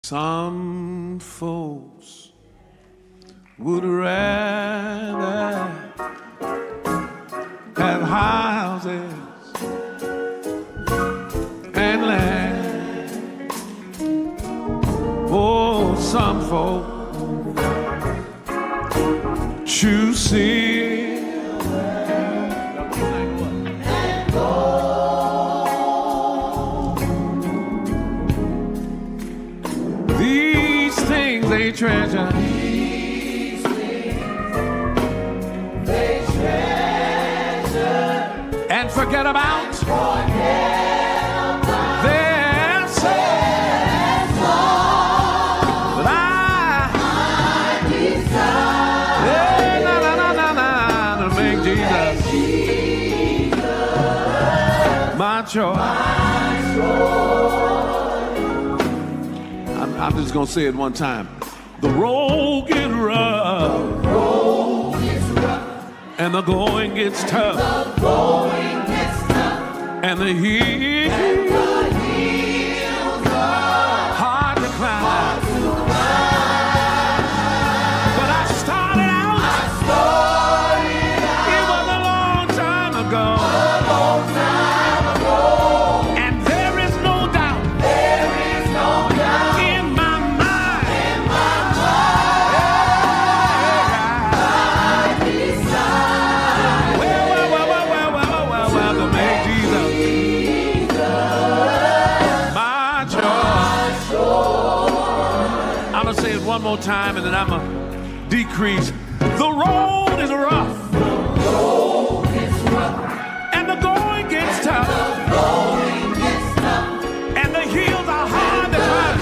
Some folks would rather have houses and land. Oh, some folks choose silver and gold. These things they treasure. These things they treasure. And forget about their soul. But I desire to make Jesus my choice. I'm just gonna say it one time. The road gets rough, and the going gets tough, and the hills are hard to climb. But I started out, it was a long time ago. And there is no doubt in my mind. Well, to make Jesus my choice. I'm gonna say it one more time and then I'm gonna decrease. The road is rough. And the going gets tough. And the hills are hard to climb.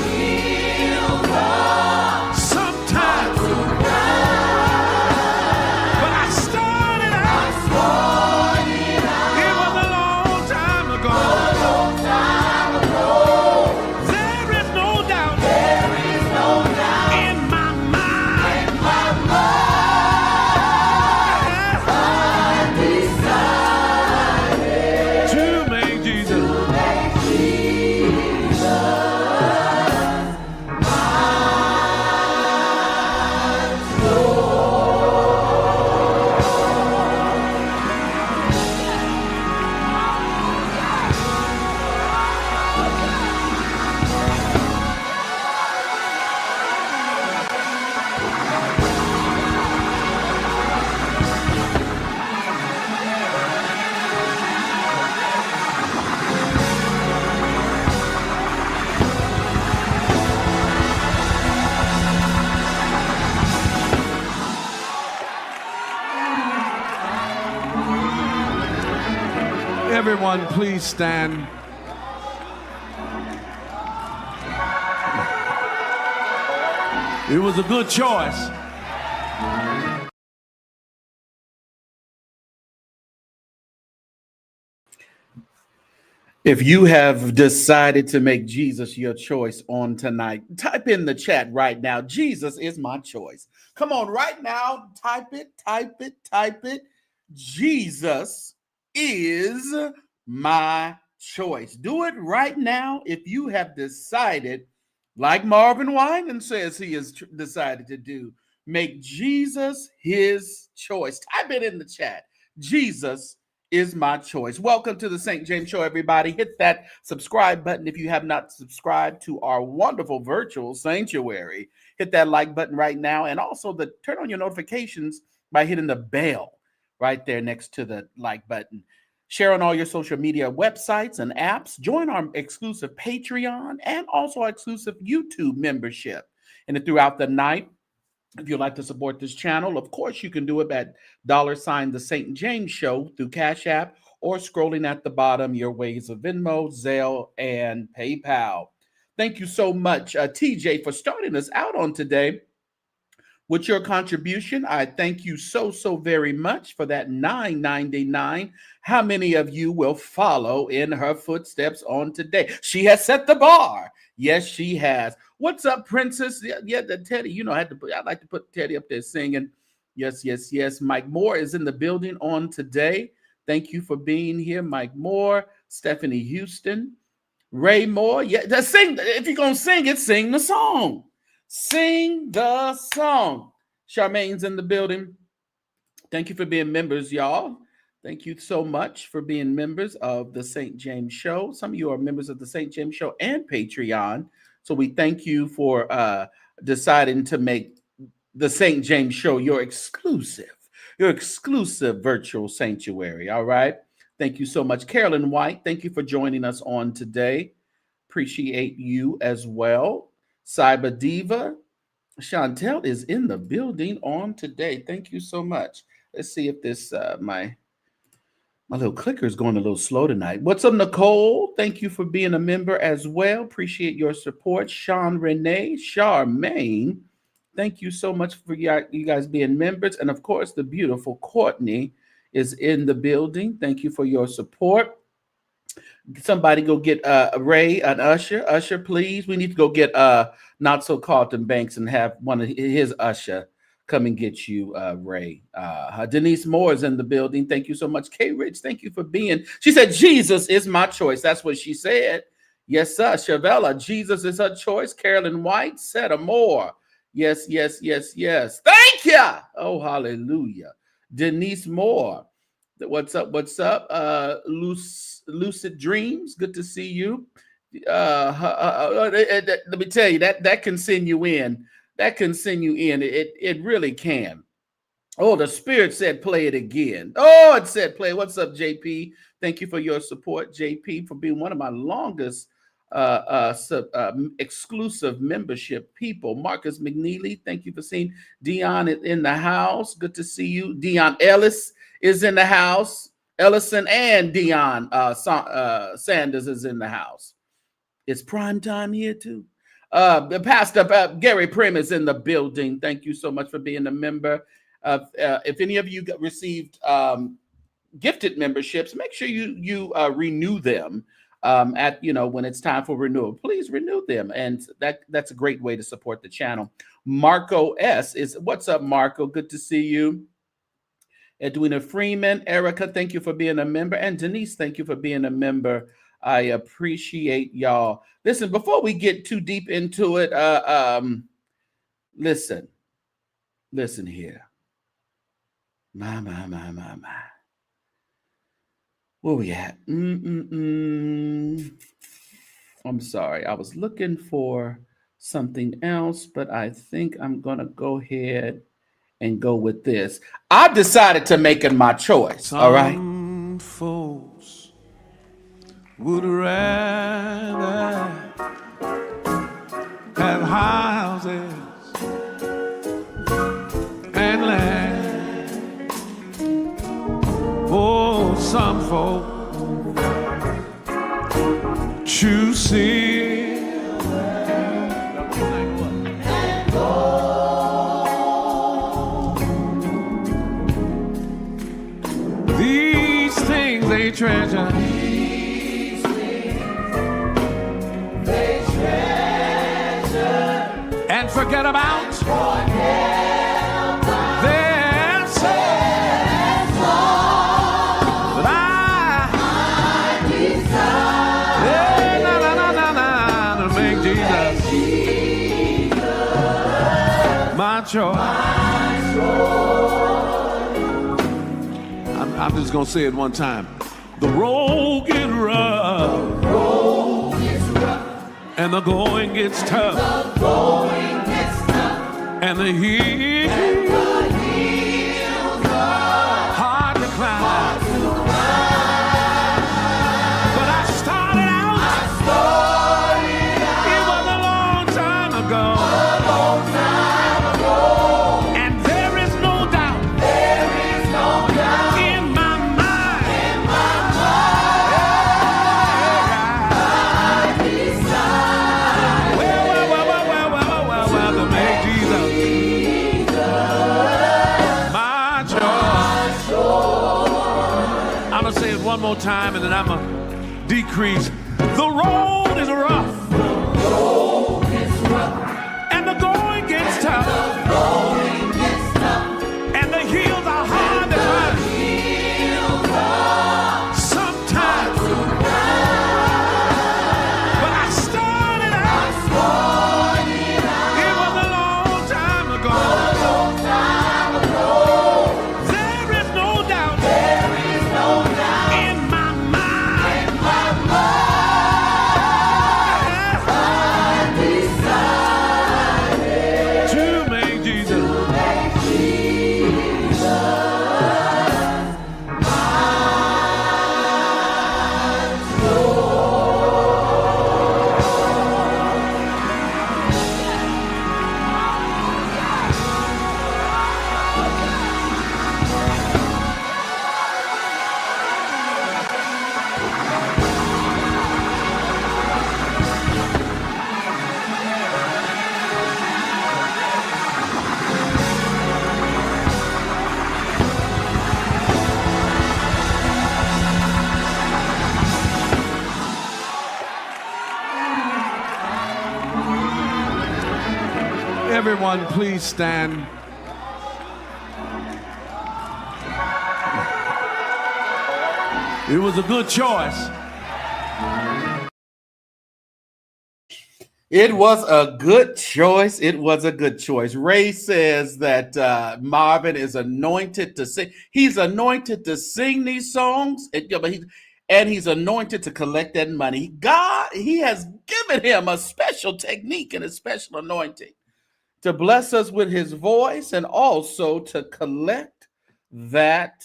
Sometimes. But I started out. It was a long time ago. There is no doubt in my mind. To make Jesus. Everyone, please stand. It was a good choice. If you have decided to make Jesus your choice on tonight, type in the chat right now. Jesus is my choice. Come on, right now. Type it, type it, type it. Jesus is my choice. Do it right now if you have decided, like Marvin Winans says he has decided to do, make Jesus his choice. Type it in the chat. Jesus is my choice. Welcome to the St. James Show, everybody. Hit that subscribe button if you have not subscribed to our wonderful virtual sanctuary. Hit that like button right now, and also turn on your notifications by hitting the bell right there next to the like button. Share on all your social media websites and apps. Join our exclusive Patreon and also our exclusive YouTube membership. And throughout the night, if you'd like to support this channel, of course, you can do it at $ the St. James Show through CashApp or scrolling at the bottom your ways of Venmo, Zelle, and PayPal. Thank you so much, TJ, for starting us out on today with your contribution. I thank you so very much for that $9.99. How many of you will follow in her footsteps on today? She has set the bar. Yes, she has. What's up, Princess? Yeah, the Teddy. You know, I'd like to put Teddy up there singing. Yes. Mike Moore is in the building on today. Thank you for being here, Mike Moore, Stephanie Houston, Ray Moore. Yeah, just sing. If you're gonna sing it, sing the song. Sing the song. Charmaine's in the building. Thank you for being members, y'all. Thank you so much for being members of the St. James Show. Some of you are members of the St. James Show and Patreon. So we thank you for deciding to make the St. James Show your exclusive virtual sanctuary. All right. Thank you so much. Carolyn White, thank you for joining us on today. Appreciate you as well. Cyber Diva, Chantel is in the building on today. Thank you so much. Let's see if this my little clicker is going a little slow tonight. What's up, Nicole? Thank you for being a member as well. Appreciate your support. Sean Renee, Charmaine, thank you so much for you guys being members. And of course, the beautiful Courtney is in the building. Thank you for your support. Somebody go get Ray and Usher. Usher, please. We need to go get Not So Carlton Banks and have one of his Usher come and get you, Ray. Denise Moore is in the building. Thank you so much. K Rich, thank you for being. She said, Jesus is my choice. That's what she said. Yes, sir. Shavella, Jesus is her choice. Carolyn White, Seta Moore. Yes, yes, yes, yes. Thank you. Oh, hallelujah. Denise Moore. What's up? What's up? Lucid Dreams. Good to see you. Let me tell you, that can send you in. That can send you in. It really can. Oh, the Spirit said play it again. Oh, it said play. What's up, JP? Thank you for your support, JP, for being one of my longest exclusive membership people. Marcus McNeely, thank you for seeing. Dion in the house. Good to see you. Dion Ellis is in the house. Ellison and Dion Sanders is in the house. It's prime time here too. The pastor Gary Prim is in the building. Thank you so much for being a member. If any of you received gifted memberships, make sure you renew them at when it's time for renewal. Please renew them, and that's a great way to support the channel. Marco S is what's up, Marco? Good to see you. Edwina Freeman, Erica, thank you for being a member, and Denise, thank you for being a member. I appreciate y'all. Listen, before we get too deep into it, listen here. My. Where we at? I'm sorry. I was looking for something else, but I think I'm going to go ahead and go with this. I've decided to make it my choice. All right. Some folks would rather have houses and land. Oh, some folks choose silver and gold. These things they treasure. And forget about their sins. But I desire to make Jesus my choice. I'm just gonna say it one time. The road gets rough. And the going gets tough. And the hills are hard to climb. But I started out. It was a long time ago. And there is no doubt in my mind. To make Jesus my choice. I'm gonna say it one more time and then I'm gonna decrease. The road is rough. And the going gets tough. And the hills are hard to climb. Sometimes Everyone, please stand. It was a good choice. It was a good choice. It was a good choice. Ray says that Marvin is anointed to sing. He's anointed to sing these songs, and he's anointed to collect that money. God, he has given him a special technique and a special anointing to bless us with his voice and also to collect that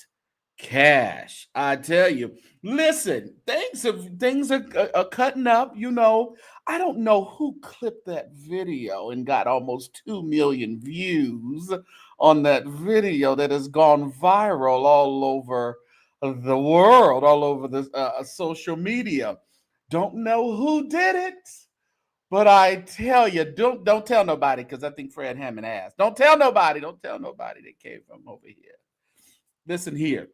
cash. I tell you, listen, things are cutting up. You know, I don't know who clipped that video and got almost 2 million views on that video that has gone viral all over the world, all over the social media. Don't know who did it, but I tell you, don't tell nobody, because I think Fred Hammond asked. Don't tell nobody. Don't tell nobody they came from over here. Listen here.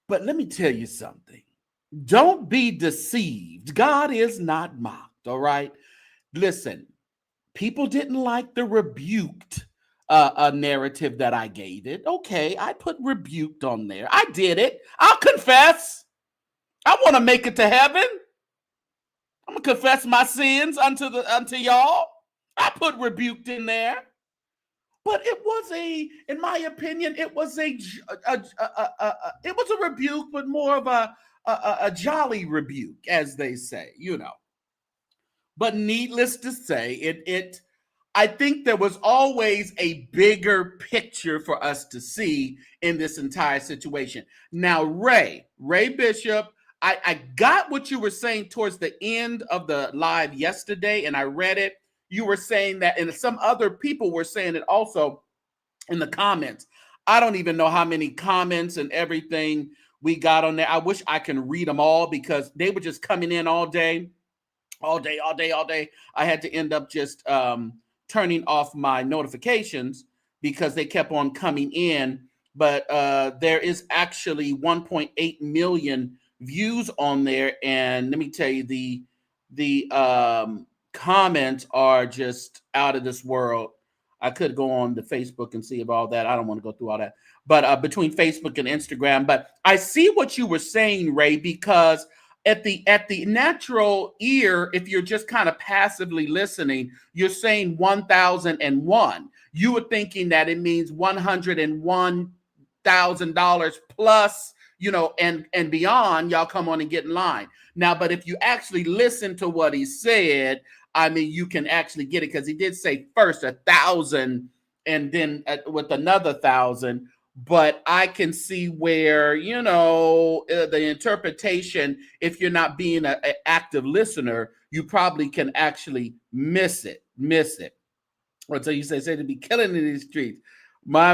But let me tell you something. Don't be deceived. God is not mocked, all right? Listen, people didn't like the rebuked narrative that I gave it. Okay, I put rebuked on there. I did it. I'll confess. I want to make it to heaven. I'm going to confess my sins unto y'all. I put rebuked in there. But it was in my opinion, it was a rebuke, but more of a jolly rebuke, as they say, you know. But needless to say, I think there was always a bigger picture for us to see in this entire situation. Now, Ray Bishop, I got what you were saying towards the end of the live yesterday, and I read it. You were saying that, and some other people were saying it also in the comments. I don't even know how many comments and everything we got on there. I wish I can read them all, because they were just coming in all day. I had to end up just turning off my notifications because they kept on coming in. But there is actually 1.8 million views on there, and let me tell you, the comments are just out of this world. I could go on to Facebook and see about all that. I don't want to go through all that. But between Facebook and Instagram, but I see what you were saying, Ray, because at the natural ear, if you're just kind of passively listening, you're saying 1,001. You were thinking that it means $101,000 plus, you know, and beyond. Y'all come on and get in line now. But if you actually listen to what he said, I mean, you can actually get it, because he did say first 1,000 and then with another 1,000. But I can see where, you know, the interpretation, if you're not being an active listener, you probably can actually miss it. So you say to be killing in these streets. My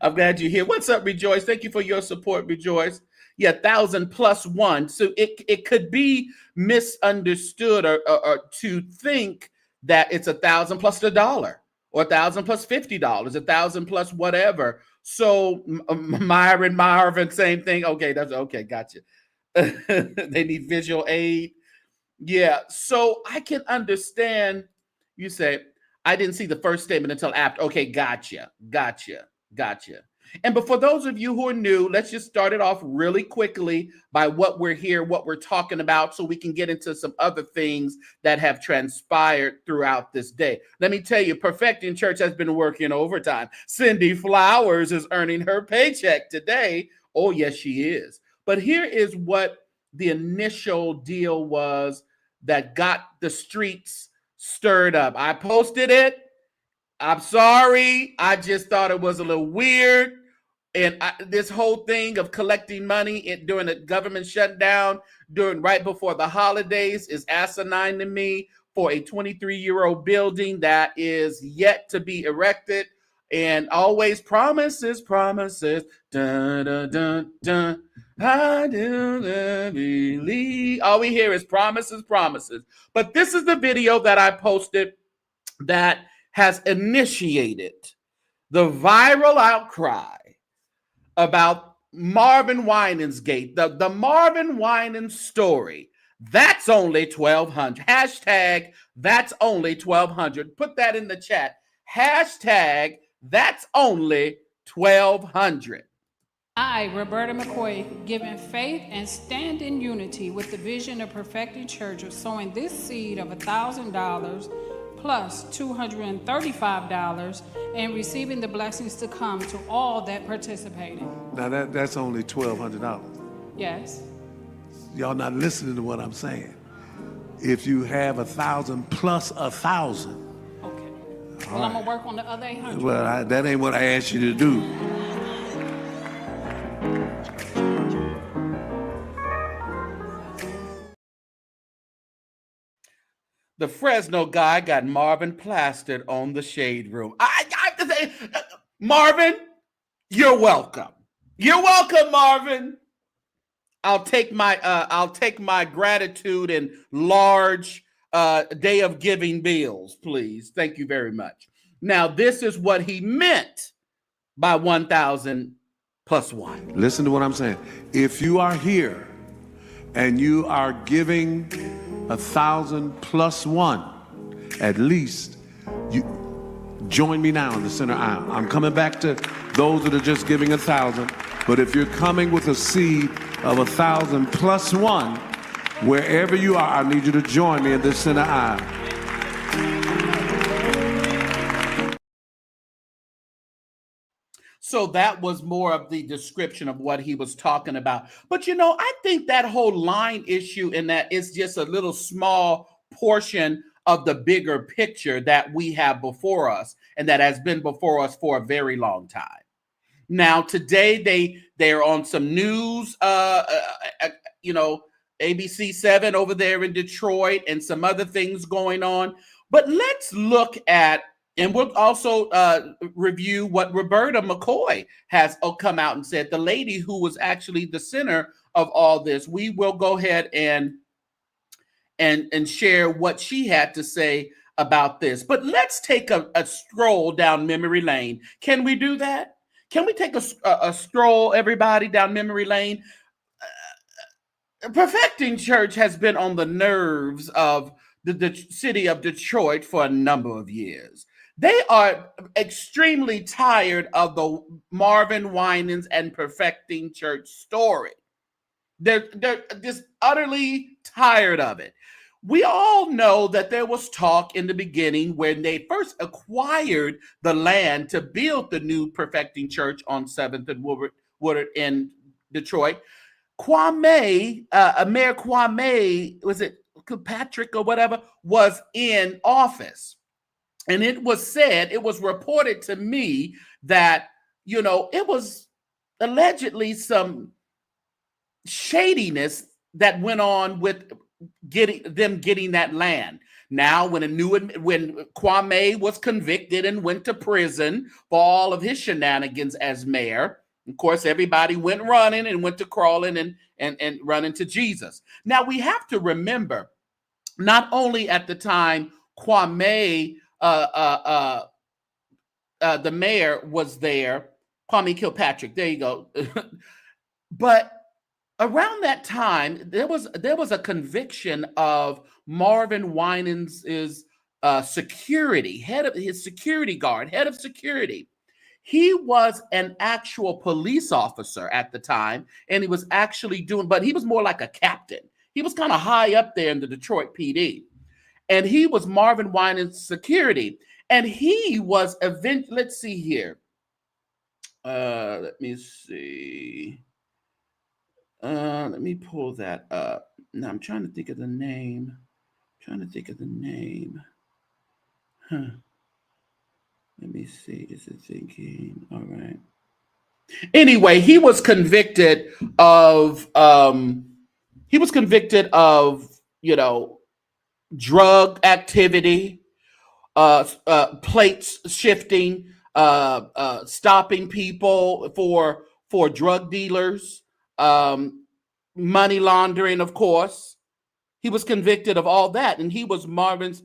I'm glad you're here. What's up, Rejoice? Thank you for your support, Rejoice. Yeah, 1,000 plus one. So it could be misunderstood or to think that it's 1,000 plus $1, or 1,000 plus $50, 1,000 plus whatever. So Marvin, same thing. Okay, that's okay. Gotcha. They need visual aid. Yeah, so I can understand. You say, I didn't see the first statement until after. Okay, gotcha. And but for those of you who are new, let's just start it off really quickly by what we're here, what we're talking about, so we can get into some other things that have transpired throughout this day. Let me tell you, Perfecting Church has been working overtime. Cindy Flowers is earning her paycheck today. Oh, yes, she is. But here is what the initial deal was that got the streets stirred up. I posted it. I'm sorry. I just thought it was a little weird. And this whole thing of collecting money during the government shutdown, right before the holidays, is asinine to me, for a 23-year-old building that is yet to be erected. And always promises. Dun, dun, dun, dun. I do believe. All we hear is promises. But this is the video that I posted that has initiated the viral outcry about Marvin Winans gate, the Marvin Winans story That's only 1,200. Hashtag that's only 1,200. Put that in the chat. Hashtag that's only 1,200. I, Roberta McCoy, given faith and stand in unity with the vision of Perfecting Church of sowing this seed of $1,000 plus $235 and receiving the blessings to come to all that participated. Now that's only $1,200. Yes. Y'all not listening to what I'm saying. If you have 1,000 plus 1,000. Okay. Well, I'm gonna work on the other 800. Well, that ain't what I asked you to do. The Fresno guy got Marvin plastered on the shade room. I have to say, Marvin, you're welcome. You're welcome, Marvin. I'll take my gratitude and large day of giving bills, please. Thank you very much. Now, this is what he meant by 1,000 plus 1. Listen to what I'm saying. If you are here and you are giving 1,000 plus 1, at least, you join me now in the center aisle. I'm coming back to those that are just giving 1,000. But if you're coming with a seed of 1,000 plus 1, wherever you are, I need you to join me in this center aisle. So that was more of the description of what he was talking about. But, I think that whole line issue in that is just a little small portion of the bigger picture that we have before us and that has been before us for a very long time. Now, today they're on some news, ABC 7 over there in Detroit and some other things going on. But let's look at, and we'll also review what Roberta McCoy has come out and said, the lady who was actually the center of all this. We will go ahead and share what she had to say about this. But let's take a stroll down memory lane. Can we do that? Can we take a stroll, everybody, down memory lane? Perfecting Church has been on the nerves of the city of Detroit for a number of years. They are extremely tired of the Marvin Winans and Perfecting Church story. They're just utterly tired of it. We all know that there was talk in the beginning when they first acquired the land to build the new Perfecting Church on 7th and Woodard in Detroit. Mayor Kwame, was it Patrick or whatever, was in office. And it was reported to me that, it was allegedly some shadiness that went on with getting that land. Now, when Kwame was convicted and went to prison for all of his shenanigans as mayor, of course, everybody went running and went to crawling and running to Jesus. Now, we have to remember, not only at the time Kwame, the mayor was there, Kwame Kilpatrick, there you go. But around that time, there was a conviction of Marvin Winans' security, head of security. He was an actual police officer at the time, and he was actually but he was more like a captain. He was kind of high up there in the Detroit PD. And he was Marvin Winans' security. And he was let's see here. Let me see. Let me pull that up. Now I'm trying to think of the name. Let me see. Is it thinking? All right. Anyway, he was convicted of drug activity, plates shifting, stopping people for drug dealers, money laundering, of course. He was convicted of all that, and he was Marvin's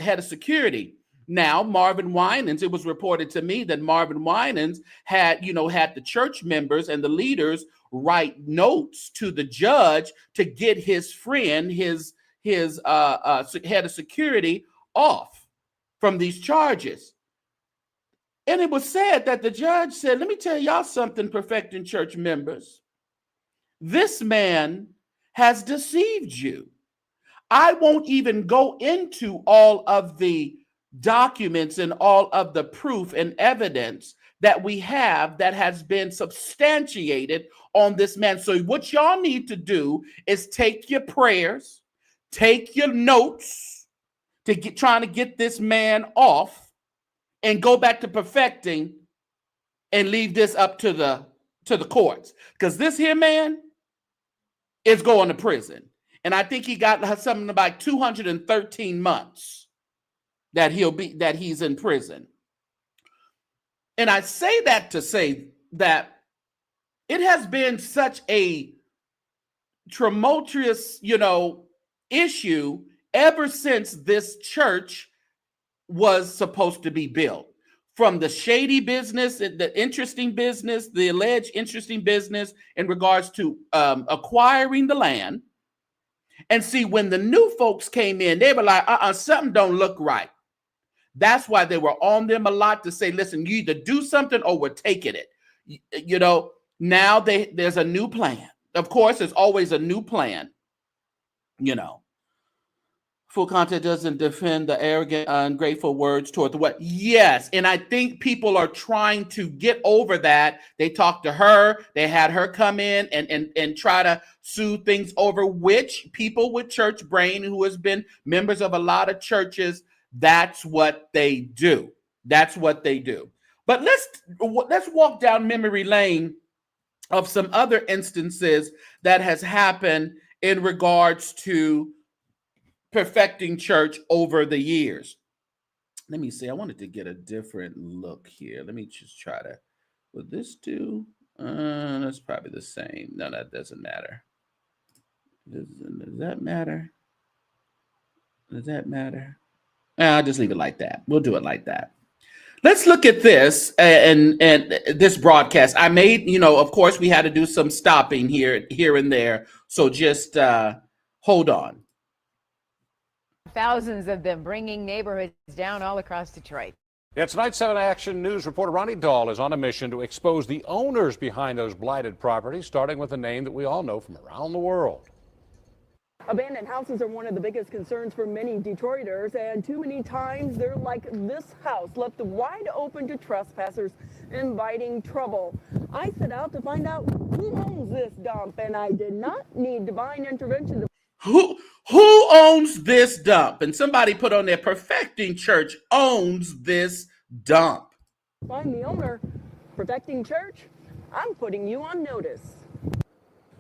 head of security. Now, Marvin Winans, it was reported to me that Marvin Winans had the church members and the leaders write notes to the judge to get his friend, his head of security, off from these charges. And it was said that the judge said, let me tell y'all something, Perfecting Church members. This man has deceived you. I won't even go into all of the documents and all of the proof and evidence that we have that has been substantiated on this man. So what y'all need to do is take your prayers, take your notes to trying to get this man off, and go back to perfecting and leave this up to the courts. Because this here man is going to prison. And I think he got something about 213 months that he's in prison. And I say that to say that it has been such a tumultuous, issue ever since this church was supposed to be built. From the shady business, the interesting business, the alleged interesting business in regards to acquiring the land. And see, when the new folks came in, they were like, something don't look right. That's why they were on them a lot to say, listen, you either do something or we're taking it. Now there's a new plan. Of course, there's always a new plan, Full content doesn't defend the arrogant, ungrateful words toward the what? Yes. And I think people are trying to get over that. They talked to her. They had her come in and try to soothe things over, which people with church brain who has been members of a lot of churches, that's what they do. That's what they do. But let's walk down memory lane of some other instances that has happened in regards to Perfecting Church over the years. Let me see. I wanted to get a different look here. Let me just try to. Would this do? That's probably the same. No, that doesn't matter. Does that matter? Does that matter? I'll just leave it like that. We'll do it like that. Let's look at this and this broadcast. I made, of course, we had to do some stopping here and there. So just hold on. Thousands of them bringing neighborhoods down all across Detroit. Yeah, tonight's 7 Action News reporter Ronnie Dahl is on a mission to expose the owners behind those blighted properties, starting with a name that we all know from around the world. Abandoned houses are one of the biggest concerns for many Detroiters, and too many times they're like this house, left wide open to trespassers, inviting trouble. I set out to find out who owns this dump, and I did not need divine intervention. Who owns this dump? And somebody put on there, Perfecting Church owns this dump. Find the owner. Perfecting Church, I'm putting you on notice.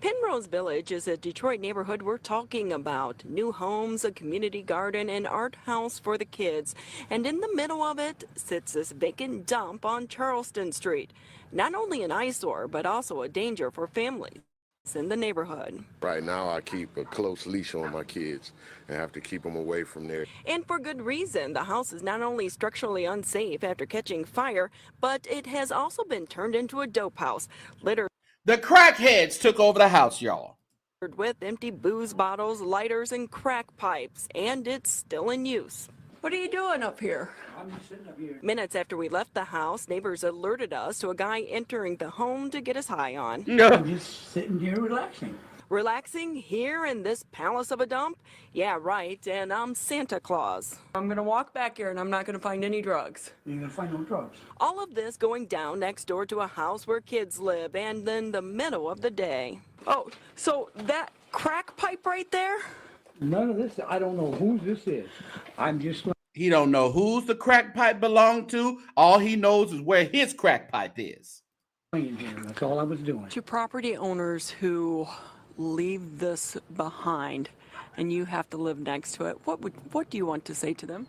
Penrose Village is a Detroit neighborhood we're talking about. New homes, a community garden, and art house for the kids. And in the middle of it sits this vacant dump on Charleston Street. Not only an eyesore, but also a danger for families in the neighborhood. Right now I keep a close leash on my kids and have to keep them away from there. And for good reason. The house is not only structurally unsafe after catching fire, but it has also been turned into a dope house, littered. The crackheads took over the house, y'all. With empty booze bottles, lighters, and crack pipes, and it's still in use. What are you doing up here? I'm just sitting up here. Minutes after we left the house, neighbors alerted us to a guy entering the home to get us high on. I'm just sitting here relaxing. Relaxing here in this palace of a dump? Yeah, right, and I'm Santa Claus. I'm gonna walk back here and I'm not gonna find any drugs. You're gonna find no drugs. All of this going down next door to a house where kids live, and in the middle of the day. Oh, so that crack pipe right there? None of this, I don't know who this is. I'm just... He don't know whose the crack pipe belonged to. All he knows is where his crack pipe is. That's all I was doing. To property owners who leave this behind and you have to live next to it, what do you want to say to them?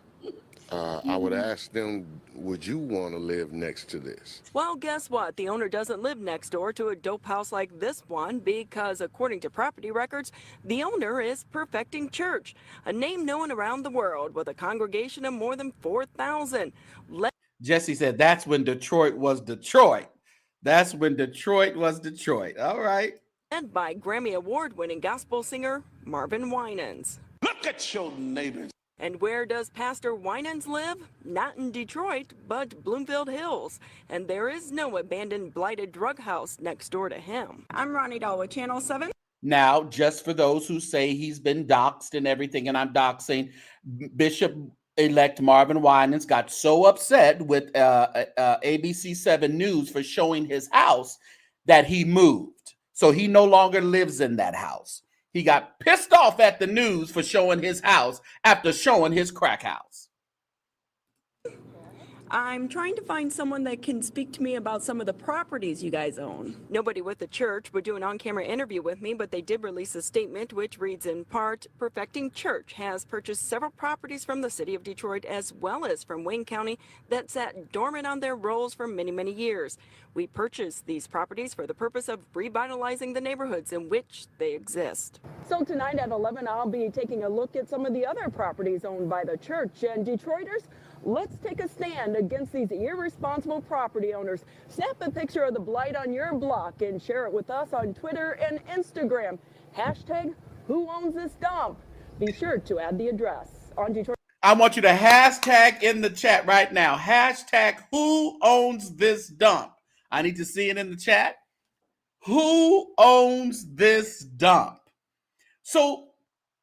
I would ask them, would you want to live next to this? Well, guess what? The owner doesn't live next door to a dope house like this one because, according to property records, the owner is Perfecting Church, a name known around the world with a congregation of more than 4,000. Jesse said that's when Detroit was Detroit. That's when Detroit was Detroit. All right. Led by Grammy Award-winning gospel singer Marvin Winans. Look at your neighbors. And where does Pastor Winans live? Not in Detroit, but Bloomfield Hills. And there is no abandoned, blighted drug house next door to him. I'm Ronnie Dahl with Channel 7. Now, just for those who say he's been doxxed and everything, and I'm doxing, Bishop-elect Marvin Winans got so upset with ABC 7 News for showing his house that he moved. So he no longer lives in that house. He got pissed off at the news for showing his house after showing his crack house. I'm trying to find someone that can speak to me about some of the properties you guys own. Nobody with the church would do an on-camera interview with me, but they did release a statement which reads in part, Perfecting Church has purchased several properties from the city of Detroit as well as from Wayne County that sat dormant on their rolls for many, many years. We purchased these properties for the purpose of revitalizing the neighborhoods in which they exist. So tonight at 11, I'll be taking a look at some of the other properties owned by the church. And Detroiters, let's take a stand against these irresponsible property owners. Snap a picture of the blight on your block and share it with us on Twitter and Instagram. Hashtag who owns this dump? Be sure to add the address on Detroit. I want you to hashtag in the chat right now. Hashtag who owns this dump? I need to see it in the chat. Who owns this dump? So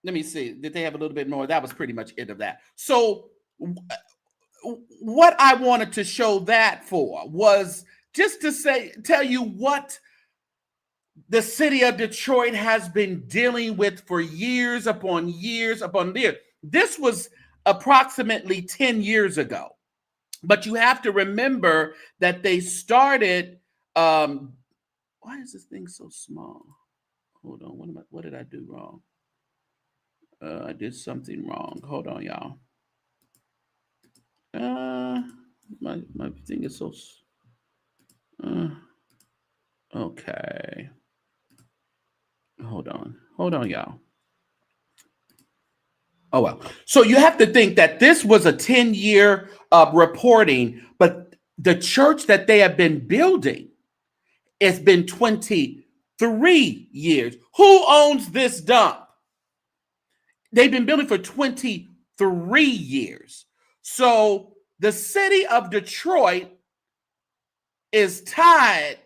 let me see. Did they have a little bit more? That was pretty much it of that. So what I wanted to show that for was just to tell you what the city of Detroit has been dealing with for years upon years upon years. This was approximately 10 years ago. But you have to remember that they started, why is this thing so small? Hold on, what did I do wrong? I did something wrong. Hold on, y'all. My thing is so, okay. Hold on, y'all. Oh, well. So you have to think that this was a 10-year reporting, but the church that they have been building, it's been 23 years. Who owns this dump? They've been building for 23 years. So the city of Detroit is tired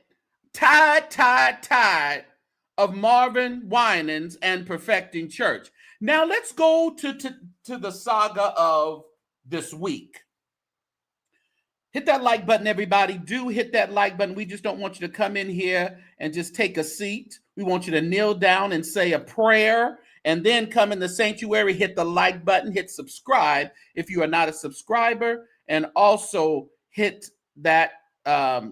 of Marvin Winans and Perfecting Church. Now let's go to the saga of this week. Hit that like button, everybody. Do hit that like button. We just don't want you to come in here and just take a seat. We want you to kneel down and say a prayer and then come in the sanctuary, hit the like button, hit subscribe if you are not a subscriber, and also hit that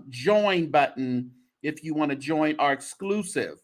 join button if you want to join our exclusivity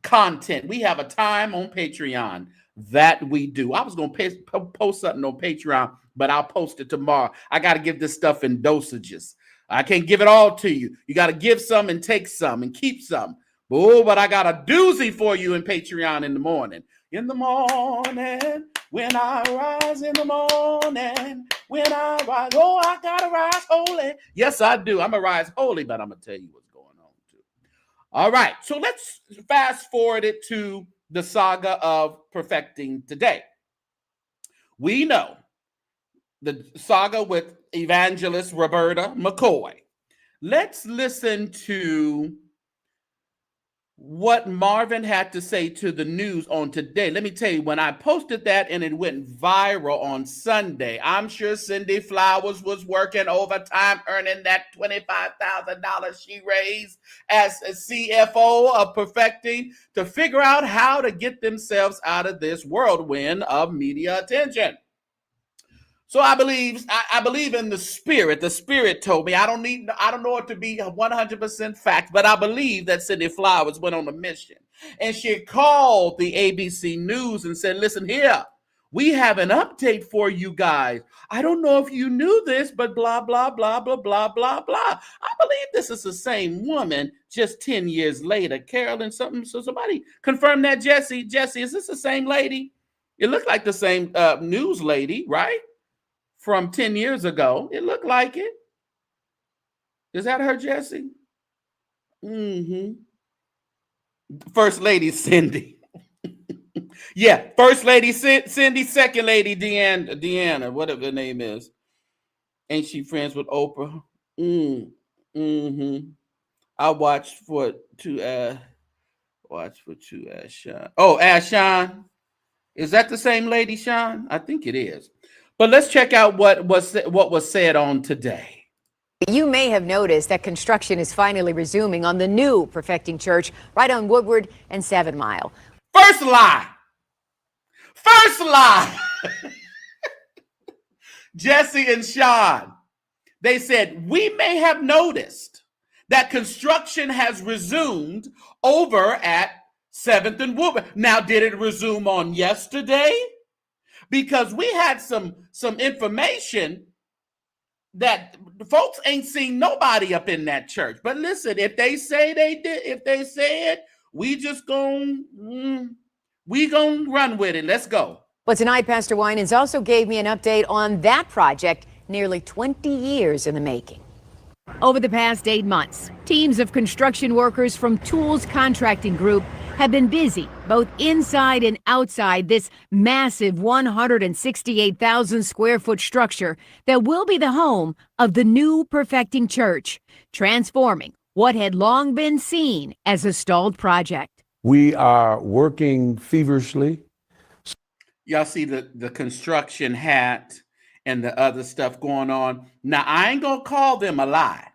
content. We have a time on Patreon that we do. I was going to post something on Patreon, but I'll post it tomorrow. I got to give this stuff in dosages. I can't give it all to you. You got to give some and take some and keep some. Oh, but I got a doozy for you in Patreon in the morning. In the morning, when I rise in the morning, when I rise, oh, I got to rise holy. Yes, I do. I'm going to rise holy, but I'm going to tell you what's going on too. All right, so let's fast forward it to the saga of Perfecting Today. We know the saga with evangelist Roberta McCoy. Let's listen to what Marvin had to say to the news on today. Let me tell you, when I posted that and it went viral on Sunday, I'm sure Cindy Flowers was working overtime, earning that $25,000 she raised as a CFO of Perfecting to figure out how to get themselves out of this whirlwind of media attention. So I believe in the spirit. The spirit told me. I don't know it to be 100% fact, but I believe that Cindy Flowers went on a mission. And she called the ABC News and said, listen here, we have an update for you guys. I don't know if you knew this, but blah, blah, blah, blah, blah, blah, blah. I believe this is the same woman just 10 years later. Carolyn, something. So somebody confirm that, Jesse. Jesse, is this the same lady? It looked like the same news lady, right? From 10 years ago. It looked like it. Is that her, Jesse? Mm-hmm. First Lady Cindy. Yeah, First Lady Cindy, Second Lady Deanna, whatever her name is. Ain't she friends with Oprah? Mm-hmm. I watched for Sean. Oh, Sean. Is that the same lady, Sean? I think it is. But let's check out what was said on today. You may have noticed that construction is finally resuming on the new Perfecting Church right on Woodward and 7 Mile. First lie. Jesse and Sean, they said, we may have noticed that construction has resumed over at 7th and Woodward. Now, did it resume on yesterday? Because we had some information that folks ain't seen nobody up in that church. But listen, if they say they did, if they say it, we gonna run with it. Let's go. Well, tonight, Pastor Winans also gave me an update on that project, nearly 20 years in the making. Over the past 8 months, teams of construction workers from Tools Contracting Group have been busy both inside and outside this massive 168,000 square foot structure that will be the home of the new Perfecting Church, transforming what had long been seen as a stalled project. We are working feverishly. Y'all see the construction hat and the other stuff going on. Now, I ain't gonna call them a lie,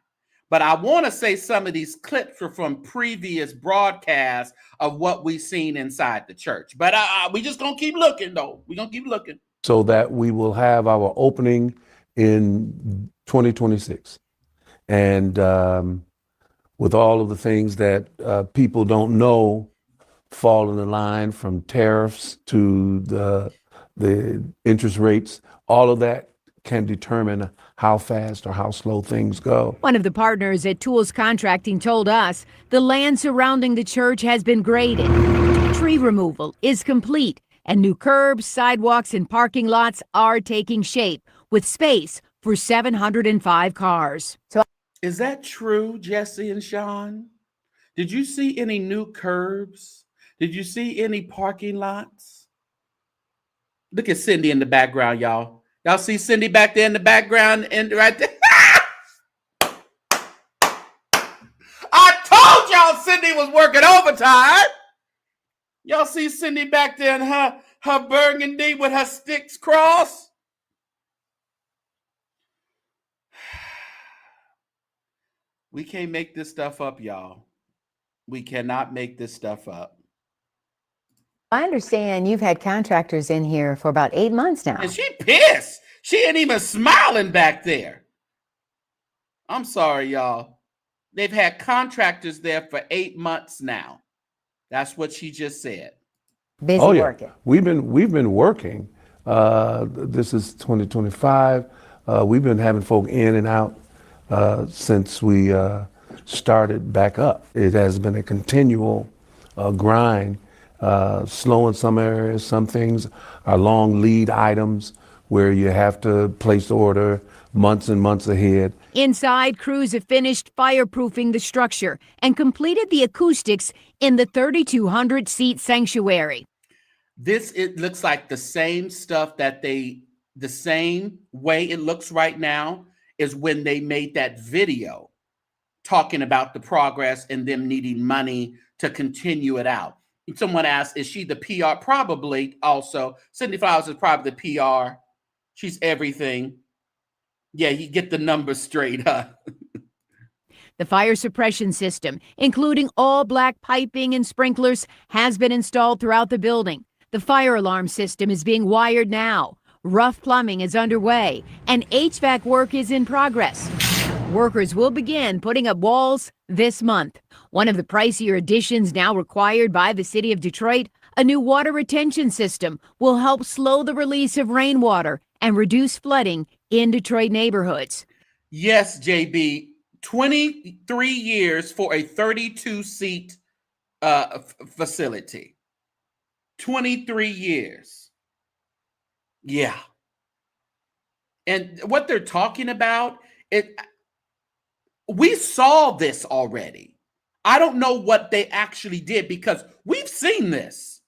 but I want to say some of these clips are from previous broadcasts of what we've seen inside the church. But we just gonna keep looking, though. We're gonna keep looking. So that we will have our opening in 2026. And with all of the things that people don't know fall in the line, from tariffs to the interest rates, all of that can determine how fast or how slow things go. One of the partners at Tools Contracting told us the land surrounding the church has been graded. Tree removal is complete, and new curbs, sidewalks, and parking lots are taking shape, with space for 705 cars. Is that true, Jesse and Sean? Did you see any new curbs? Did you see any parking lots? Look at Cindy in the background, y'all. Y'all see Cindy back there in the background and right there? I told y'all Cindy was working overtime. Y'all see Cindy back there in her burgundy with her sticks crossed? We can't make this stuff up, y'all. We cannot make this stuff up. I understand you've had contractors in here for about 8 months now. And she pissed. She ain't even smiling back there. I'm sorry, y'all. They've had contractors there for 8 months now. That's what she just said. Busy working. We've been working. This is 2025. We've been having folk in and out since we started back up. It has been a continual grind. Slow in some areas. Some things are long lead items where you have to place the order months and months ahead. Inside, crews have finished fireproofing the structure and completed the acoustics in the 3,200-seat sanctuary. It looks like the same stuff the same way it looks right now is when they made that video talking about the progress and them needing money to continue it out. Someone asked, is she the PR? Probably also. Cindy Flowers is probably the PR. She's everything. Yeah, you get the numbers straight, huh? The fire suppression system, including all black piping and sprinklers, has been installed throughout the building. The fire alarm system is being wired now. Rough plumbing is underway, and HVAC work is in progress. Workers will begin putting up walls this month. One of the pricier additions now required by the city of Detroit, a new water retention system, will help slow the release of rainwater and reduce flooding in Detroit neighborhoods. Yes, JB, 23 years for a 32-seat facility. 23 years. Yeah. And what they're talking about, we saw this already. I don't know what they actually did because we've seen this.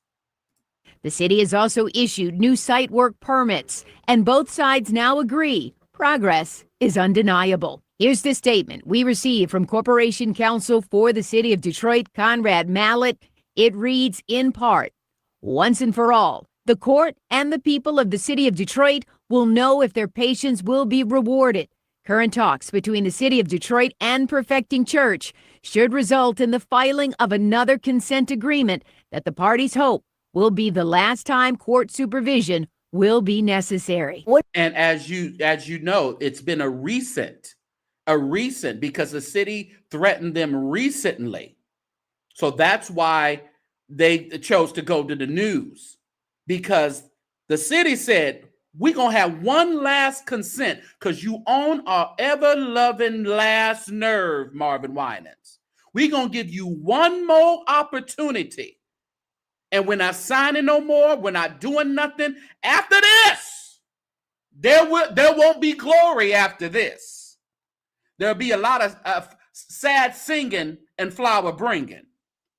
The city has also issued new site work permits, and both sides now agree progress is undeniable. Here's the statement we received from Corporation Counsel for the City of Detroit, Conrad Mallett. It reads in part, once and for all, the court and the people of the city of Detroit will know if their patience will be rewarded. Current talks between the city of Detroit and Perfecting Church should result in the filing of another consent agreement that the parties hope will be the last time court supervision will be necessary. And as you know, it's been a recent because the city threatened them recently. So that's why they chose to go to the news, because the city said, we're going to have one last consent because you own our ever-loving last nerve, Marvin Winans. We're going to give you one more opportunity. And we're not signing no more. We're not doing nothing. After this, there won't be glory after this. There'll be a lot of sad singing and flower bringing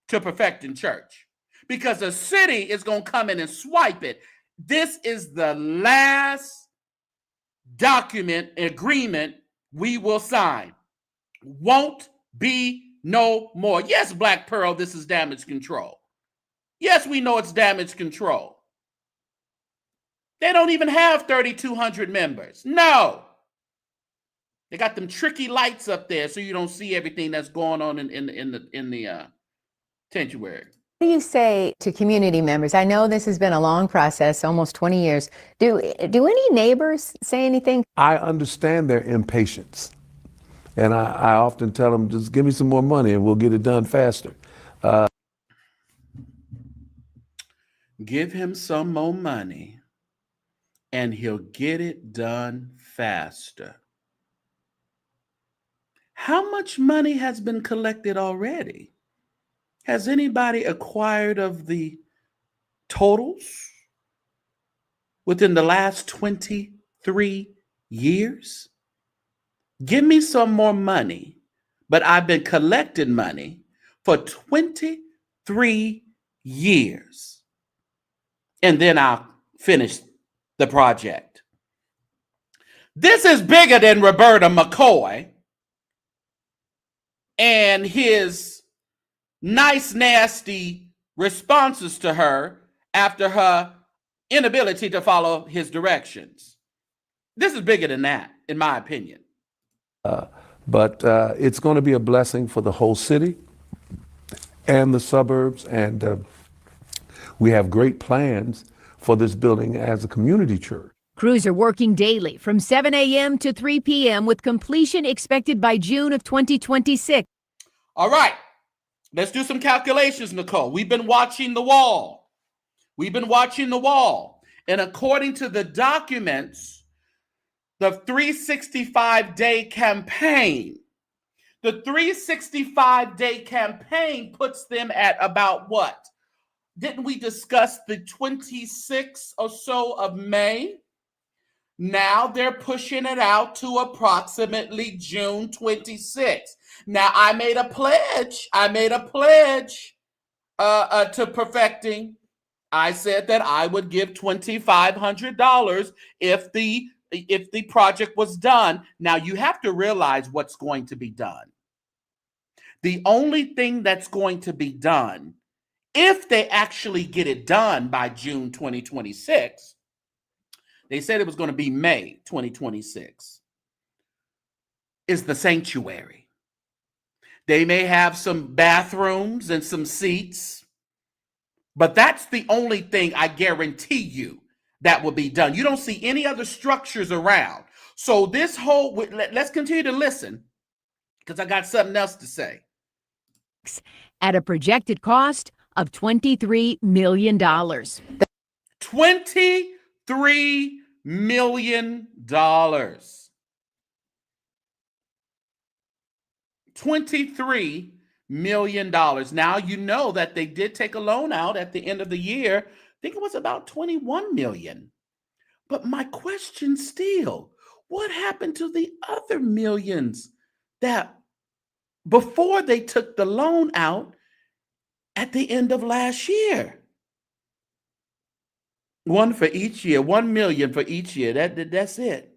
to Perfecting Church, because the city is going to come in and swipe it. This is the last document, agreement we will sign. Won't be no more. Yes, Black Pearl, this is damage control. Yes, we know it's damage control. They don't even have 3,200 members. No. They got them tricky lights up there so you don't see everything that's going on in the sanctuary. What do you say to community members? I know this has been a long process, almost 20 years. Do any neighbors say anything? I understand their impatience. And I often tell them, just give me some more money and we'll get it done faster. Give him some more money and he'll get it done faster. How much money has been collected already? Has anybody acquired of the totals within the last 23 years? Give me some more money, but I've been collecting money for 23 years. And then I'll finish the project. This is bigger than Roberta McCoy and his nice, nasty responses to her after her inability to follow his directions. This is bigger than that, in my opinion. But it's going to be a blessing for the whole city and the suburbs. And we have great plans for this building as a community church. Crews are working daily from 7 a.m. to 3 p.m. with completion expected by June of 2026. All right. Let's do some calculations, Nicole. We've been watching the wall. And according to the documents, the 365-day campaign, puts them at about what? Didn't we discuss the 26th or so of May? Now they're pushing it out to approximately June 26th. Now I made a pledge to Perfecting. I said that I would give $2,500 if the project was done. Now you have to realize what's going to be done. The only thing that's going to be done, if they actually get it done by June 2026, they said it was going to be May 2026, is the sanctuary. They may have some bathrooms and some seats, but that's the only thing I guarantee you. that will be done. You don't see any other structures around. So this whole, let's continue to listen, because I got something else to say. At a projected cost of $23 million. $23 million. $23 million. Now, you know that they did take a loan out at the end of the year. I think it was about 21 million. But my question still, what happened to the other millions that before they took the loan out at the end of last year? One for each year, 1 million for each year. That's it.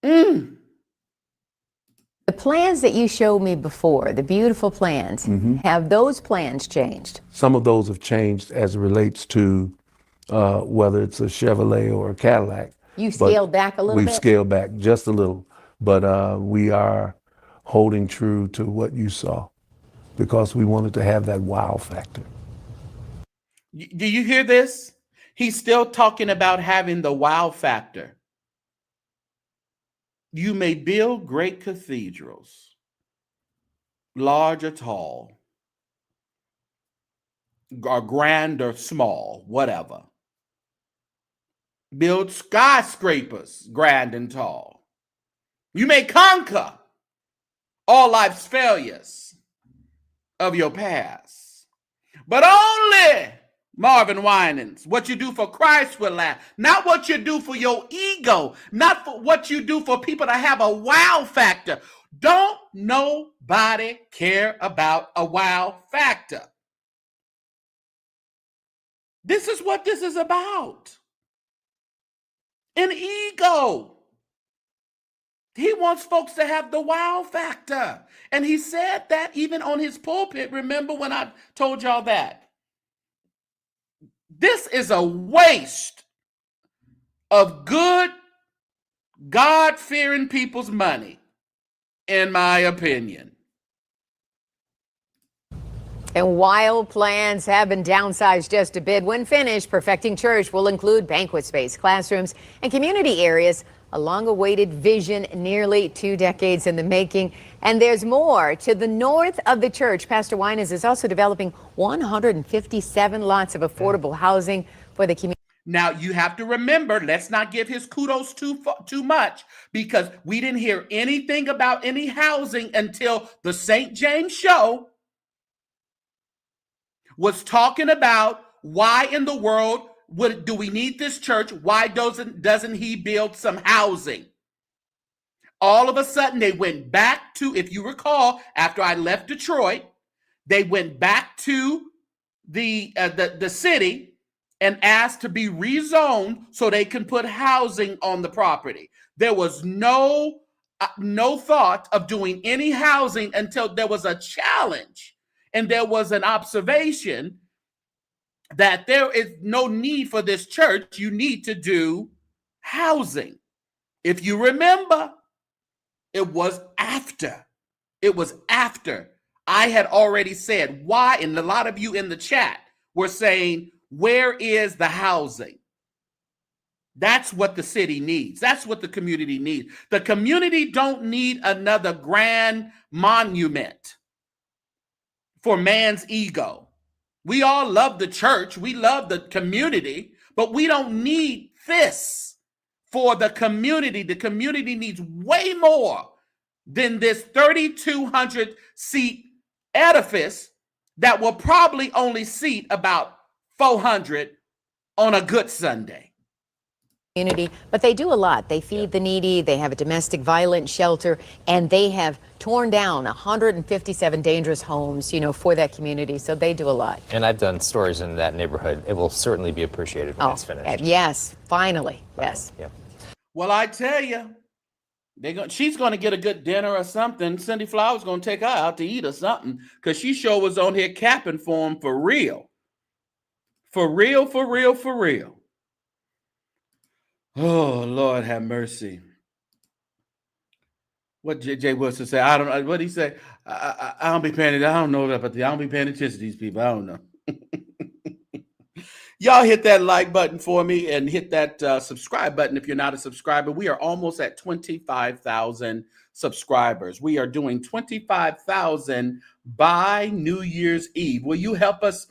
The plans that you showed me before, the beautiful plans, have those plans changed? Some of those have changed as it relates to whether it's a Chevrolet or a Cadillac. You scaled back a little bit? We've scaled back just a little, but we are holding true to what you saw because we wanted to have that wow factor. Do you hear this? He's still talking about having the wow factor. You may build great cathedrals, large or tall, or grand or small, whatever. Build skyscrapers, grand and tall. You may conquer all life's failures of your past, but only, Marvin Winans, what you do for Christ will last. Not what you do for your ego, not for what you do for people that have a wow factor. Don't nobody care about a wow factor. This is what this is about. An ego. He wants folks to have the wow factor. And he said that even on his pulpit. Remember when I told y'all that? This is a waste of good, God-fearing people's money, in my opinion. And while plans have been downsized just a bit, when finished, Perfecting Church will include banquet space, classrooms, and community areas. A long-awaited vision, nearly 2 decades in the making. And there's more. To the north of the church, Pastor Winans is also developing 157 lots of affordable housing for the community. Now, you have to remember, let's not give his kudos too much, because we didn't hear anything about any housing until the St. James Show was talking about why in the world do we need this church? Why doesn't he build some housing? All of a sudden, they went back to, if you recall, after I left Detroit, they went back to the city and asked to be rezoned so they can put housing on the property. There was no thought of doing any housing until there was a challenge and there was an observation that there is no need for this church. You need to do housing. If you remember, it was after I had already said why, and a lot of you in the chat were saying, where is the housing? That's what the city needs. That's what the community needs. The community don't need another grand monument for man's ego. We all love the church. We love the community, but we don't need this for the community. The community needs way more than this 3,200 seat edifice that will probably only seat about 400 on a good Sunday. But they do a lot. They feed the needy. They have a domestic violence shelter, and they have torn down 157 dangerous homes, for that community. So they do a lot. And I've done stories in that neighborhood. It will certainly be appreciated when it's finished. Yes, finally. Yes. Yep. Well, I tell you, she's going to get a good dinner or something. Cindy Flowers going to take her out to eat or something, because she sure was on here capping for him for real. For real, for real, for real. Oh, Lord have mercy. What J. Wilson say? I don't know. What did he say? I don't be paying it. I don't know that, but I don't be paying attention to these people. I don't know. Y'all hit that like button for me and hit that subscribe button if you're not a subscriber. We are almost at 25,000 subscribers. We are doing 25,000 by New Year's Eve. Will you help us?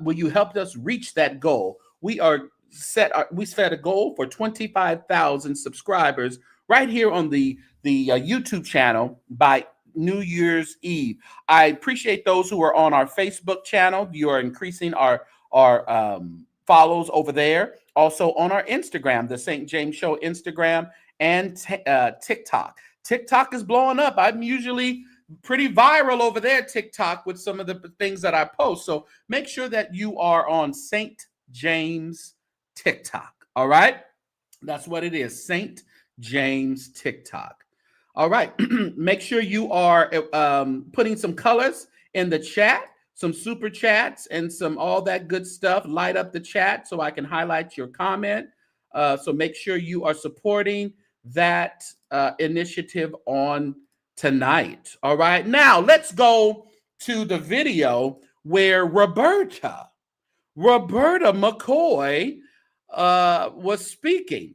Will you help us reach that goal? We set a goal for 25,000 subscribers right here on the YouTube channel by New Year's Eve. I appreciate those who are on our Facebook channel. You are increasing our follows over there. Also on our Instagram, the St. James Show Instagram and TikTok. TikTok is blowing up. I'm usually pretty viral over there, TikTok, with some of the things that I post. So make sure that you are on St. James TikTok. All right. That's what it is. St. James TikTok. All right. Make sure you are putting some colors in the chat, some super chats and some all that good stuff. Light up the chat so I can highlight your comment. So make sure you are supporting that initiative on tonight. All right. Now let's go to the video where Roberta McCoy was speaking.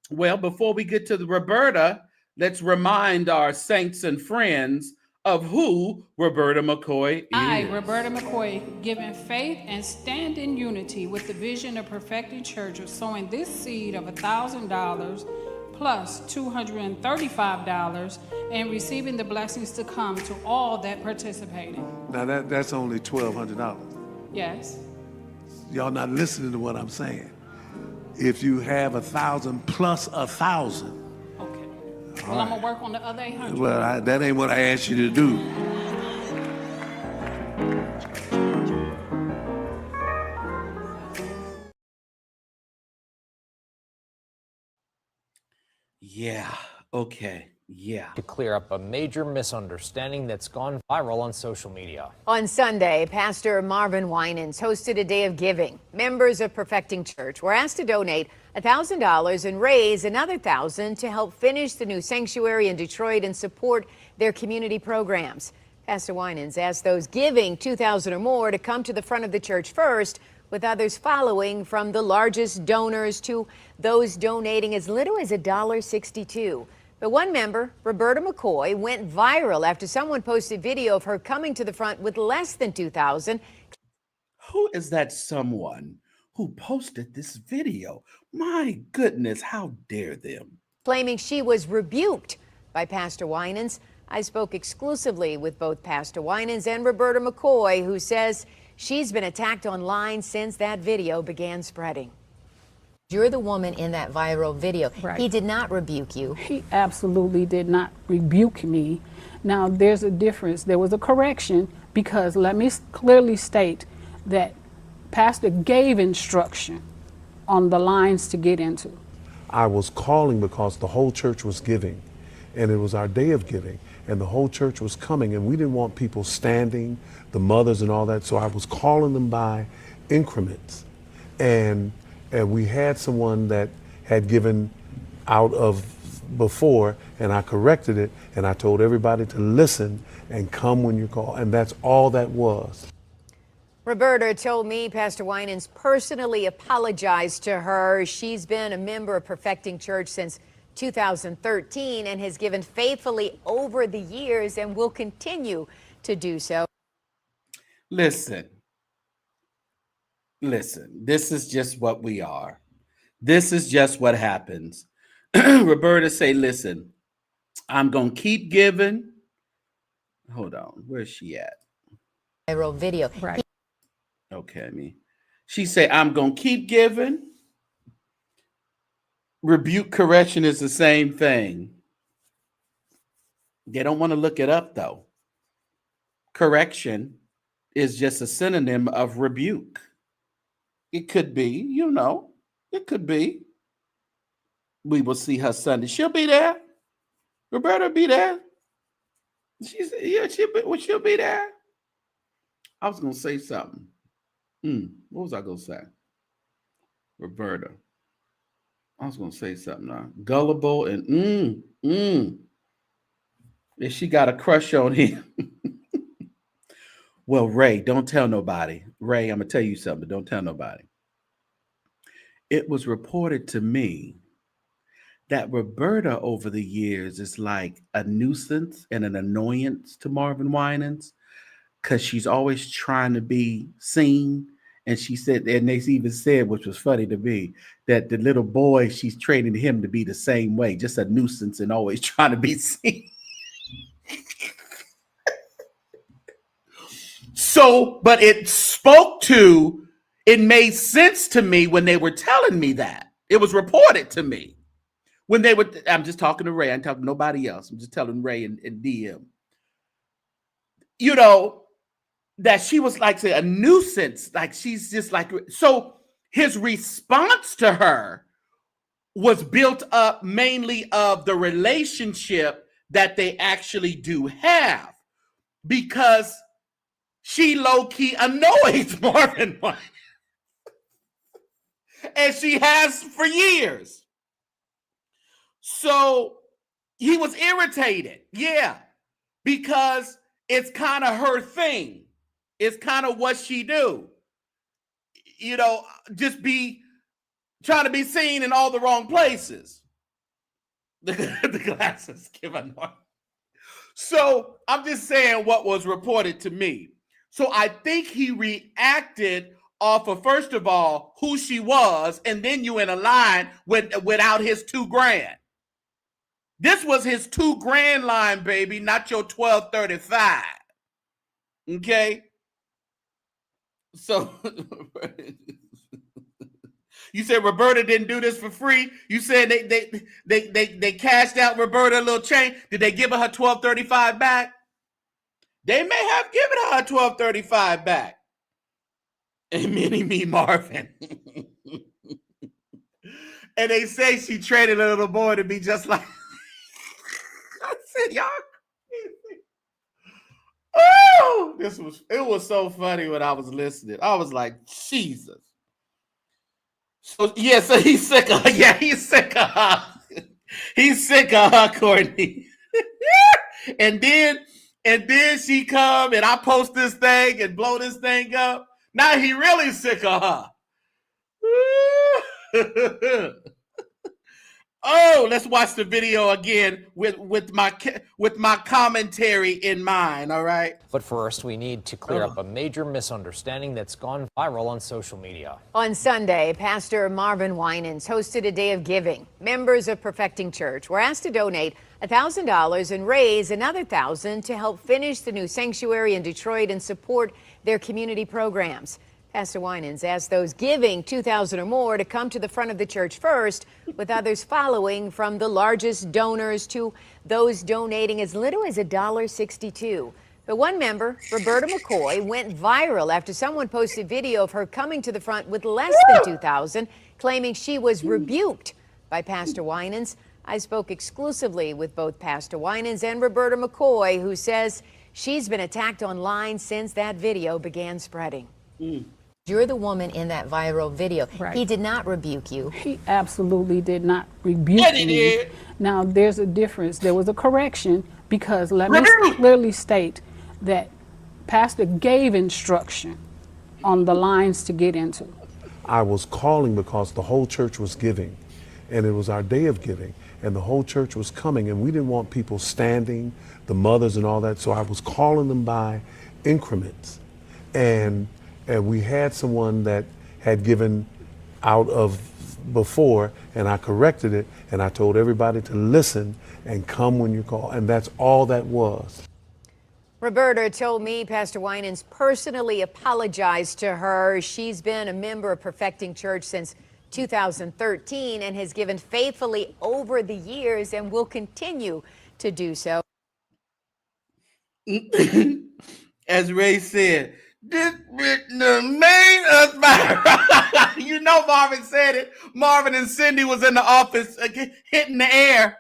Well, before we get to the Roberta, let's remind our saints and friends of who Roberta McCoy is. I, Roberta McCoy, given faith and stand in unity with the vision of perfecting church of sowing this seed of $1,000 plus $235 and receiving the blessings to come to all that participated. Now that's only $1,200. Yes. Y'all not listening to what I'm saying. If you have 1,000 plus 1,000. Okay. Well, I'm gonna work on the other 800. Well, that ain't what I asked you to do. Yeah. Okay. Yeah. To clear up a major misunderstanding that's gone viral on social media. On Sunday, Pastor Marvin Winans hosted a day of giving. Members of Perfecting Church were asked to donate $1,000 and raise another $1,000 to help finish the new sanctuary in Detroit and support their community programs. Pastor Winans asked those giving $2,000 or more to come to the front of the church first, with others following, from the largest donors to those donating as little as $1.62. But one member, Roberta McCoy, went viral after someone posted video of her coming to the front with less than $2,000. Who is that someone who posted this video? My goodness, how dare them? Claiming she was rebuked by Pastor Winans. I spoke exclusively with both Pastor Winans and Roberta McCoy, who says she's been attacked online since that video began spreading. You're the woman in that viral video. Right. He did not rebuke you. He absolutely did not rebuke me. Now, there's a difference. There was a correction, because let me clearly state that Pastor gave instruction on the lines to get into. I was calling because the whole church was giving, and it was our day of giving, and the whole church was coming, and we didn't want people standing, the mothers and all that, so I was calling them by increments. And we had someone that had given out of before, and I corrected it, and I told everybody to listen and come when you call, and that's all that was. Roberta told me Pastor Winans personally apologized to her. She's been a member of Perfecting Church since 2013 and has given faithfully over the years and will continue to do so. Listen, this is just what we are. This is just what happens. Roberta say, listen, I'm going to keep giving. Hold on. Where's she at? Viral video. Right. Okay, she say, I'm going to keep giving. Rebuke, correction is the same thing. They don't want to look it up, though. Correction is just a synonym of rebuke. It could be, it could be. We will see her Sunday. She'll be there. Roberta will be there. She'll be there. I was going to say something. What was I going to say? Roberta. I was going to say something now. Gullible and If she got a crush on him. Well, Ray, don't tell nobody. Ray, I'm going to tell you something. Don't tell nobody. it was reported to me that Roberta over the years is like a nuisance and an annoyance to Marvin Winans because she's always trying to be seen. And she said, and they even said, which was funny to me, that the little boy, she's training him to be the same way, just a nuisance and always trying to be seen. So, but it made sense to me when they were telling me that. It was reported to me when they were, I'm just talking to Ray, I'm talking to nobody else. I'm just telling Ray and DM. You know, that she was like say, a nuisance, like she's just like, so his response to her was built up mainly of the relationship that they actually do have, because she low-key annoys Marvin Winans. And she has for years. So he was irritated, yeah, because it's kind of her thing. It's kind of what she do. You know, just be trying to be seen in all the wrong places. The glasses give a noise. So I'm just saying what was reported to me. So I think he reacted off of, first of all, who she was, and then you in a line without his $2,000. This was his $2,000 line, baby, not your $1,235. Okay? So you said Roberta didn't do this for free. You said they cashed out Roberta a little change. Did they give her $1,235 back? They may have given her $1,235 back. And me Marvin. And they say she traded a little boy to be just like I said, y'all. Oh, it was so funny when I was listening. I was like, Jesus. So yeah, so he's sick of her. Yeah, he's sick of her. He's sick of her, Courtney. and then she come and I post this thing and blow this thing up. Now he really sick of her. Oh, let's watch the video again with my commentary in mind, all right? But first, we need to clear up a major misunderstanding that's gone viral on social media. On Sunday, Pastor Marvin Winans hosted a day of giving. Members of Perfecting Church were asked to donate $1,000 and raise another $1,000 to help finish the new sanctuary in Detroit and support their community programs. Pastor Winans asked those giving $2,000 or more to come to the front of the church first, with others following, from the largest donors to those donating as little as $1.62. But one member, Roberta McCoy, went viral after someone posted video of her coming to the front with less than $2,000, claiming she was rebuked by Pastor Winans. I spoke exclusively with both Pastor Winans and Roberta McCoy, who says she's been attacked online since that video began spreading. You're the woman in that viral video. Right. He did not rebuke you. He absolutely did not rebuke he me. did. Now, there's a difference. There was a correction, because let me clearly state that Pastor gave instruction on the lines to get into. I was calling because the whole church was giving, and it was our day of giving, and the whole church was coming, and we didn't want people standing, the mothers and all that, so I was calling them by increments. And we had someone that had given out of before, and I corrected it, and I told everybody to listen and come when you call, and that's all that was. Roberta told me Pastor Winans personally apologized to her. She's been a member of Perfecting Church since 2013 and has given faithfully over the years and will continue to do so. As Ray said, this bitch done made us viral. You know Marvin said it. Marvin and Cindy was in the office hitting the air,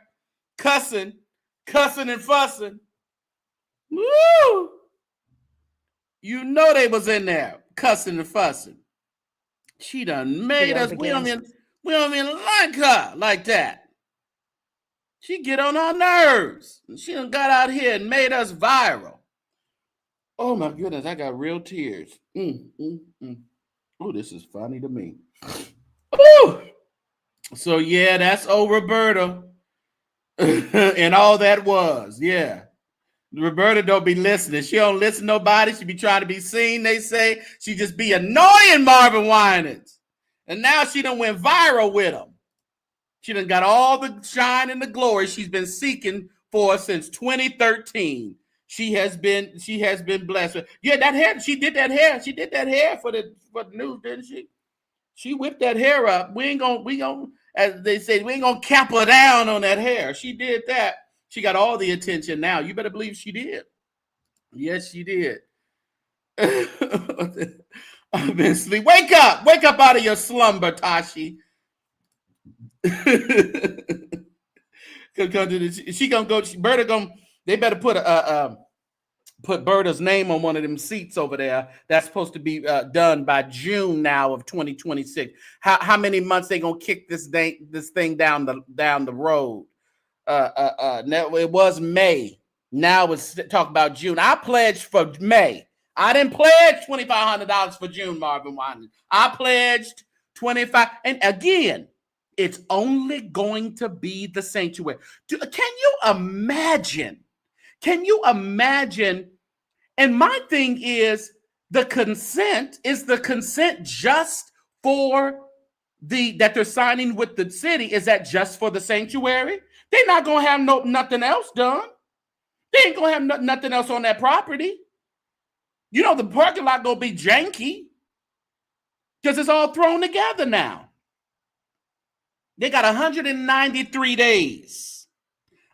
cussing and fussing. Woo! You know they was in there cussing and fussing. She done made us. We don't even like her like that. She get on our nerves. She done got out here and made us viral. Oh my goodness, I got real tears. Oh, this is funny to me. Woo! So yeah, that's old Roberta and all that was. Yeah. Roberta don't be listening. She don't listen to nobody. She be trying to be seen, they say. She just be annoying Marvin Winans. And now she done went viral with him. She done got all the shine and the glory she's been seeking for since 2013. She has been blessed. Yeah, that hair, she did that hair. She did that hair for the news, didn't she? She whipped that hair up. We gonna, as they say, we ain't gonna cap her down on that hair. She did that. She got all the attention now. You better believe she did. Yes, she did. I've been asleep. Wake up out of your slumber, Tashi. She gonna go. Berta gonna. They better put Berta's name on one of them seats over there. That's supposed to be done by June now of 2026. How many months they gonna kick this thing down the road? It was May. Now it's talk about June. I pledged for May. I didn't pledge $2,500 for June, Marvin Winans. I pledged 25. And again, it's only going to be the sanctuary. Can you imagine? Can you imagine? And my thing is, the consent just for that they're signing with the city? Is that just for the sanctuary? They're not gonna have nothing else done. They ain't gonna have nothing else on that property. You know the parking lot gonna be janky because it's all thrown together now. They got 193 days.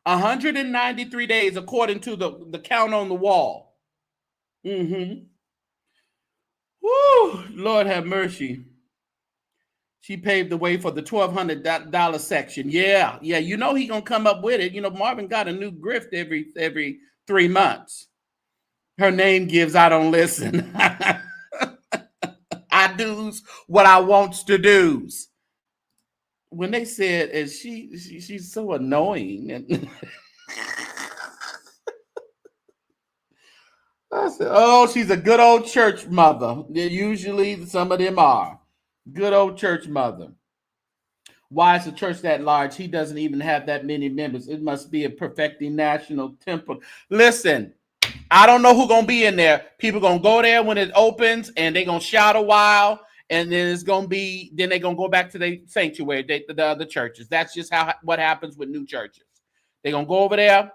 193 days according to the count on the wall. Mm-hmm. Woo! Lord have mercy. She paved the way for the $1,200 section. Yeah. You know he gonna come up with it. You know Marvin got a new grift every 3 months. Her name gives I don't listen. I do's what I wants to do's. When they said, and she's so annoying, and I said, oh, she's a good old church mother. Usually some of them are. Good old church mother. Why is the church that large? He doesn't even have that many members. It must be a perfecting national temple. Listen, I don't know who's going to be in there. People going to go there when it opens, and they're going to shout a while, and then it's going to be, then they're going to go back to the sanctuary, the other churches. That's just what happens with new churches. They're going to go over there.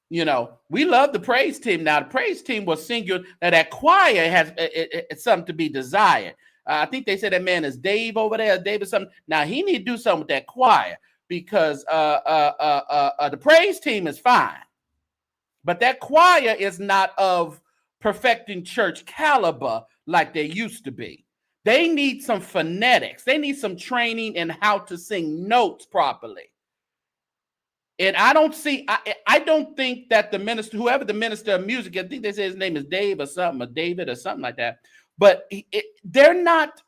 You know, we love the praise team. Now, the praise team will sing you. Now, that choir has it's something to be desired. I think they said that man is Dave over there, Dave or something. Now, he need to do something with that choir because the praise team is fine. But that choir is not of perfecting church caliber like they used to be. They need some phonetics. They need some training in how to sing notes properly. And I don't think that the minister, whoever the minister of music, I think they say his name is Dave or something, or David or something like that. But they're not,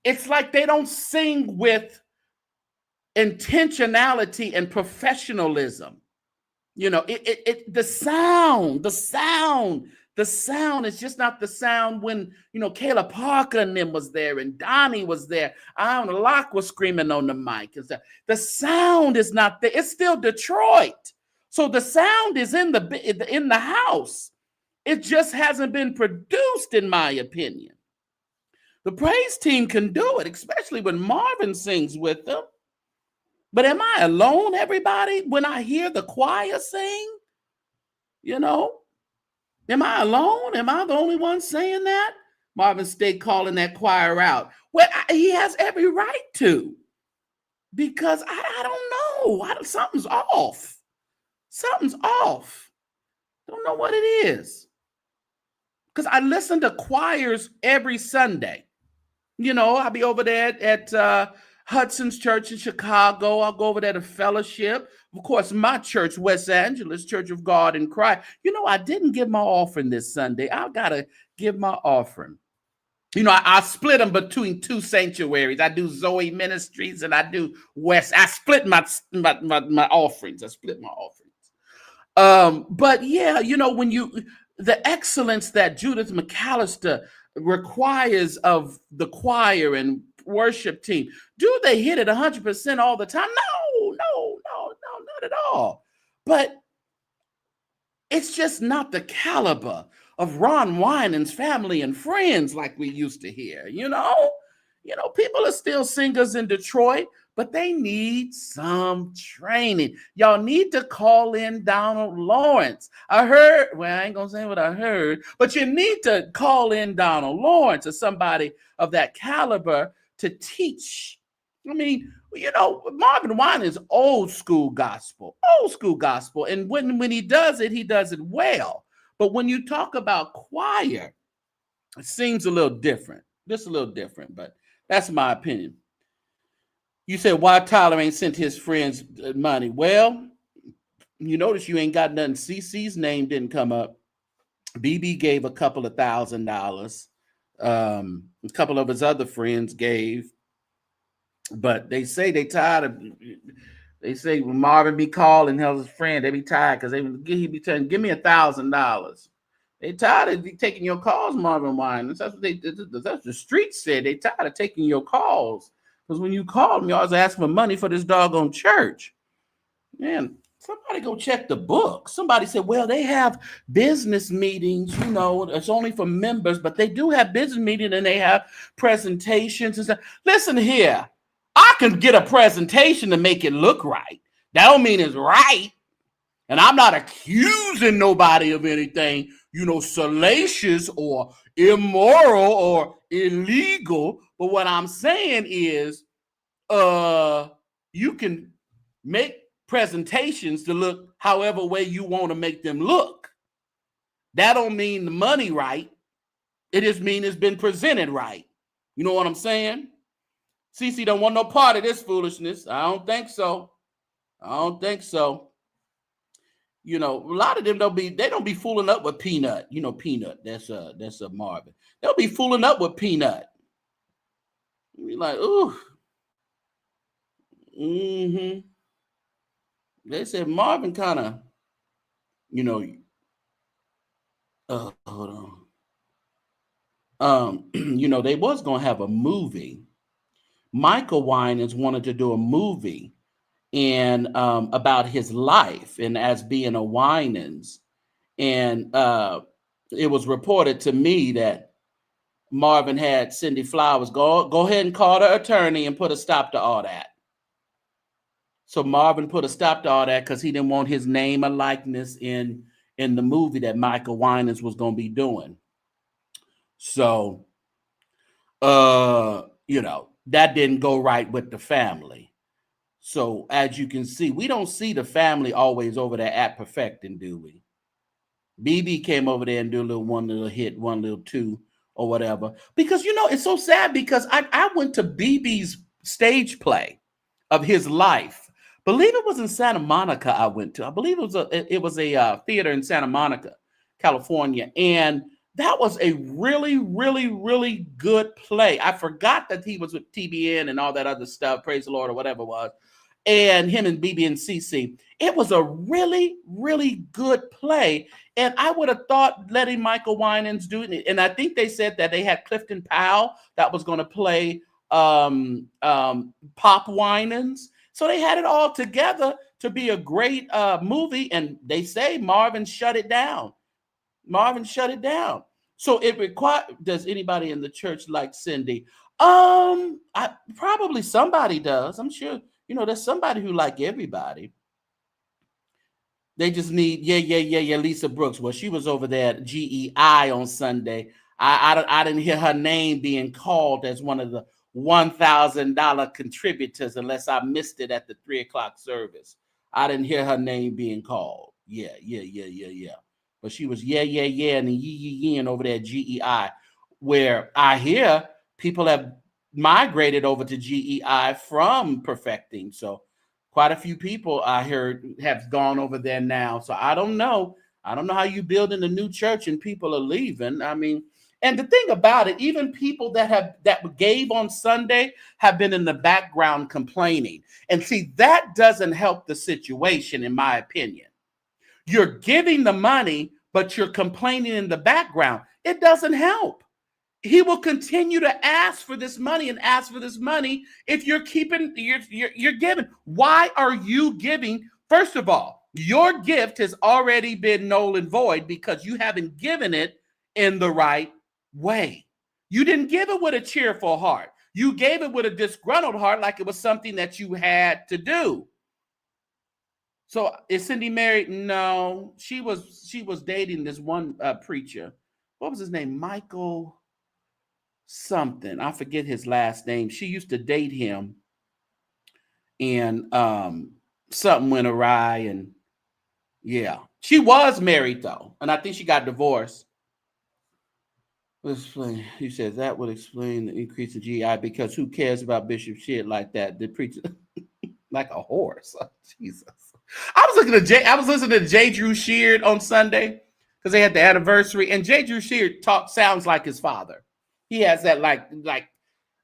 it's like they don't sing with intentionality and professionalism. You know, the sound is just not the sound when, you know, Kayla Parker and them was there and Donnie was there. Aaron Locke was screaming on the mic. The sound is not there. It's still Detroit. So the sound is in the house. It just hasn't been produced, in my opinion. The praise team can do it, especially when Marvin sings with them. But am I alone, everybody, when I hear the choir sing? You know, am I alone? Am I the only one saying that? Marvin stayed calling that choir out. Well, he has every right to, because I don't know. Something's off. Something's off. Don't know what it is. Because I listen to choirs every Sunday. You know, I'll be over there at Hudson's Church in Chicago. I'll go over there to fellowship. Of course, my church, West Angeles, Church of God in Christ. You know, I didn't give my offering this Sunday. I got to give my offering. You know, I split them between two sanctuaries. I do Zoe Ministries and I do West. I split my offerings. I split my offerings. But yeah, you know, the excellence that Judith McAllister requires of the choir and worship team. Do they hit it 100% all the time? No, not at all. But it's just not the caliber of Ron Winans' family and friends like we used to hear, you know? People are still singers in Detroit, but they need some training. Y'all need to call in Donald Lawrence. I ain't gonna say what I heard, but you need to call in Donald Lawrence or somebody of that caliber to teach. I mean, Marvin Winans is old school gospel. And when he does it well. But when you talk about choir, it seems a little different. Just a little different, but that's my opinion. You said why Tyler ain't sent his friends money. Well, you notice you ain't got nothing. CC's name didn't come up. BB gave a couple of $1,000. A couple of his other friends gave. But they say they tired of. They say when Marvin be calling his friend, they be tired because he be telling, give me $1,000. They tired of taking your calls, Marvin Winans. That's what the streets said. They tired of taking your calls because when you call them, you always ask for money for this doggone church. Man, somebody go check the book. Somebody said, well, they have business meetings. It's only for members, but they do have business meetings and they have presentations and stuff. Listen here. I can get a presentation to make it look right. That don't mean it's right. And I'm not accusing nobody of anything, salacious or immoral or illegal. But what I'm saying is, you can make presentations to look however way you want to make them look. That don't mean the money right. It just means it's been presented right. You know what I'm saying? CC don't want no part of this foolishness. I don't think so. A lot of them don't be fooling up with Peanut. Peanut. That's a Marvin. They'll be fooling up with Peanut. Be like, ooh. Mm-hmm. They said Marvin kind of, hold on. They was gonna have a movie. Michael Winans wanted to do a movie and about his life and as being a Winans. And it was reported to me that Marvin had Cindy Flowers go ahead and call the attorney and put a stop to all that. So Marvin put a stop to all that because he didn't want his name or likeness in the movie that Michael Winans was going to be doing. So, that didn't go right with the family. So as you can see, we don't see the family always over there at perfecting, do we? BB came over there and do one little hit, one little two or whatever. Because, it's so sad because I went to BB's stage play of his life. Believe it was in Santa Monica I went to. I believe it was a theater in Santa Monica, California. And that was a really, really, really good play. I forgot that he was with TBN and all that other stuff, praise the Lord or whatever it was. And him and BB and CC. It was a really, really good play. And I would have thought letting Michael Winans do it. And I think they said that they had Clifton Powell that was going to play Pop Winans. So they had it all together to be a great movie. And they say Marvin shut it down. So it required. Does anybody in the church like Cindy? Probably somebody does. I'm sure. There's somebody who like everybody. They just need Lisa Brooks. Well, she was over there at GEI on Sunday. I didn't hear her name being called as one of the $1,000 contributors unless I missed it at the 3:00 service. I didn't hear her name being called. Yeah. But she was and yee over there at GEI, where I hear people have migrated over to GEI from perfecting. So quite a few people I heard have gone over there now. So I don't know how you build in a new church and people are leaving. I mean, and the thing about it, even people that gave on Sunday have been in the background complaining. And see, that doesn't help the situation, in my opinion. You're giving the money, but you're complaining in the background. It doesn't help. he will continue to ask for this money and ask for this money if you're giving. Why are you giving? First of all, your gift has already been null and void because you haven't given it in the right way. You didn't give it with a cheerful heart. You gave it with a disgruntled heart, like it was something that you had to do. So is Cindy married? No, she was dating this one preacher. What was his name? Michael something. I forget his last name. She used to date him, and something went awry, and yeah, she was married though, and I think she got divorced. Let's explain. He says that would explain the increase in GI because who cares about Bishop shit like that? The preacher like a horse. Oh, Jesus. I was listening to J. Drew Sheard on Sunday because they had the anniversary, and J. Drew Sheard sounds like his father. He has that like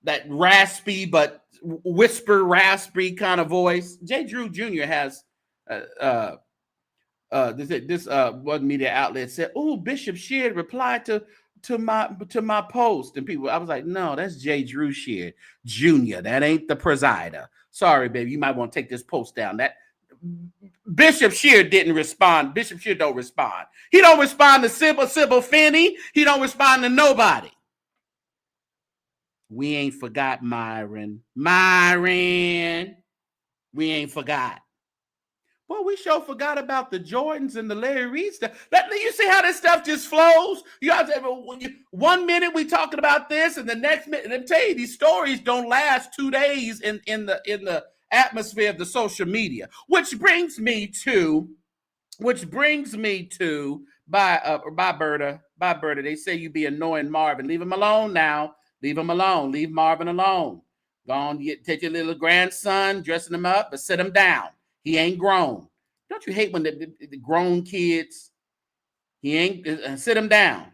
that raspy but whisper raspy kind of voice. J. Drew Jr. has this one media outlet said, "Oh, Bishop Sheard replied to my post," and people, I was like, "No, that's J. Drew Sheard Jr. That ain't the presider. Sorry, baby, you might want to take this post down." That Bishop Sheard didn't respond. Bishop Sheard don't respond. He don't respond to Sybil Finney. He don't respond to nobody. We ain't forgot Myron. We ain't forgot. Well, we sure forgot about the Jordans and the Larry Reid stuff. You see how this stuff just flows? You have to, 1 minute we talking about this, and the next minute, and I tell you, these stories don't last 2 days in the atmosphere of the social media. Which brings me to bye Berta. They say you be annoying Marvin. Leave him alone now. Leave him alone. Leave Marvin alone. Go on, take your little grandson, dressing him up, but sit him down. He ain't grown. Don't you hate when the grown kids, he ain't, sit him down.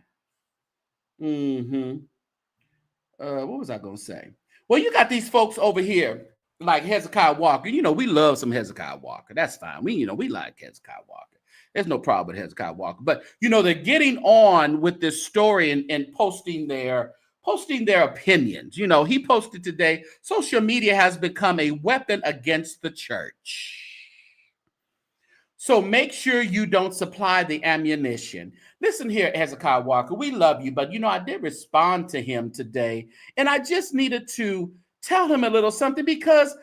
What was I going to say? Well, you got these folks over here like Hezekiah Walker. You know, we love some Hezekiah Walker. That's fine. We like Hezekiah Walker. There's no problem with Hezekiah Walker. But, they're getting on with this story and posting their opinions. He posted today, social media has become a weapon against the church. So make sure you don't supply the ammunition. Listen here, Hezekiah Walker, we love you, but I did respond to him today, and I just needed to tell him a little something because,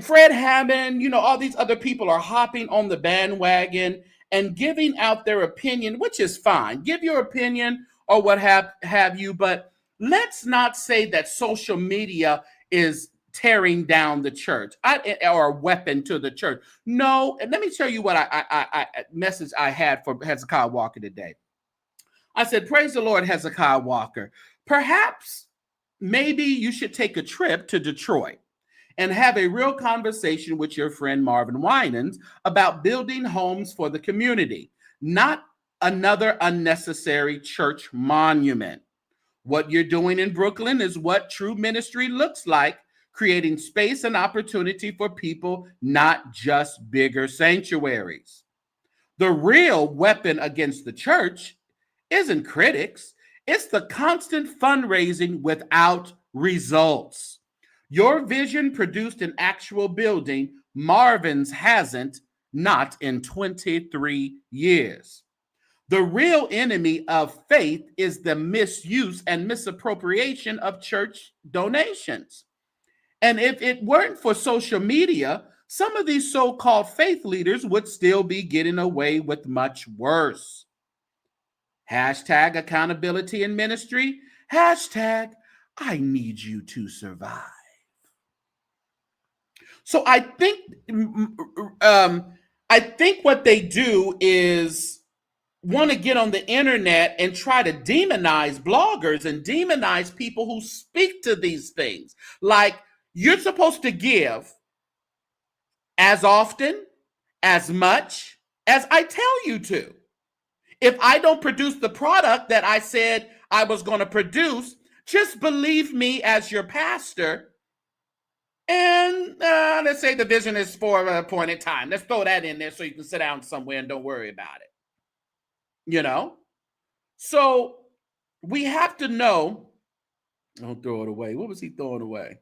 Fred Hammond, all these other people are hopping on the bandwagon and giving out their opinion, which is fine. Give your opinion or what have you, but let's not say that social media is tearing down the church or a weapon to the church. No, and let me tell you what I message I had for Hezekiah Walker today. I said, praise the Lord, Hezekiah Walker. Perhaps, maybe you should take a trip to Detroit and have a real conversation with your friend Marvin Winans about building homes for the community, not another unnecessary church monument. What you're doing in Brooklyn is what true ministry looks like, creating space and opportunity for people, not just bigger sanctuaries. The real weapon against the church isn't critics. It's the constant fundraising without results. Your vision produced an actual building. Marvin's hasn't, not in 23 years. The real enemy of faith is the misuse and misappropriation of church donations. And if it weren't for social media, some of these so-called faith leaders would still be getting away with much worse. Hashtag accountability in ministry. Hashtag I need you to survive. So I think what they do is want to get on the internet and try to demonize bloggers and demonize people who speak to these things. Like, you're supposed to give as often, as much as I tell you to. If I don't produce the product that I said I was going to produce, just believe me as your pastor. And let's say the vision is for an appointed time. Let's throw that in there so you can sit down somewhere and don't worry about it. So we have to know. Don't throw it away. What was he throwing away?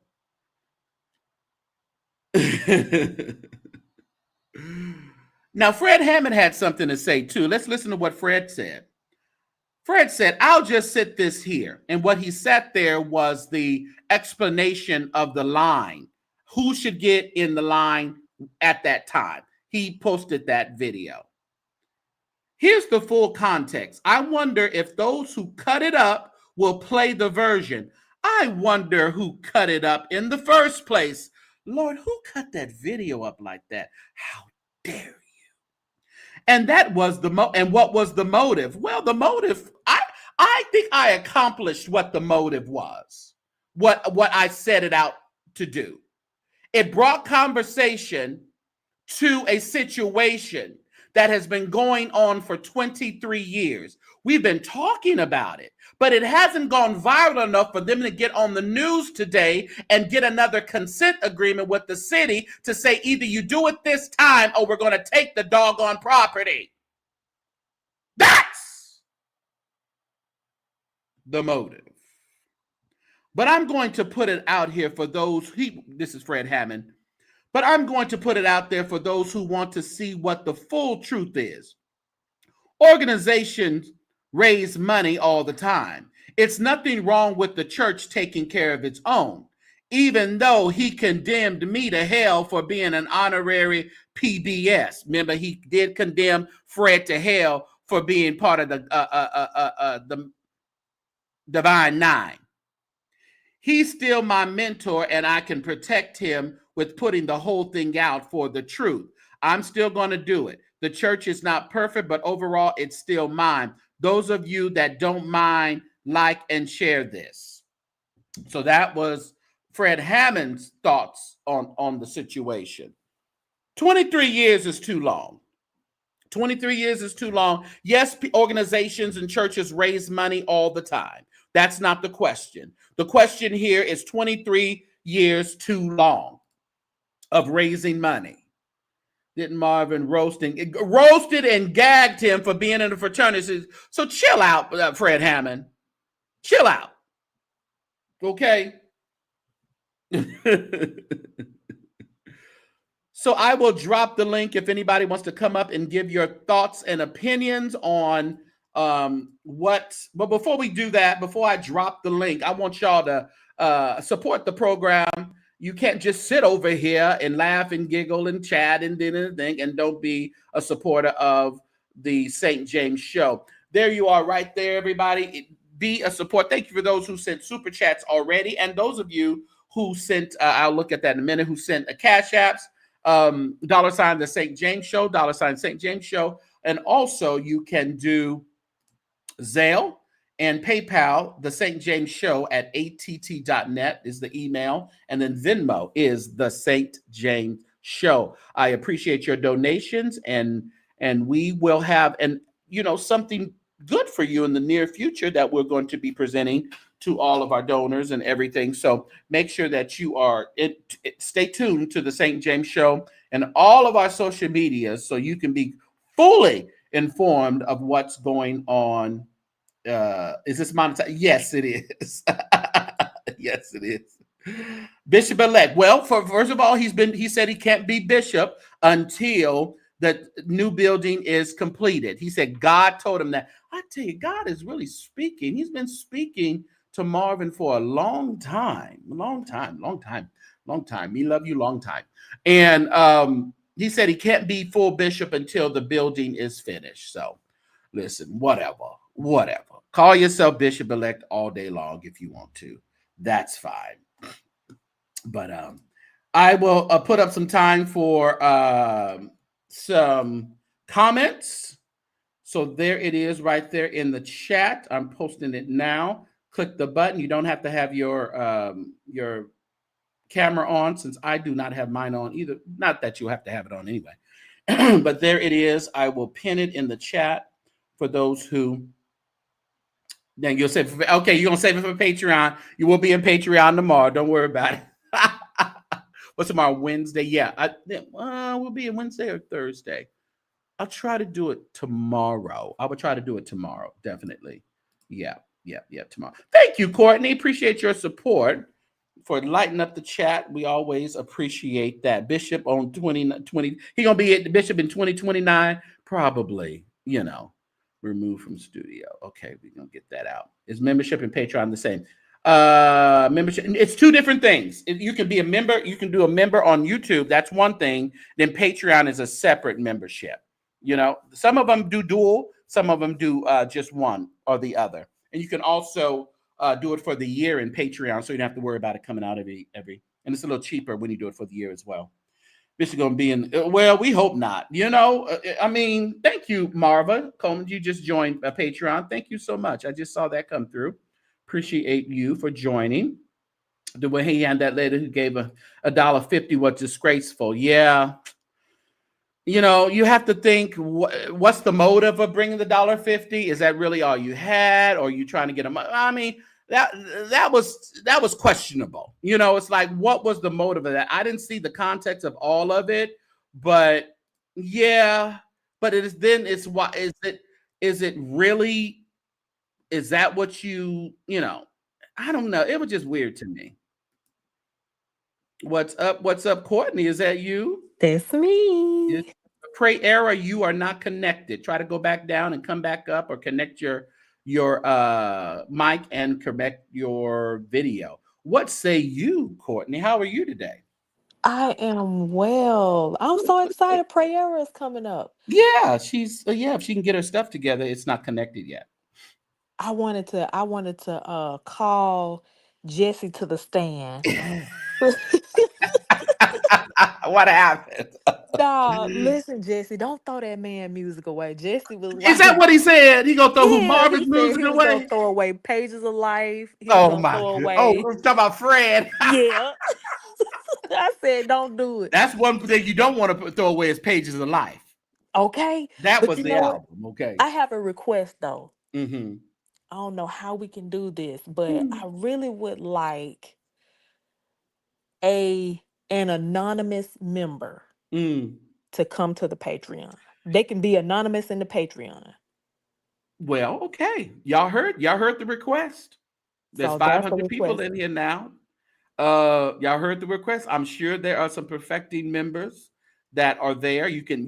Now, Fred Hammond had something to say too. Let's listen to what Fred said. Fred said, I'll just sit this here. And what he sat there was the explanation of the line. Who should get in the line at that time? He posted that video. Here's the full context. I wonder if those who cut it up will play the version. I wonder who cut it up in the first place. Lord, who cut that video up like that? How dare you? And that was and what was the motive? Well, the motive, I think I accomplished what the motive was, what I set it out to do. It brought conversation to a situation that has been going on for 23 years. We've been talking about it, but it hasn't gone viral enough for them to get on the news today and get another consent agreement with the city to say either you do it this time or we're going to take the doggone property. That's the motive. But I'm going to put it out here for those, this is Fred Hammond, but I'm going to put it out there for those who want to see what the full truth is. Organizations raise money all the time. It's nothing wrong with the church taking care of its own, even though he condemned me to hell for being an honorary PBS. Remember, he did condemn Fred to hell for being part of the Divine Nine. He's still my mentor, and I can protect him with putting the whole thing out for the truth. I'm still going to do it. The church is not perfect, but overall, it's still mine. Those of you that don't mind, like and share this. So that was Fred Hammond's thoughts on the situation. 23 years is too long. 23 years is too long. Yes, organizations and churches raise money all the time. That's not the question. The question here is 23 years too long of raising money. Didn't Marvin roasted and gagged him for being in the fraternity? So chill out, Fred Hammond. Chill out. Okay? So I will drop the link if anybody wants to come up and give your thoughts and opinions on but before we do that, before I drop the link, I want y'all to support the program. You can't just sit over here and laugh and giggle and chat and do anything and don't be a supporter of the St. James Show. There you are right there, everybody. Be a support. Thank you for those who sent super chats already. And those of you who sent, I'll look at that in a minute, who sent a cash apps, $, the St. James Show, $ St. James Show. And also you can do Zelle and PayPal, the St. James Show at att.net is the email. And then Venmo is the St. James Show. I appreciate your donations, and we will have something good for you in the near future that we're going to be presenting to all of our donors and everything. So make sure that you are stay tuned to the St. James Show and all of our social medias so you can be fully informed of what's going on. Is this monetized? Yes, it is. Yes, it is. Bishop-elect. Well, first of all, he said he can't be bishop until the new building is completed. He said God told him that. I tell you, God is really speaking. He's been speaking to Marvin for a long time. We love you, long time. And he said he can't be full bishop until the building is finished. So listen, whatever. Call yourself bishop-elect all day long if you want to. That's fine. But I will put up some time for some comments. So there it is right there in the chat. I'm posting it now. Click the button. You don't have to have your camera on, since I do not have mine on either. Not that you have to have it on anyway. But there it is. I will pin it in the chat for those who... Then you'll say, okay, you're going to save it for Patreon. You will be in Patreon tomorrow. Don't worry about it. What's tomorrow? Wednesday? Yeah. We'll be in Wednesday or Thursday. I'll try to do it tomorrow. I will try to do it tomorrow. Definitely. Yeah. Tomorrow. Thank you, Courtney. Appreciate your support for lighting up the chat. We always appreciate that. Bishop on 2020. He gonna be at the Bishop in 2029, probably. Removed from studio. Okay, we're gonna get that out. Is membership and Patreon the same? Membership, it's two different things. You can be a member, you can do a member on YouTube, that's one thing. Then Patreon is a separate membership. Some of them do dual, some of them do just one or the other. And you can also do it for the year in Patreon, so you don't have to worry about it coming out every and it's a little cheaper when you do it for the year as well. This is going to be we hope not. Thank you, Marva Coleman. You just joined Patreon. Thank you so much. I just saw that come through. Appreciate you for joining. The way he and that lady who gave a $1.50 was disgraceful. Yeah. You have to think, what's the motive of bringing the $1.50? Is that really all you had? Or are you trying to get them? That was questionable. It's like, what was the motive of that? I didn't see the context of all of it, but yeah. But is it really? Is that what I don't know. It was just weird to me. What's up, Courtney? Is that you? That's me. Pray era, you are not connected. Try to go back down and come back up, or connect your mic and connect your video. What say you, Courtney? How are you today? I am well. I'm so excited. Pray era is coming up. Yeah, she's if she can get her stuff together, it's not connected yet. I wanted to call Jesse to the stand. What happened? No, listen, Jesse, don't throw that man music away. Jesse was like, is that what he said? He gonna throw Marvin's music away? Gonna throw away Pages of Life. Oh my God. Oh, we're talking about Fred. Yeah. I said, don't do it. That's one thing you don't want to throw away is Pages of Life. Okay. That was the album. Okay. I have a request though. Mm-hmm. I don't know how we can do this, but I really would like an anonymous member to come to the Patreon. They can be anonymous in the Patreon. Well, okay. Y'all heard the request. There's 500 people in here now. Y'all heard the request. I'm sure there are some perfecting members that are there. You can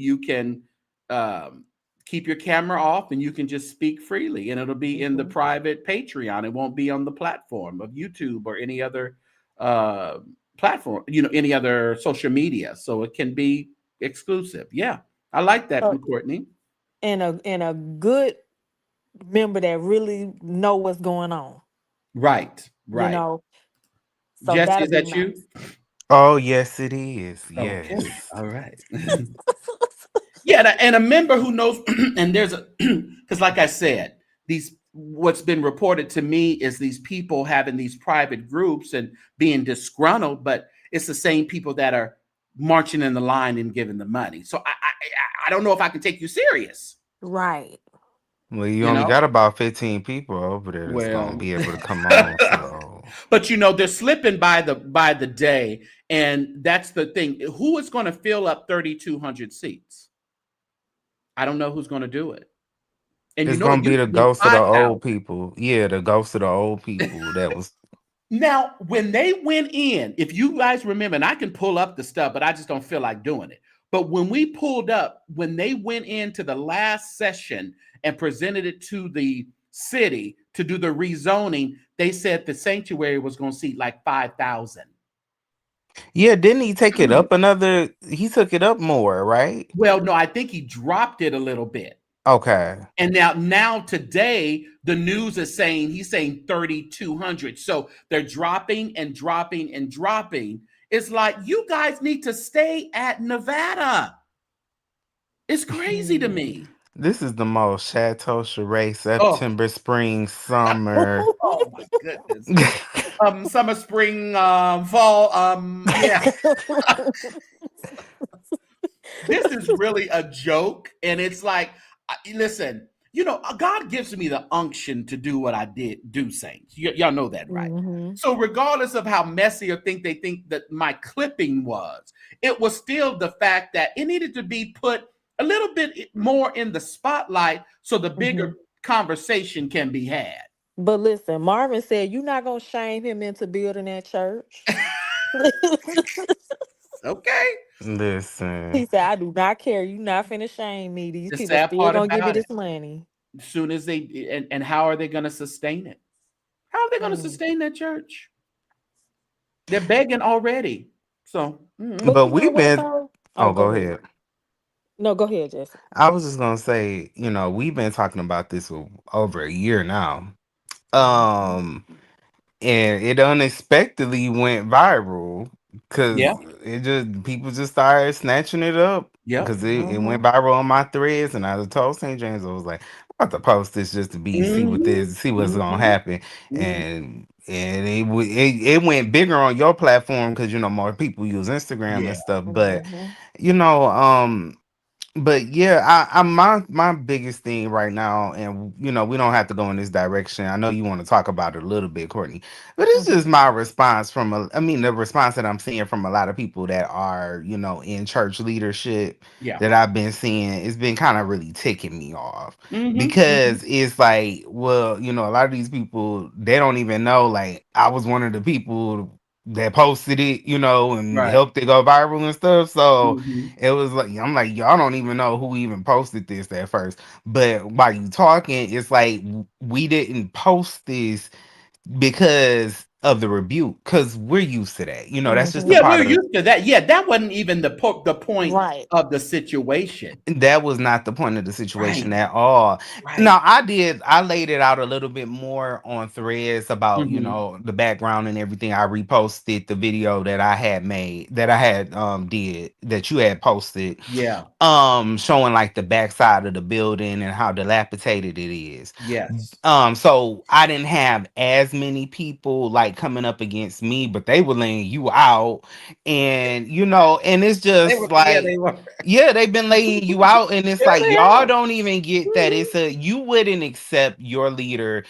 keep your camera off and you can just speak freely, and it'll be in the private Patreon. It won't be on the platform of YouTube or any other platform, any other social media. So it can be exclusive. Yeah. I like that from Courtney. And a good member that really know what's going on. Right. So Jesse, is that you? Oh, yes, it is. Yes. Okay. All right. Yeah, and a member who knows, and there's because like I said, what's been reported to me is these people having these private groups and being disgruntled, but it's the same people that are marching in the line and giving the money. So I don't know if I can take you serious. Right. Well, you only got about 15 people over there that's going to be able to come on. So. But they're slipping by the day, and that's the thing. Who is going to fill up 3,200 seats? I don't know who's going to do it. And it's going to be the ghost of the old people. Yeah, the ghost of the old people that was. Now, when they went in, if you guys remember, and I can pull up the stuff, but I just don't feel like doing it. But when we pulled up, when they went into the last session and presented it to the city to do the rezoning, they said the sanctuary was going to seat like 5,000. Yeah, didn't he take it up another? He took it up more, right? Well, no, I think he dropped it a little bit. Okay. And now today, the news is saying he's saying 3,200. So they're dropping and dropping and dropping. It's like, you guys need to stay at Nevada. It's crazy to me. This is the most Chateau Charest September, spring, summer. Oh my goodness. Summer, spring, fall. Yeah. This is really a joke. And it's like, listen, God gives me the unction to do what I do, saints. Y'all know that, right? Mm-hmm. So regardless of how messy or they think that my clipping was, it was still the fact that it needed to be put a little bit more in the spotlight so the bigger conversation can be had. But listen, Marvin said you're not gonna shame him into building that church. Okay. He Listen, said, I do not care. You not finna shame me. These The people sad still part gonna give me about it, this money. as soon as they and how are they going to sustain it? How are they going to Mm. sustain that church? They're begging already. So, But but you know we've what been. though? Oh, Oh, go go ahead. ahead. No, go ahead, Jesse. I was just gonna say, we've been talking about this for over a year now. Um, and it unexpectedly went viral because yeah. it just people just started snatching it up Yep. because it went Mm-hmm. viral on my threads, and I told St. James, I was like, I'm about to post this just to Mhm. see what's gonna Mhm. happen, Mhm. and it went bigger on your platform because more people use Instagram Yeah. and stuff, but Mm-hmm. you know um but yeah, I'm my biggest thing right now, and we don't have to go in this direction. I know you want to talk about it a little bit, Courtney, but it's Mm-hmm. just my response the response that I'm seeing from a lot of people that are, in church leadership Yeah. that I've been seeing. It's been kind of really ticking me off Mhm. Mhm. because it's like, well, a lot of these people, they don't even know, like, I was one of the people that posted it, and Right. helped it go viral and stuff. So Mhm. it was like, I'm like, y'all don't even know who even posted this at first. But while you talking, it's like we didn't post this because of the rebuke, because we're used to that. That's just a Yeah, Mm-hmm. we're part of used to that. Yeah, that wasn't even the point Right. of the situation. that was not the point of the situation Right. at all. Right. Now, I laid it out a little bit more on threads about, Mhm. the background and everything. I reposted the video that I had made, that I had did, that you had posted, Yeah. showing like the backside of the building and how dilapidated it is. Yes. So I didn't have as many people like coming up against me, but they were laying you out, and and it's They were. just Yeah, like, they were. yeah, they've been laying you out, and it's Yeah, like they y'all have. don't even get that. Mhm. You wouldn't accept your leader,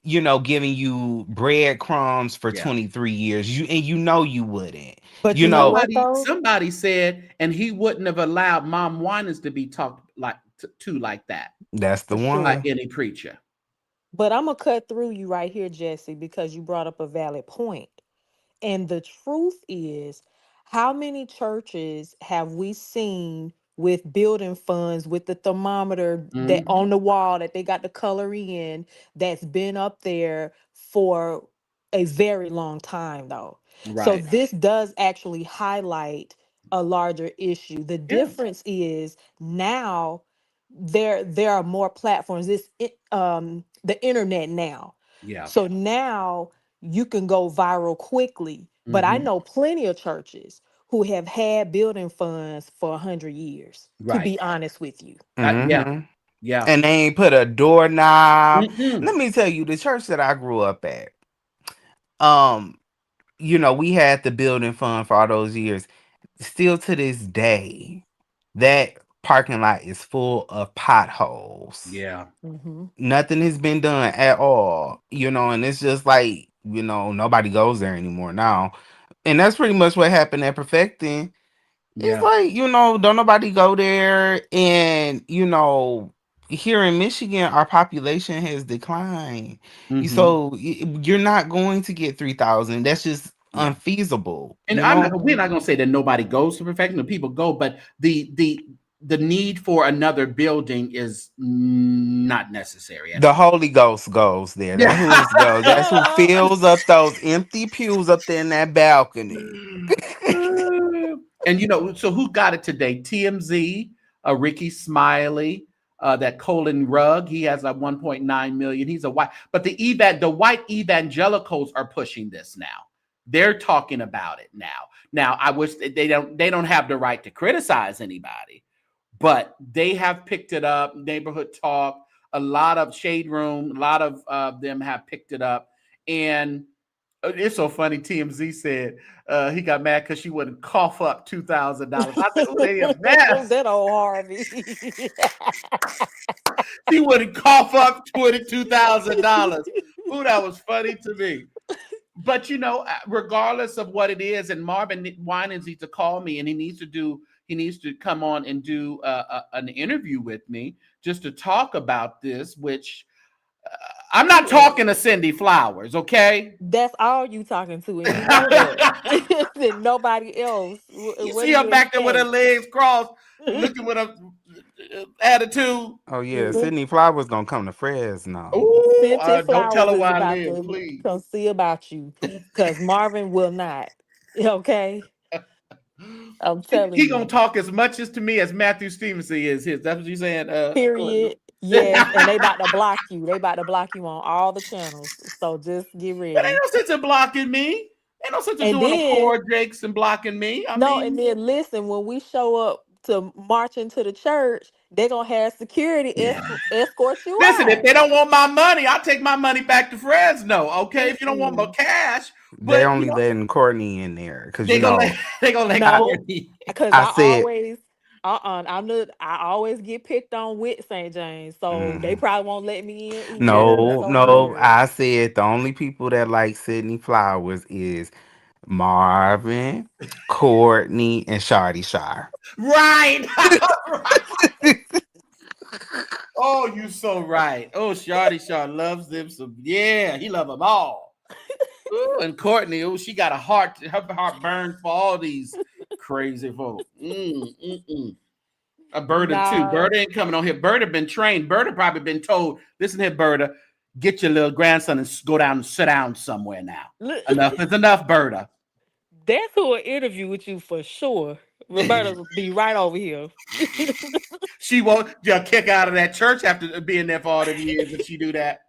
giving you breadcrumbs for Yeah. 23 years. You wouldn't. But You you know know, what Somebody though? somebody said, and he wouldn't have allowed Mom Winans to be talked like to like that that's the For by sure. one. any preacher. But I'm gonna cut through you right here, Jesse, because you brought up a valid point. And the truth is, how many churches have we seen with building funds with the thermometer that Mhm. on the wall that they got the color in, that's been up there for a very long time though. So Right. this does actually highlight a larger issue. The Yeah. difference is now there are more platforms. The internet now. Yeah. So now you can go viral quickly. But I Mhm. know plenty of churches who have had building funds for 100 years, to Right. be honest with you. Yeah. Hmm. Yeah. And they ain't put a doorknob. Mm-mm. Let me tell you, the church that I grew up at, um, we had the building fund for all those years. Still to this day, that parking lot is full of potholes. Yeah. Hmm. Nothing has been done at all, and it's just like, nobody goes there anymore now. And that's pretty much what happened at Perfecting. It's Yeah. like, don't nobody go there. And, here in Michigan, our population has declined. Mhm. So you're not going to get 3,000. That's just Yeah. unfeasible, And we're not gonna say that nobody goes to perfection, the people go, but the need for another building is not necessary at The all. Holy Ghost goes there. That's who Yeah. is goes. That's who fills up those empty pews up there in that balcony. And so who got it today? TMZ, Ricky Smiley, that Colin Rugg. He has a 1.9 million. He's a white, but the white evangelicals are pushing this now. They're talking about it now. Now, I wish they don't have the right to criticize anybody, but they have picked it up. Neighborhood Talk, a lot of Shade Room, a lot of them have picked it up, and it's so funny. TMZ said he got mad because she wouldn't cough up $2,000. I said, "Oh, they a mess." That old Harvey. She wouldn't cough up $22,000. Ooh, that was funny to me. But regardless of what it is, and Marvin Winans needs to call me, and he needs to come on and do an interview with me just to talk about this, which I'm not talking to Cindy Flowers, okay? That's all you talking to, and you know that. And nobody else. You What see do her you back there with her expect? legs crossed, looking with a attitude. Oh yeah, Sydney Flowers gonna come to Fresno. Ooh, Cynthia don't tell Flowers her is where I about live, to please. come see about you, because Marvin will not. Okay, I'm telling He gonna you. talk as much as to me as Matthew Stevenson is his. That's what you saying? Period. Yes, and they about to block you. They about to block you on all the channels. So just get But ain't ready. no sense in blocking me. Ain't no sense in And doing a then poor Jakes and blocking me. I no, and mean, then listen, when we show up to march into the church, they're gonna have security escort you listen, if out. they don't want my money, I'll take my money back to Fresno. Okay, if you don't want my Mm-mm. cash, They but you only know, letting Courtney in there because they gonna let they gonna let I, No, Courtney. because I I said always I always get picked on with St. James, so they mhm. probably won't let me in either. Yeah, It's No, so no. weird. I said the only people that like Sydney Flowers is Marvin, Courtney, and Shardy Shar. right. Oh, you so right. Oh, Shardy Shaw loves them some. Yeah, he love them all. Ooh, and Courtney, oh, she got a heart. Her heart burned for all these crazy folks. A Berta too. Nah, Berta ain't coming on here. Berta been trained. Berta probably been told, listen here, Berta, get your little grandson and go down and sit down somewhere now. look, Enough is enough, Berta. that's who will interview with you for sure. Roberta will be right over here. She won't just kick out of that church after being there for all them years if she do that.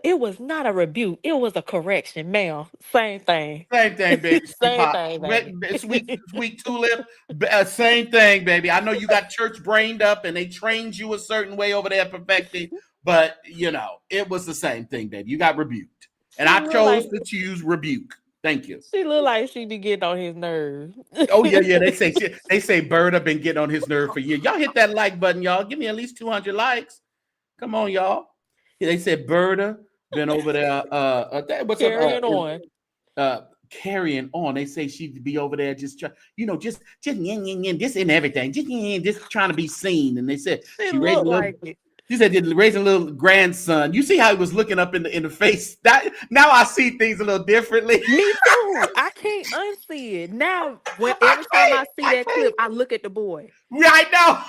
It was not a rebuke. It was a correction, ma'am. Same thing. Same thing, baby. Sweet Same pop, thing, baby. sweet tulip. Same thing, baby. I know you got church brained up and they trained you a certain way over there perfecting, but you know it was the same thing, baby. You got rebuked, and She I look chose like to choose rebuke. Thank you. she be getting on his nerves. Oh yeah. They say Bird have been getting on his nerve for years. Y'all hit that like button, y'all. Give me at least 200 likes. Come on, y'all. Yeah, they said Berta been over there. What's up? Carrying on. Carrying on. They say she'd be over there just just in everything, just trying to be seen. And they said She she raised a looked little. like it. She said raising a little grandson. You see how he was looking up in the face. That now I see things a little differently. Me too. I can't unsee it. Now, I every time can't. I see I that can't. clip, I look at the boy. Right now.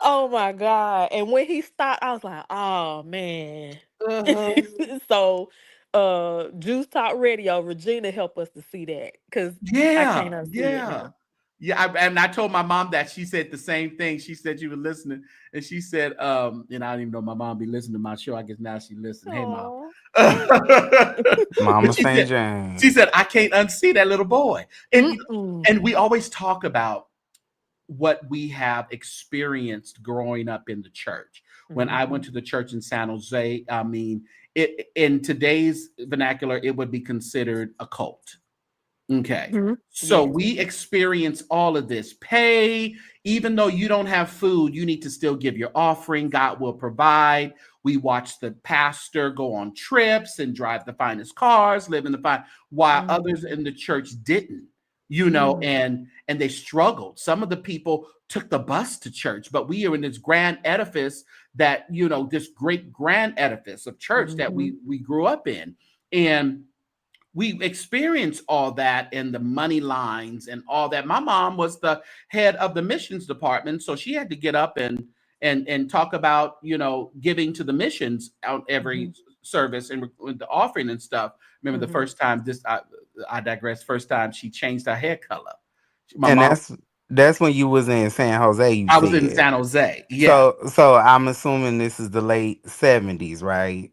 Oh my God. And when he stopped, I was like, oh man. Uh-huh. So Juice Talk Radio, Regina helped us to see that. Because I Yeah, can't unsee it yeah. now. Yeah, and I told my mom that. She said the same thing. She said you were listening, and she said, and I didn't even know my mom be listening to my show. I guess now she listens. Hey, mom. Oh. Mama But St. she James. said, I can't unsee that little boy. And Mm-mm. and we always talk about what we have experienced growing up in the church. When I went Mhm. to the church in San Jose, I mean, it in today's vernacular, it would be considered a cult. Okay. Mhm. So Yes. we experience all of this. Pay, even though you don't have food, you need to still give your offering. God will provide. We watch the pastor go on trips and drive the finest cars, live in the fine, while others Mhm. in the church didn't, you know, Mm. and they struggled. Some of the people took the bus to church, but we are in this grand edifice that, you know, this great grand edifice of church that Mhm. we grew up in. And we experienced all that and the money lines and all that. My mom was the head of the missions department, so she had to get up and talk about, you know, giving to the missions out every Mhm. service and with the offering and stuff. Remember the Mhm. first time I digress. First time she changed her hair color. My And mom. that's when you was in San Jose, you I was in said. San Jose. Yeah. So I'm assuming this is the late 70s, right?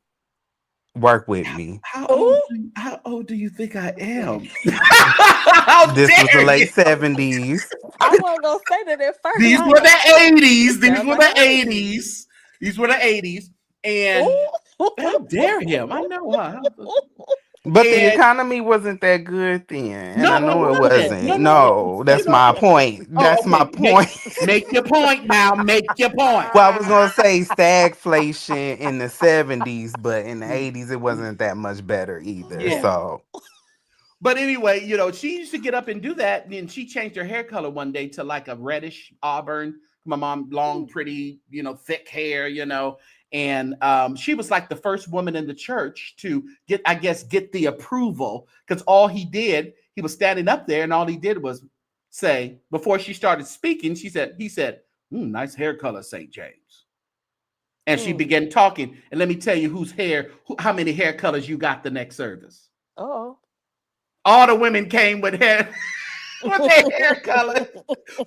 Work with me. Oh, How old do you think I am? How This was the dare you? late 70s. I wasn't gonna say that at first. These I was were like, the 80s. it These sounds were like the an 80s. 80s. These were the 80s. And Oh. how dare him? I know her. But the And economy wasn't that good then. And I no, it know it wasn't. wasn't. No, no, no. No, No, that's no, my no. point. Oh, That's my okay. point. Make your point now. Make your point. Well, I was gonna say stagflation in the 70s, but in the 80s it wasn't that much better either. Yeah. So But anyway, you know, she used to get up and do that. And she changed her hair color one day to like a reddish auburn. My mom, long, pretty, you know, thick hair, you know. And she was like the first woman in the church to get the approval, because all he was standing up there and all he did was say, before she started speaking, he said, nice hair color, St. James. And she began talking. And let me tell you how many hair colors you got the next service. Oh. All the women came with hair. With their hair color,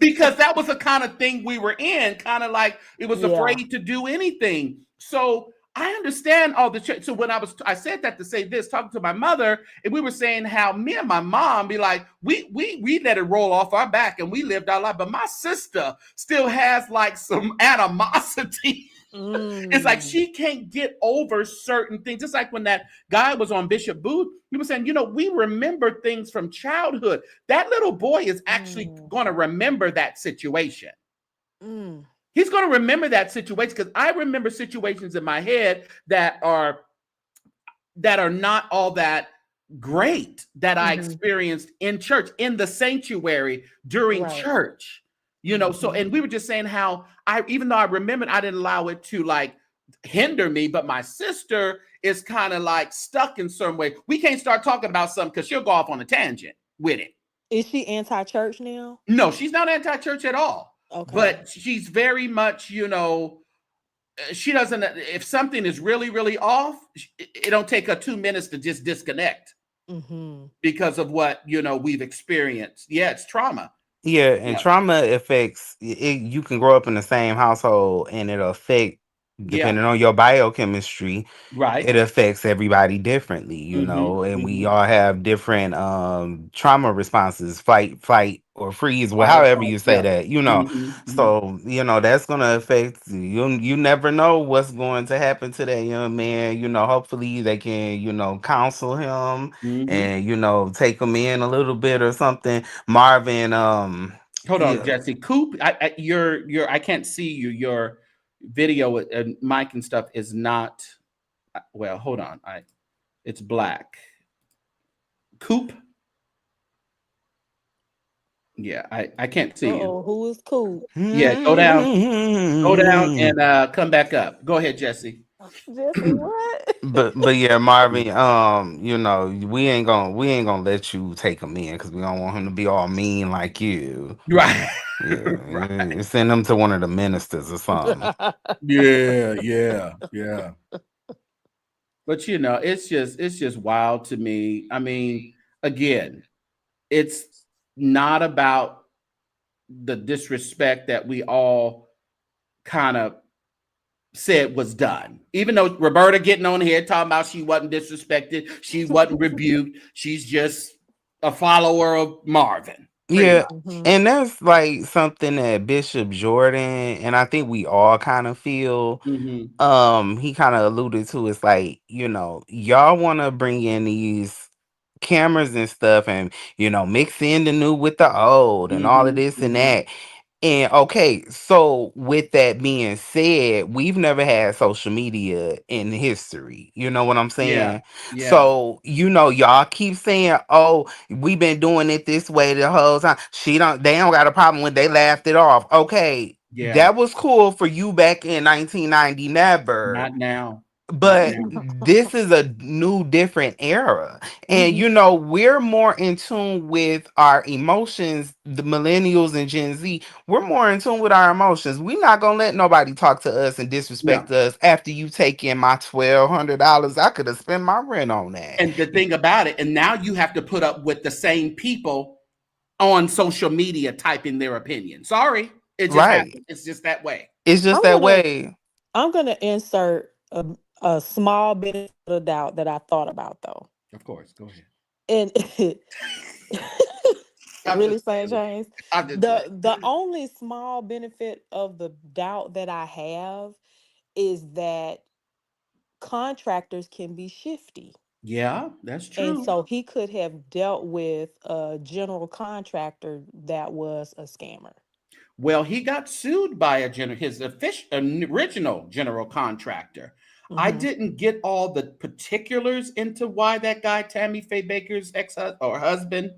because that was the kind of thing we were in, kind of like it was afraid to do anything. So I understand all the so when I said that to say this, talking to my mother, and we were saying how me and my mom be like, we let it roll off our back and we lived our life, but my sister still has like some animosity. It's like she can't get over certain things. Just like when that guy was on Bishop Booth, he was saying, we remember things from childhood. That little boy is actually going to remember that situation. He's going to remember that situation, because I remember situations in my head that are not all that great that I experienced in church, in the sanctuary during church. So, and we were just saying how even though I remembered, I didn't allow it to like hinder me, but my sister is kind of like stuck in some way. We can't start talking about something because she'll go off on a tangent with it. Is she anti-church now? No, she's not anti-church at all. Okay. But she's very much, she doesn't, if something is really, really off, it don't take her 2 minutes to just disconnect because of what, we've experienced. Yeah, it's trauma. Yeah, and trauma affects it. You can grow up in the same household and it'll affect, depending on your biochemistry, it affects everybody differently, and we all have different trauma responses, fight, or freeze, however you say that, so that's gonna affect you never know what's going to happen to that young man. Hopefully they can counsel him and take him in a little bit or something. Marvin, hold on, Jesse. Coop, I can't see you. Your video and mic and stuff is not well. Hold on, it's black. Coop. Yeah, I can't see you. Who is Coop? Yeah, go down and come back up. Go ahead, Jesse. Jesse, what? but yeah, Marvin, we ain't gonna let you take him in because we don't want him to be all mean like you. Right. Yeah, send him to one of the ministers or something. Yeah. But it's just wild to me. I mean, again, it's not about the disrespect that we all kind of said was done. Even though Roberta getting on here talking about she wasn't disrespected, she wasn't rebuked, she's just a follower of Marvin. Yeah, and that's like something that Bishop Jordan, and I think we all kind of feel, he kind of alluded to. It's like, y'all want to bring in these cameras and stuff and, mix in the new with the old and all of this and that. And okay, so with that being said, we've never had social media in history. You know what I'm saying? Yeah. So, y'all keep saying, oh, we've been doing it this way the whole time. They don't got a problem when they laughed it off. Okay, that was cool for you back in 1990, never. Not now. But this is a new, different era. And, we're more in tune with our emotions, the millennials and Gen Z. We're more in tune with our emotions. We're not going to let nobody talk to us and disrespect us after you take in my $1,200. I could have spent my rent on that. And the thing about it, and now you have to put up with the same people on social media typing their opinion. Sorry. It just happens. It's just that way. It's just that way. I'm going to insert a small bit of doubt that I thought about, though. Of course, go ahead. And really, St. James, the only small benefit of the doubt that I have is that contractors can be shifty. Yeah, that's true. And so he could have dealt with a general contractor that was a scammer. Well, he got sued by his original general contractor. I didn't get all the particulars into why that guy, Tammy Faye Baker's husband,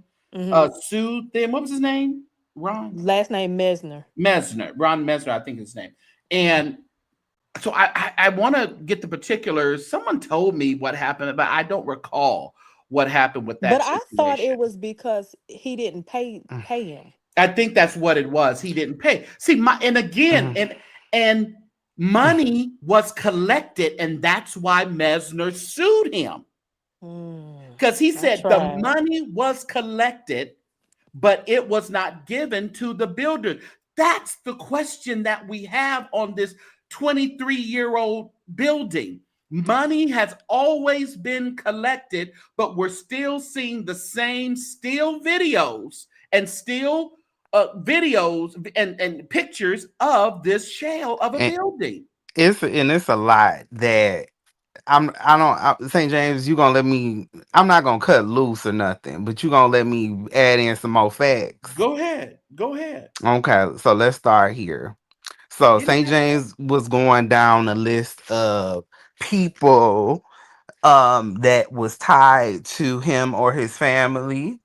sued them. What was his name? Ron? Last name Mesner. Ron Mesner, I think his name. And So I want to get the particulars. Someone told me what happened, but I don't recall what happened with But that I thought situation. it was because he didn't pay him. I think that's what it was. He didn't pay. See, and money was collected, and that's why Mesner sued him. Because he said the money was collected, but it was not given to the builder. That's the question that we have on this 23-year-old building. Money has always been collected, but we're still seeing the same still videos and still videos and pictures of this shell of a building. It's a lot that St. James, you gonna let me, I'm not gonna cut loose or nothing, but you gonna let me add in some more facts. Go ahead. Okay, so let's start here. So St. James was going down a list of people that was tied to him or his family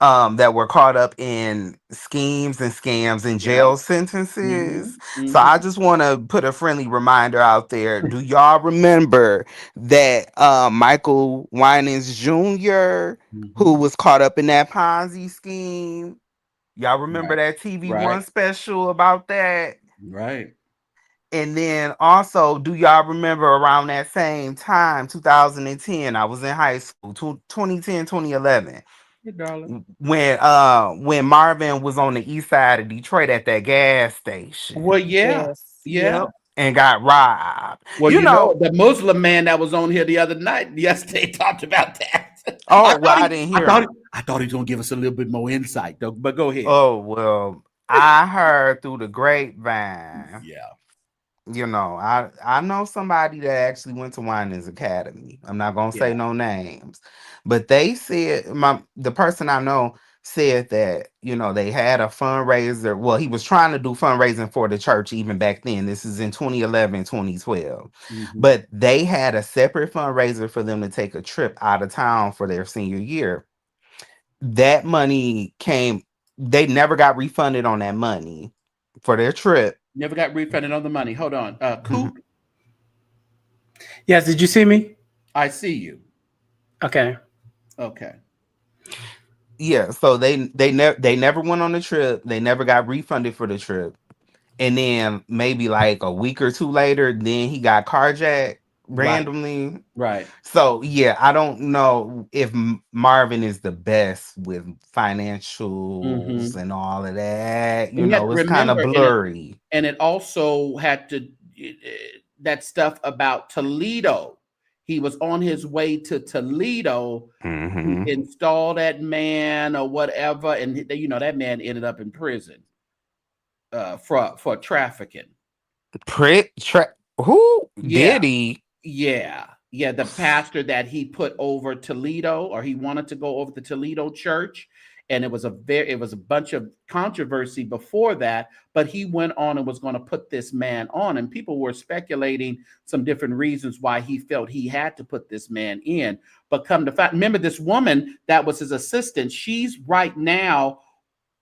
that were caught up in schemes and scams and jail sentences. So I just want to put a friendly reminder out there. Do y'all remember that Michael Winans Jr., who was caught up in that Ponzi scheme? Y'all remember that TV One special about that? Right. And then also, do y'all remember around that same time, 2010, I was in high school, 2010, 2011. Hey, darling. When Marvin was on the east side of Detroit at that gas station. Well, yeah. And got robbed. Well, you know, the Muslim man that was on here the other night, yesterday, talked about that. Oh, I didn't hear him. I thought he was going to give us a little bit more insight, though. But go ahead. Oh, well, I heard through the grapevine. Yeah. You know, I know somebody that actually went to Winans Academy. I'm not gonna say no names, but they said the person I know said that, you know, they had a fundraiser. Well, he was trying to do fundraising for the church even back then. This is in 2011, 2012. But they had a separate fundraiser for them to take a trip out of town for their senior year. That money came, they never got refunded on that money for their trip. Never got refunded on the money. Hold on. Coop. Yes, did you see me? I see you. Okay. Yeah, so they never went on the trip. They never got refunded for the trip. And then maybe like a week or two later, then he got carjacked randomly. Right. So yeah, I don't know if Marvin is the best with financials and all of that. You know, it's kind of blurry. And it also had to that stuff about Toledo. He was on his way to Toledo to install that man or whatever, and you know that man ended up in prison for trafficking. Who did he? Yeah, the pastor that he put over Toledo, or he wanted to go over the Toledo church, and it was a bunch of controversy before that, but he went on and was going to put this man on, and people were speculating some different reasons why he felt he had to put this man in. But come to fact, remember this woman that was his assistant, she's right now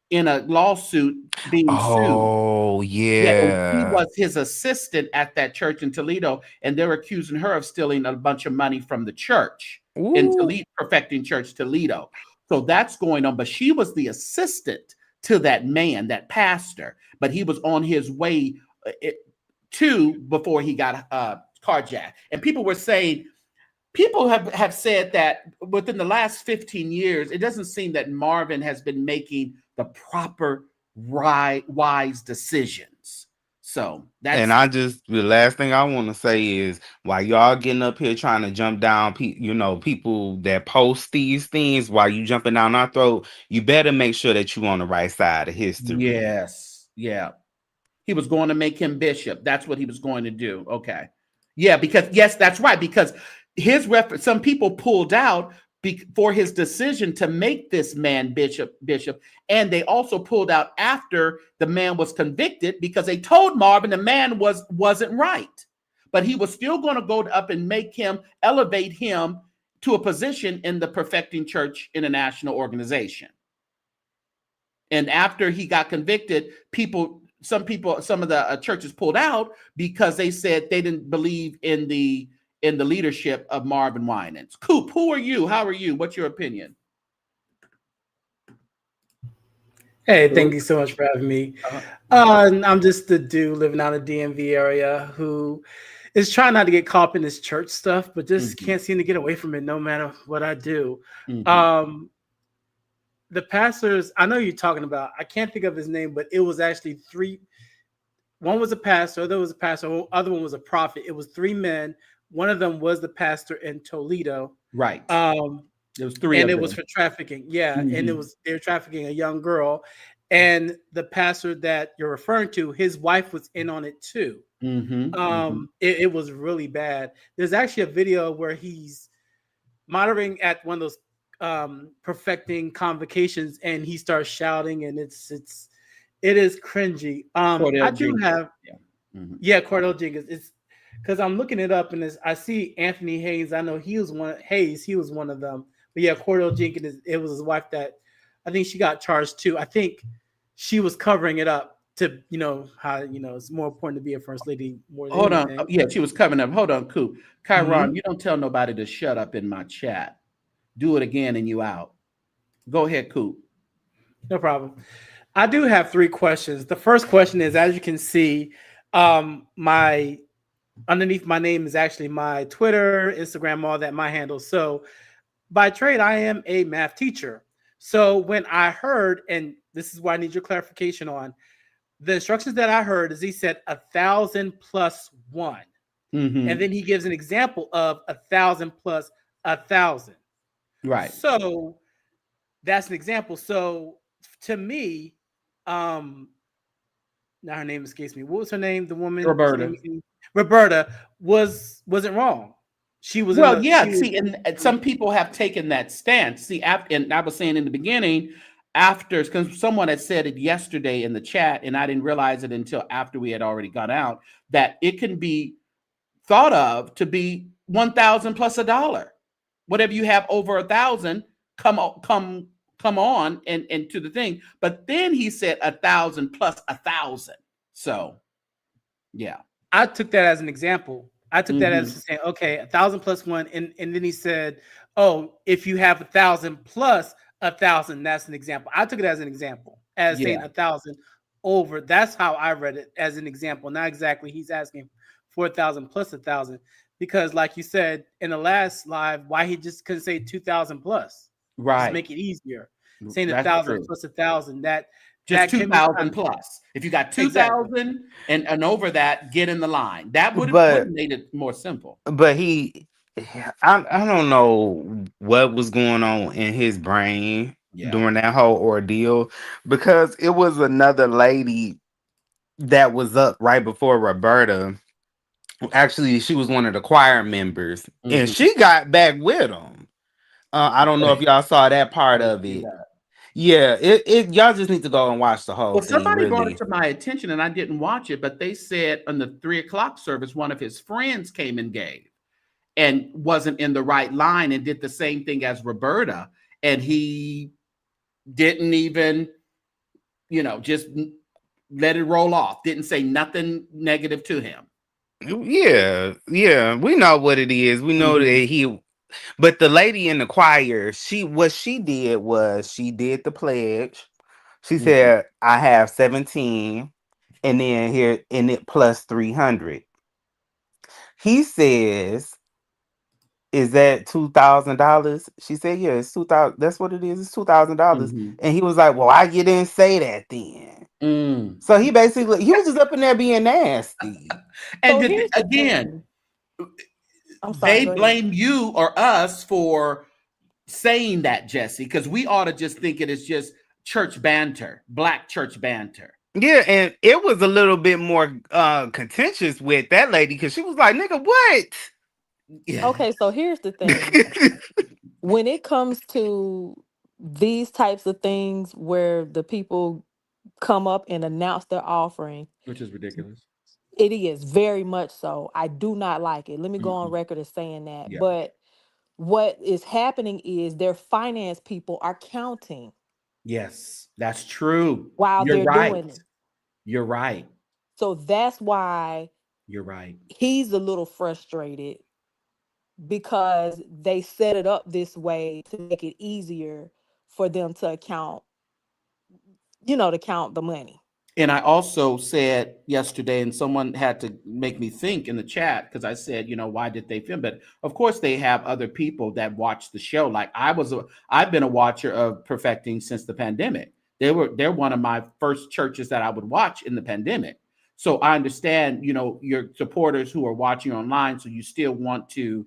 in a lawsuit being sued. Oh, yeah. He was his assistant at that church in Toledo, and they're accusing her of stealing a bunch of money from the church in Toledo, Perfecting Church Toledo. So that's going on, but she was the assistant to that man, that pastor, but he was on his way before he got carjacked. And people were saying, people have said that within the last 15 years, it doesn't seem that Marvin has been making the proper, wise decisions. So that's, and the last thing I want to say is, while y'all getting up here trying to jump down, people that post these things, while you jumping down our throat, you better make sure that you on the right side of history. Yes. Yeah. He was going to make him bishop. That's what he was going to do. Okay. Yeah, because yes, that's right. Because some people pulled out for his decision to make this man bishop, and they also pulled out after the man was convicted because they told Marvin the man wasn't right, but he was still going to go up and elevate him to a position in the Perfecting Church International organization. And after he got convicted, people some of the churches pulled out because they said they didn't believe in the leadership of Marvin Winans. Coop, who are you? How are you? What's your opinion? Hey, thank you so much for having me. I'm just a dude living out in the DMV area who is trying not to get caught up in this church stuff, but just can't seem to get away from it no matter what I do. The pastors, I know you're talking about, I can't think of his name, but it was actually three. One was a pastor, other was a pastor, other one was a prophet. It was three men. One of them was the pastor in Toledo. Right. There was three, and of it them. was for trafficking. Yeah, and they were trafficking a young girl, and the pastor that you're referring to, his wife was in on it too. It was really bad. There's actually a video where he's monitoring at one of those perfecting convocations, and he starts shouting, and it is cringy. I do have Cordell Jenkins. It's because I'm looking it up, and I see Anthony Hayes. I know he was one of them. But yeah, Cordell Jenkins, it was his wife that I think she got charged too. I think she was covering it up to, how, it's more important to be a first lady more than anything. On. Yeah, she was covering up. Hold on, Coop. Kyron, you don't tell nobody to shut up in my chat. Do it again and you out. Go ahead, Coop. No problem. I do have 3 questions. The first question is, as you can see, underneath my name is actually my Twitter, Instagram, all that, my handle. So by trade, I am a math teacher. So when I heard, and this is why I need your clarification on, the instructions that I heard is he said 1,000 plus 1. And then he gives an example of 1,000 plus 1,000. Right. So that's an example. So to me, now her name escapes me. What was her name? The woman? Roberta. Roberta wasn't wrong. She was. And some people have taken that stance. See, and I was saying in the beginning, after, because someone had said it yesterday in the chat, and I didn't realize it until after we had already gone out, that it can be thought of to be 1,000 plus $1. Whatever you have over 1,000, come on and to the thing. But then he said 1,000 plus 1,000. So, yeah, I took that as an example. I took that as saying, okay, 1,000 plus 1, and then he said, oh, if you have 1,000 plus 1,000, that's an example. I took it as an example, as saying 1,000 over. That's how I read it, as an example. Not exactly. He's asking for 1,000 plus 1,000, because, like you said in the last live, why he just couldn't say 2,000 plus, right? Just make it easier. Saying 1,000 plus 1,000, that. Just 2,000 plus. If you got 2,000 and over that, get in the line. That would have made it more simple. But I don't know what was going on in his brain during that whole ordeal, because it was another lady that was up right before Roberta. Actually, she was one of the choir members, and she got back with him. I don't know if y'all saw that part of it. Yeah, it y'all just need to go and watch the whole thing. Somebody brought it to my attention and I didn't watch it, but they said on the 3 o'clock service, one of his friends came and gave and wasn't in the right line and did the same thing as Roberta. And he didn't even, just let it roll off. Didn't say nothing negative to him. Yeah. We know what it is. We know that but the lady in the choir, what she did was she did the pledge. She said, I have 17, and then here in it plus 300. He says, is that $2,000? She said, yeah, it's 2,000. That's what it is. It's $2,000. And he was like, well, why you didn't say that then? So he was just up in there being nasty. And again, they blame you or us for saying that, Jesse, because we ought to just think it is just church banter, black church banter. Yeah, and it was a little bit more contentious with that lady, because she was like, nigga, what? Yeah. Okay, so here's the thing. When it comes to these types of things where the people come up and announce their offering, which is ridiculous. It is very much so. I do not like it. Let me go on record as saying that. Yeah. But what is happening is their finance people are counting. Yes, that's true. While they're doing it. You're right. So that's why You're right. he's a little frustrated, because they set it up this way to make it easier for them to count the money. And I also said yesterday, and someone had to make me think in the chat, because I said, why did they film? But of course, they have other people that watch the show. Like I've been a watcher of Perfecting since the pandemic. They're one of my first churches that I would watch in the pandemic. So I understand, your supporters who are watching online. So you still want to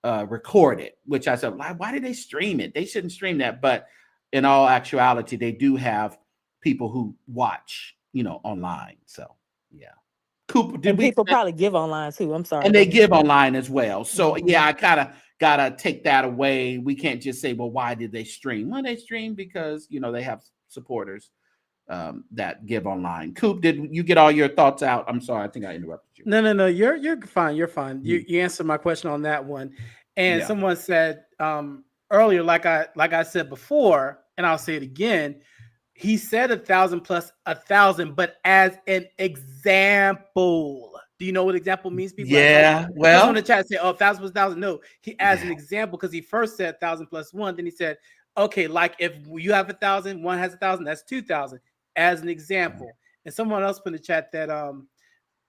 record it, which I said, why did they stream it? They shouldn't stream that. But in all actuality, they do have people who watch, online. So yeah. Cooper, People probably give online too. I'm sorry. And they give online as well. So yeah, I kind of gotta take that away. We can't just say, well, why did they stream? Well, they stream because they have supporters that give online. Coop, did you get all your thoughts out? I'm sorry, I think I interrupted you. No. You're fine. You're fine. You answered my question on that one. And someone said earlier, like I said before, and I'll say it again. He said 1,000 plus 1,000, but as an example. Do you know what example means, people? Yeah. Well, on the chat say, 1,000 plus 1,000. No, he as an example, because he first said 1,000 plus 1. Then he said, okay, like if you have 1,000, one has 1,000, that's 2,000 as an example. And someone else put in the chat that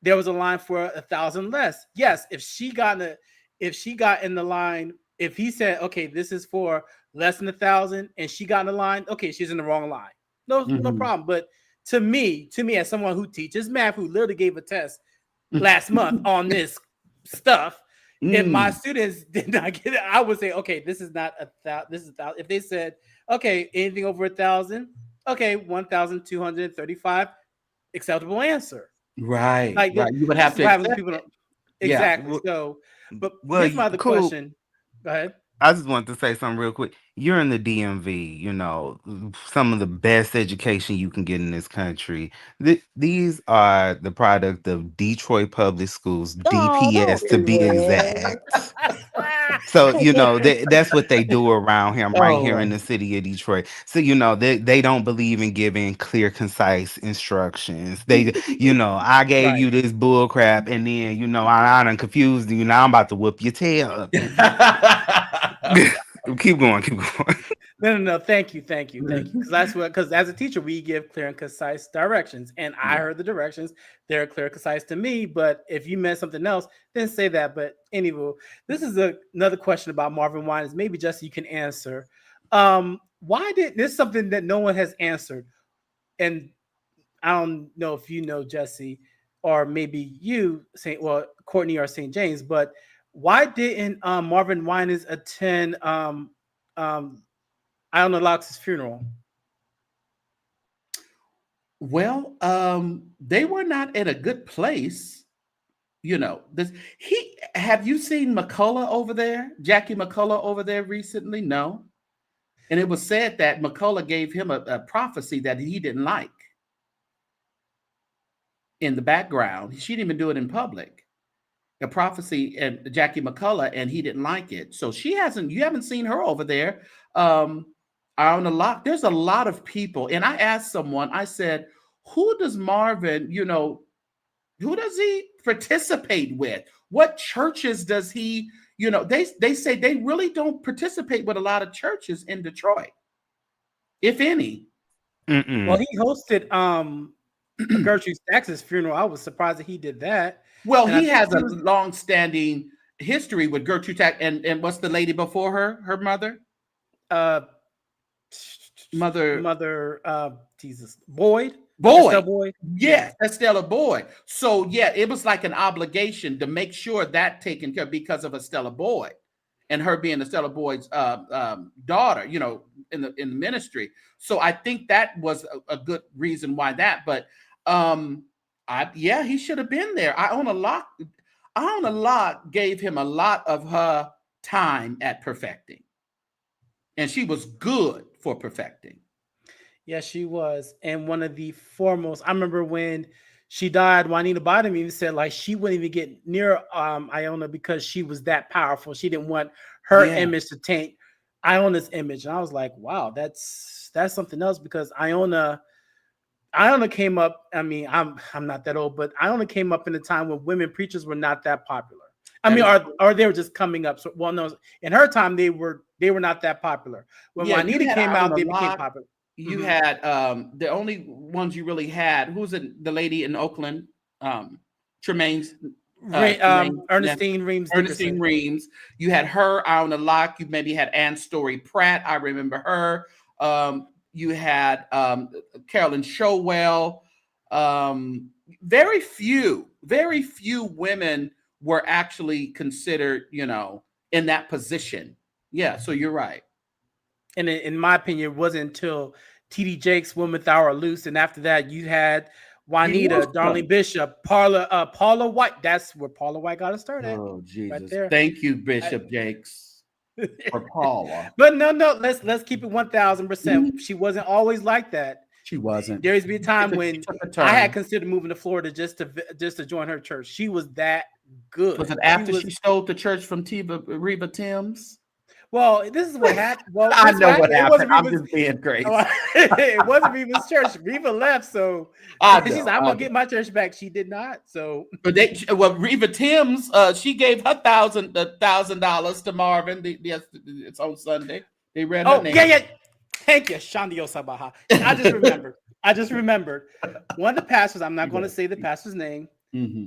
there was a line for 1,000 less. Yes, if she got in the line, if he said, okay, this is for less than 1,000, and she got in the line, okay, she's in the wrong line. No problem. But to me, as someone who teaches math, who literally gave a test last month on this stuff, if my students did not get it, I would say, okay, this is not 1,000. This is 1,000. If they said, okay, anything over 1,000, okay, 1,235, acceptable answer. Right. Like right. You would have to accept people it. exactly. Yeah. So, but Well, here's my other cool. question. Go ahead. I just wanted to say something real quick. You're in the DMV, some of the best education you can get in this country. These are the product of Detroit Public Schools, DPS to be exact. So, that's what they do around here. I'm right here in the city of Detroit. So, they don't believe in giving clear, concise instructions. They, I gave you this bull crap, and then, I done confused you. Now I'm about to whoop your tail. Keep going. No. Thank you. Because as a teacher, we give clear and concise directions, and I heard the directions. They're clear and concise to me. But if you meant something else, then say that. But anyway, this is another question about Marvin Winans. Maybe Jesse, you can answer. Why did this is something that no one has answered, and I don't know if you know, Jesse, or maybe you, Courtney or St. James, but why didn't Marvin Winans attend Iona Locke's funeral? Well, they were not at a good place. Have you seen McCullough over there? Jackie McCullough over there recently? No. And it was said that McCullough gave him a prophecy that he didn't like in the background. She didn't even do it in public. A prophecy, and Jackie McCullough, and he didn't like it. So you haven't seen her over there. On a lot, there's a lot of people. And I asked someone, I said, who does Marvin, who does he participate with? What churches does he, they say they really don't participate with a lot of churches in Detroit, if any. Well, he hosted Gertrude Stax's funeral. I was surprised that he did that. Well, he has a long-standing history with Gertrude Stax, and what's the lady before her? Her mother? Jesus, Boyd. Estella Boyd. Yes, Estella Boyd. So yeah, it was like an obligation to make sure that taken care of because of Estella Boyd and her being Estella Boyd's daughter, in the ministry. So I think that was a good reason why that. But he should have been there. Iona Locke gave him a lot of her time at Perfecting, and she was good for Perfecting. Yes, she was. And one of the foremost, I remember when she died, Juanita Bottom even said like she wouldn't even get near Iona because she was that powerful. She didn't want her image to taint Iona's image. And I was like, wow, that's something else, because Iona Iona came up. I mean, I'm not that old, but Iona came up in a time when women preachers were not that popular. I mean, or they were just coming up. So, well, no, in her time they were not that popular. When Juanita came out, they became popular. You had the only ones you really had. Who's the lady in Oakland? Tremaine's. Ernestine Reams. Ernestine Reams. You had her on the lock. You maybe had Ann Story Pratt. I remember her. You had Carolyn Showell. Very few women were actually considered, in that position. Yeah, so you're right. And in my opinion, it wasn't until T.D. Jakes, Women Thou Art Loose, and after that, you had Juanita, Darlene Bishop, Paula White. That's where Paula White got to start at. Oh, Jesus. Right there. Thank you, Bishop Jakes, for Paula. But no, let's keep it 1,000%. She wasn't always like that. She wasn't. There used to be a time when I had considered moving to Florida just to join her church. She was that good. Was it after she stole the church from Reba Timms? Well, this is what happened. Well, I know what happened. I'm just being crazy. It wasn't Reba's church. Reba left, so she said, "I'm gonna get my church back." She did not. So, but Reba Timms, she gave her $1,000 to Marvin. It's on Sunday. They read her name. Yeah. Thank you, Shandio Sabaha. I just remembered. One of the pastors. I'm not going to say the pastor's name.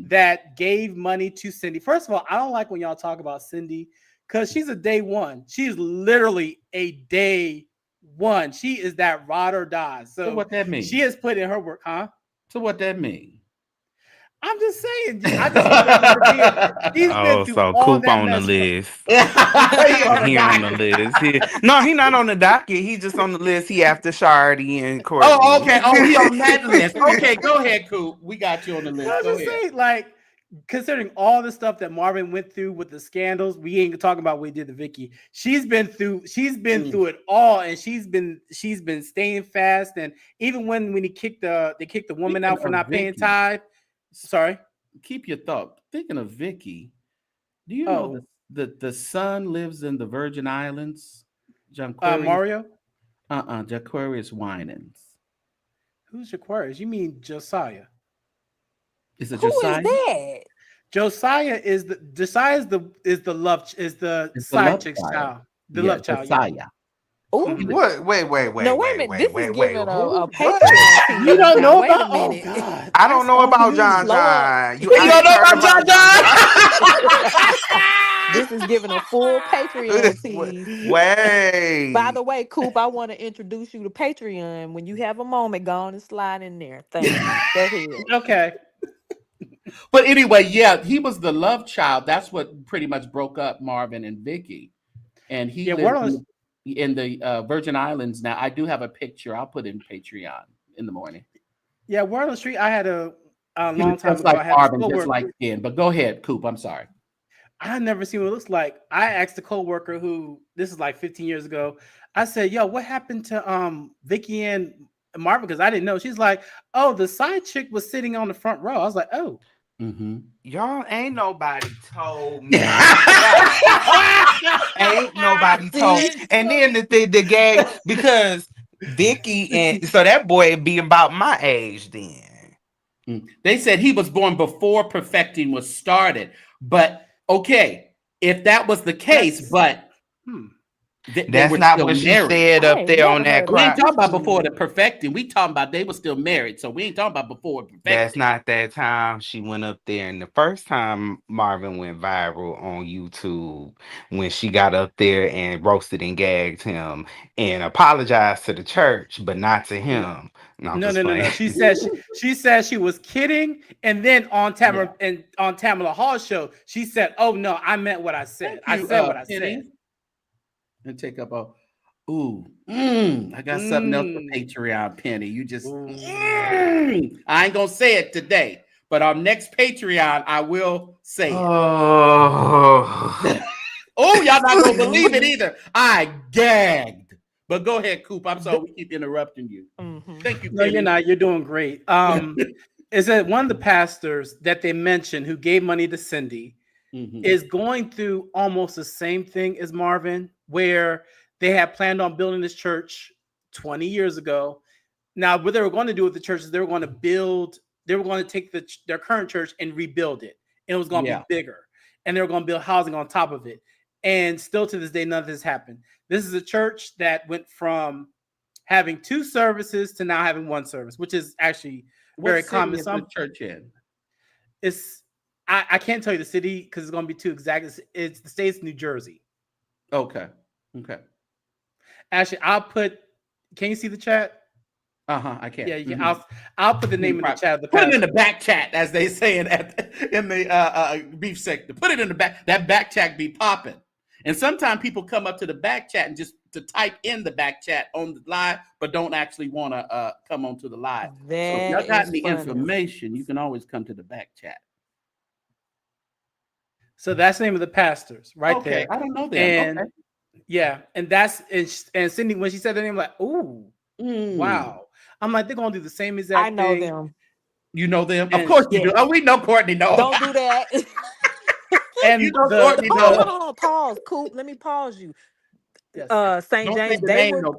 That gave money to Cindy. First of all, I don't like when y'all talk about Cindy. Because she's a day one. She's literally a day one. She is that ride or die. So what that means? She has put in her work, huh? So what that means? I'm just saying. I just he's been through so all Coop that on the mess. list. He on the list. No, he not on the docket. He just on the list. He after Shardy and Courtney. Oh, okay. Oh, he on that list. Okay, go ahead, Coop. We got you on the list. I was just saying, like, considering all the stuff that Marvin went through with the scandals, we ain't talking about what he did to Vicky. She's been through it all, and she's been staying fast. And even when they kicked the woman out for not paying tithe. Sorry, keep your thought. Thinking of Vicky, do you know the son lives in the Virgin Islands? Mario? Jaquarius Winans. Who's Jaquarius? You mean Josiah? Is it Who Josiah? is that? Josiah is the side chick's child. The love child. Josiah. Yeah. Oh, wait. No, wait a minute. This is giving a Patreon. You don't know about? Oh, God. I don't know about John. You don't know about John? This is giving a full Patreon tease. Wait. By the way, Coop, I want to introduce you to Patreon. When you have a moment, go on and slide in there. Thank you. Go ahead. Okay. But anyway, yeah, he was the love child. That's what pretty much broke up Marvin and Vicky. And he lived in the Virgin Islands now. I do have a picture. I'll put in Patreon in the morning. Yeah, we're on the street. I had a long time ago. Like I had Marvin, just like skin. But go ahead, Coop. I'm sorry. I had never seen what it looks like. I asked a coworker who, this is like 15 years ago. I said, "Yo, what happened to Vicky and Marvin?" Because I didn't know. She's like, "Oh, the side chick was sitting on the front row." I was like, "Oh." Y'all ain't nobody told me. Ain't nobody told. And then the gag, because Vicky and so that boy be about my age then. They said he was born before perfecting was started. But okay, if that was the case, but that's not what she said up there on that. We ain't talking about before the perfecting. We talking about they were still married, so we ain't talking about before perfecting. That's not that time she went up there. And the first time Marvin went viral on YouTube, when she got up there and roasted and gagged him and apologized to the church, but not to him. No. She said she was kidding, and then on Tamala Hall's show, she said, "Oh no, I meant what I said. I said what I said." And take up I got something else for Patreon, Penny. You just I ain't gonna say it today, but our next Patreon I will say it. Y'all not gonna believe it either. I gagged. But go ahead, Coop. I'm sorry we keep interrupting you. Thank you, Penny. No, you're not. You're doing great. Is that one of the pastors that they mentioned who gave money to Cindy is going through almost the same thing as Marvin, where they had planned on building this church 20 years ago. Now, what they were going to do with the church is they were going to take their current church and rebuild it. And it was going to be bigger. And they were going to build housing on top of it. And still to this day, none of this happened. This is a church that went from having 2 services to now having 1 service, which is actually very common. Some church in. I can't tell you the city because it's going to be too exact. It's the state's New Jersey. Okay. Actually, can you see the chat? I can. Yeah, you can. I'll put the name in the chat. Put it in the back chat, as they say in the beef sector. Put it in the back. That back chat be popping. And sometimes people come up to the back chat and just to type in the back chat on the live, but don't actually want to come onto the live. So if y'all got any information, you can always come to the back chat. So that's the name of the pastors right there. I don't know them. And yeah, and Cindy, when she said the name, like, ooh, wow. I'm like, they're gonna do the same exact thing. I know them. You know them? Of course you do. Oh, we know Courtney knows. Don't do that. And you know Courtney knows. Hold on, pause. Coop, let me pause you. Yes. St. James,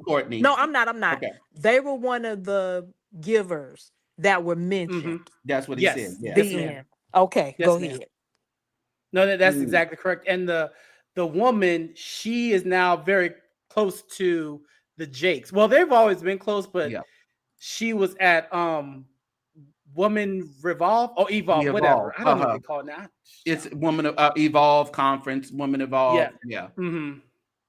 Courtney. No, I'm not. Okay. They were one of the givers that were mentioned. That's what he said. Yeah. The end. Okay, go ahead. No, that's exactly correct. And the woman, she is now very close to the Jakes. Well, they've always been close, but she was at Woman Evolve, whatever. I don't know what they call it now. It's Woman Evolve Conference, Woman Evolve. Yeah. Mm-hmm.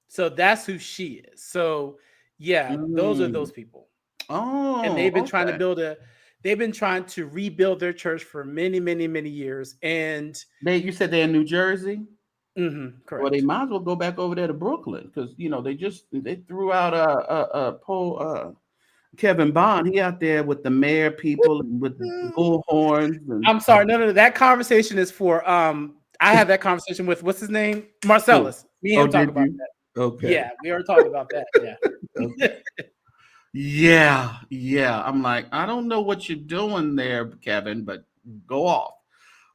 So that's who she is. So those are those people. Oh, and they've been trying to they've been trying to rebuild their church for many, many, many years. And you said they're in New Jersey? Mm-hmm, correct. Well, they might as well go back over there to Brooklyn because they threw out Kevin Bond. He out there with the mayor people and with the bullhorns. I'm sorry, no. That conversation is for I had that conversation with what's his name, Marcellus. We didn't talk about that. Okay. Yeah, we already talked about that. Yeah. Okay. Yeah. I'm like, I don't know what you're doing there, Kevin, but go off.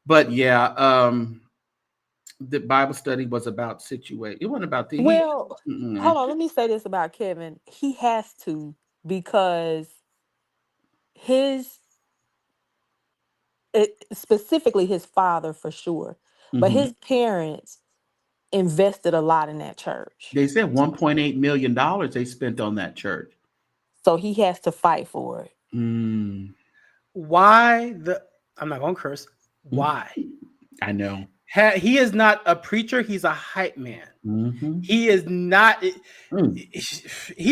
But the Bible study was about situation. It wasn't about the hold on. Let me say this about Kevin. He has to, because specifically his father for sure, but his parents invested a lot in that church. They said $1.8 million they spent on that church. So he has to fight for it. Why I'm not gonna curse. Why? I know. He is not a preacher. He's a hype man. Mm-hmm. He is not. He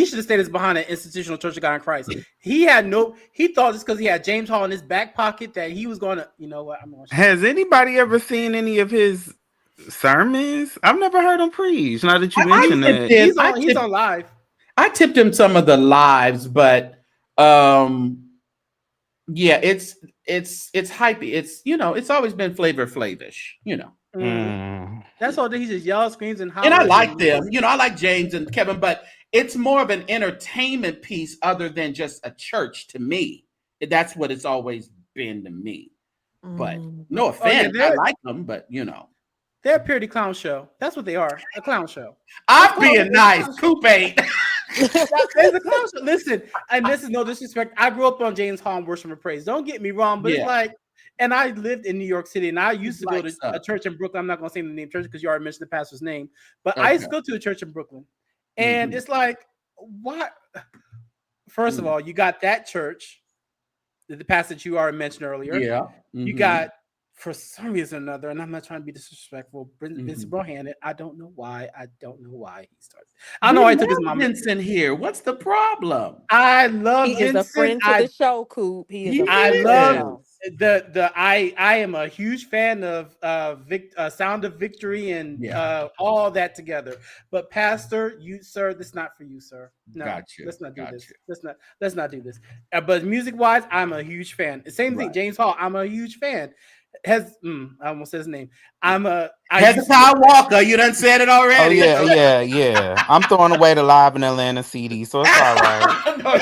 should have stayed behind an institutional Church of God in Christ. He thought just because he had James Hall in his back pocket that he was going to, you know what? Has anybody ever seen any of his sermons? I've never heard him preach. Now that you mention that, he's on live. I tipped him some of the lives, but it's hypey. It's it's always been flavish, That's all. He just yells, screams, and hollers. And I like them. I like James and Kevin, but it's more of an entertainment piece other than just a church to me. That's what it's always been to me. But no offense, I like them, but they're a purity clown show. That's what they are, a clown show. I'm being nice. Coop ain't. It's a clown show. Listen, and this is no disrespect. I grew up on James Hall and Worship and Praise. Don't get me wrong, but it's like, and I lived in New York City, and I used to go to a church in Brooklyn. I'm not going to say the name church because you already mentioned the pastor's name, but I used to go to a church in Brooklyn, and it's like, what? First of all, you got that church, the pastor that you already mentioned earlier. Yeah. You got, for some reason or another, and I'm not trying to be disrespectful, Vince Bohannon. I don't know why he started. I know I took his mom. Vincent here. What's the problem? I love Vincent. He is a friend to the show, Coop. I love I am a huge fan of Sound of Victory and all that together. But Pastor, sir, this is not for you, sir. No, let's not do this. Let's not do this. But music wise, I'm a huge fan. Same thing, James Hall. I'm a huge fan. I almost said his name. Hezekiah Walker. You done said it already. Oh yeah. I'm throwing away the Live in Atlanta CD, so it's all right. No.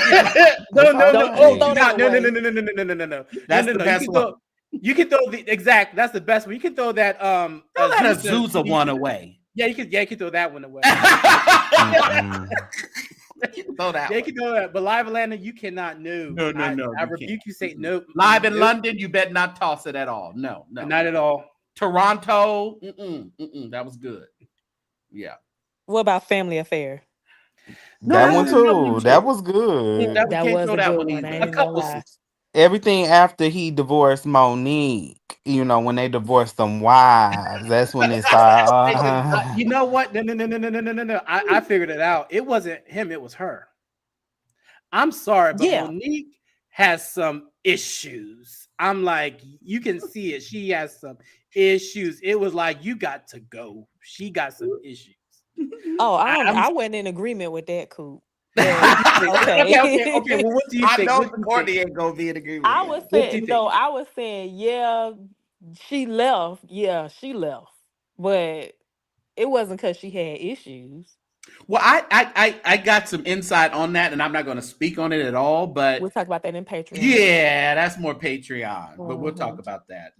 That's the best one. You can throw the exact. That's the best one. You can throw that. Don't let Azusa one away. Yeah, you can throw that one away. You can throw that They one. can throw that, but live Atlanta, you cannot. No. I you rebuke can't. you. Say no. Live in Nope. London, you bet not toss it at all. No. Not at all. Toronto, that was good. Yeah. What about Family Affair? That one too. That too. was good. That we That can't was throw a that good one one. I either. ain't A even gonna couple. lie. Everything after he divorced Monique, you know, when they divorced them wives, that's when it started. You know what? No. I figured it out. It wasn't him. It was her. I'm sorry, but Yeah. Monique has some issues. I'm like, you can see it. She has some issues. It was like, you got to go. She got some issues. Oh, I'm I wasn't in agreement with that, Coop. okay. Well, what do you think? I know What do you Courtney think? ain't gonna be in agreement. I with was that. What do you saying think? I was saying, yeah, she left. Yeah, she left. But it wasn't because she had issues. Well, I got some insight on that, and I'm not going to speak on it at all. But We'll talk about that in Patreon. yeah, that's more Patreon. But we'll talk Mhm. about that,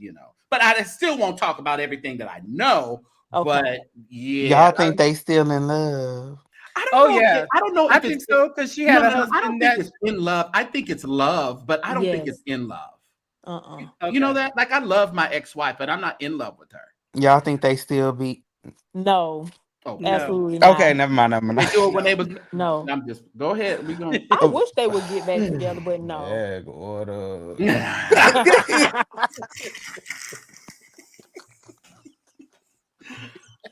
But I still won't talk about everything that I know. Okay. But yeah, Y'all think they still in love? I don't Oh know. yeah, I don't know. I If think it's so because she had a I don't husband think that. it's in love. I think it's love, but I don't think Yes. it's in love. Okay. You know that? Like I love my ex-wife, but I'm not in love with her. Y'all think they still be? No. Oh, No. Absolutely not. Okay, never mind. They do it when they was. No. I'm just go ahead. We gonna. I wish they would get back together, but no. Bag order.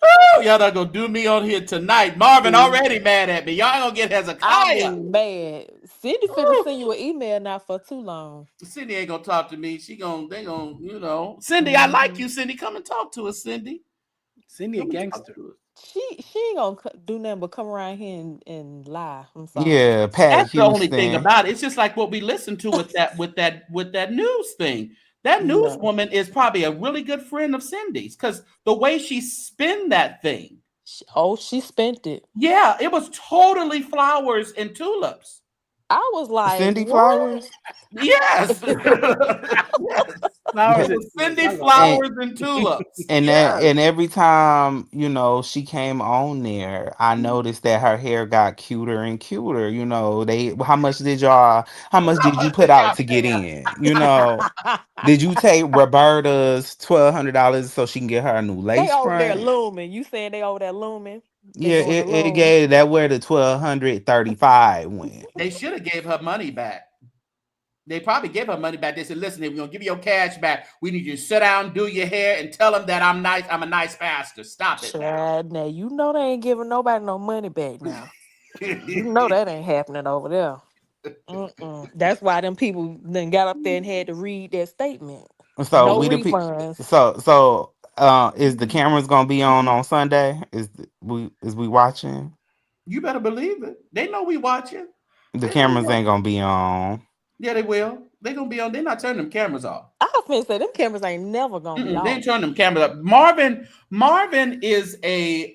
Oh, y'all not gonna do me on here tonight. Marvin already mad at me. Y'all ain't gonna get Hezekiah. I mean, man, Cindy finna send you an email not for too long. Cindy ain't gonna talk to me. They gonna, Cindy, I like you, Cindy. Come and talk to us, Cindy. Cindy a Come and talk gangster. to us. She ain't gonna do nothing but come around here and lie. I'm sorry. Yeah, Pat That's the only thing Houston. about it. It's just like what we listened to with that news thing. That newswoman is probably a really good friend of Cindy's because the way she spin that thing. She spent it. Yeah, it was totally flowers and tulips. I was like, Cindy what? Flowers. Yes. Flowers It was and Cindy tulips. Flowers and tulips. And Yes. and every time, she came on there, I noticed that her hair got cuter and cuter. How much did you put out to get in? Did you take Roberta's $1,200 so she can get her a new They lace over there front? looming. You saying they over there looming? They Yeah, doing the it loom. gave that where the 1,235 went. They should have gave her money back. They probably gave her money back. They said, listen, if we're going to give you your cash back, we need you to sit down, do your hair, and tell them that I'm nice. I'm a nice pastor. Stop it. Chad, now you know they ain't giving nobody no money back now. You know that ain't happening over there. That's why them people then got up there and had to read that statement. So No we the refunds. is the cameras gonna be on Sunday? Is we watching? You better believe it. They know we watching. The cameras ain't gonna be on. Yeah, they will. They're going to be on. They're not turning them cameras off. I was gonna say them cameras ain't never gonna be They on. ain't turning them cameras up. Marvin is a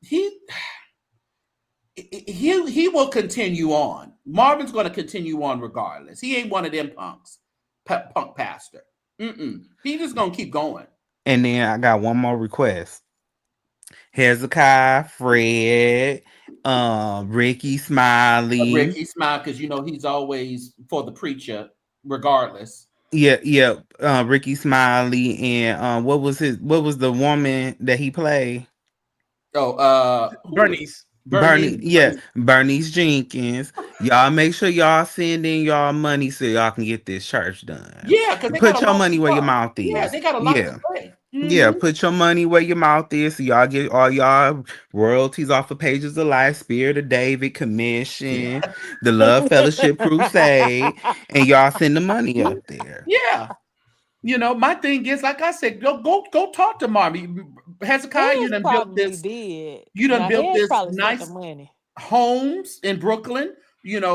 he will continue on. Marvin's going to continue on regardless. He ain't one of them punks. Punk pastor. He's just going to keep going. And then I got one more request. Hezekiah, Fred, Ricky Smiley. Ricky Smile, because he's always for the preacher, regardless. Yeah. Ricky Smiley and what was the woman that he played? Oh, Bernice. Bernice Jenkins. Y'all make sure y'all send in y'all money so y'all can get this church done. Yeah, because put your money where your mouth is. Yeah, they got a lot to say. Yeah, put your money where your mouth is so y'all get all y'all royalties off of Pages of Life, Spirit of David, Commission, the Love Fellowship Crusade, and y'all send the money up there. Yeah. My thing is, like I said, go talk to Marvin. Hezekiah, you done built this. You done built this nice homes in Brooklyn,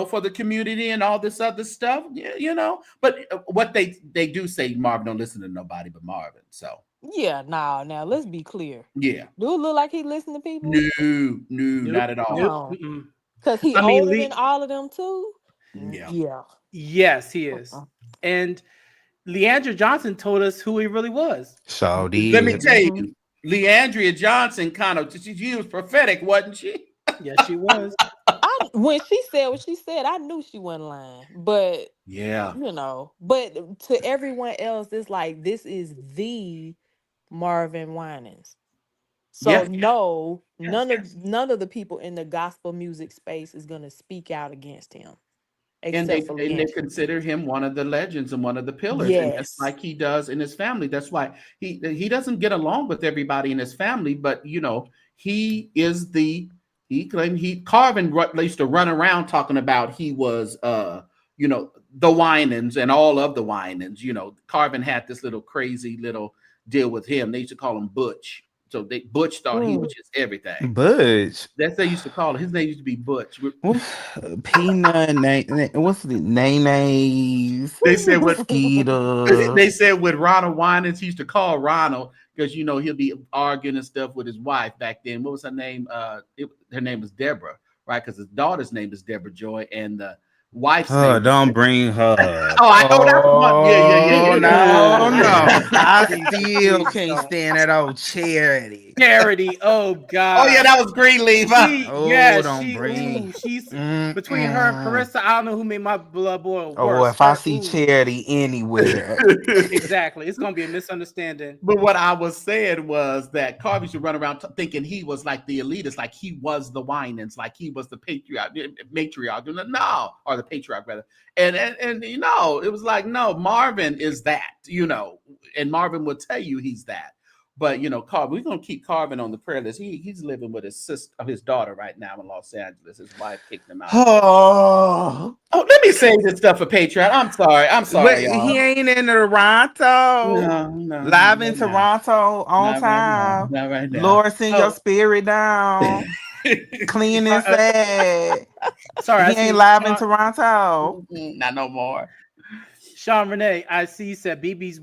for the community and all this other stuff. Yeah, But what they do say, Marvin don't listen to nobody but Marvin. So yeah, now let's be clear. Yeah. Do it look like he listen to people? No, not at all. Because he older than all of them too. Yeah. Yes, he is. And Leandra Johnson told us who he really was. So let me tell you, Leandria Johnson she was prophetic, wasn't she? Yes, she was. I When she said what she said, I knew she wasn't lying. But Yeah. but to everyone else, it's like this is the Marvin Winans. So Yeah. no, Yes. none of the people in the gospel music space is gonna speak out against him, And except they for and they Leandra. consider him one of the legends and one of the pillars, and just Yes. like he does in his family. That's why he doesn't get along with everybody in his family, but he is he claimed Carvin used to run around talking about he was the Winans and all of the Winans. Carvin had this little crazy little deal with him. They used to call him Butch. So Butch thought he was just everything. Butch. That's they used to call him. His name used to be Butch. Peanut, what's the nays? They said with Mosquito. they said with Ronald Winans, he used to call Ronald because he'll be arguing and stuff with his wife back then. What was her name? Her name was Deborah, right? Because his daughter's name is Deborah Joy, and the wife's name. Don't bring her up. Oh, I know that's one. Yeah. No. I still Please can't don't. stand that old Charity. Charity. Oh God. Oh yeah, that was Greenleaf. Don't bring. She's between her and Carissa. I don't know who made my blood boil worse. If I see Charity anywhere. Exactly. It's gonna be a misunderstanding. But what I was saying was that Carvey should run around thinking he was like the elitist, like he was the Winans, like he was the matriarch, or the patriarch rather. And it was like, no, Marvin is that, and Marvin would tell you he's that. But Carvin, we're gonna keep Carvin on the prayer list. He's living with his daughter right now in Los Angeles. His wife kicked him out. Oh, let me say this stuff for Patreon. I'm sorry, Wait, y'all. he ain't in Toronto. No, live in Toronto on time. Not right now. Lord, send your spirit down. Clean and sad. Sorry, he ain't live in Toronto. Not no more. Sean Renee, I see, said BB's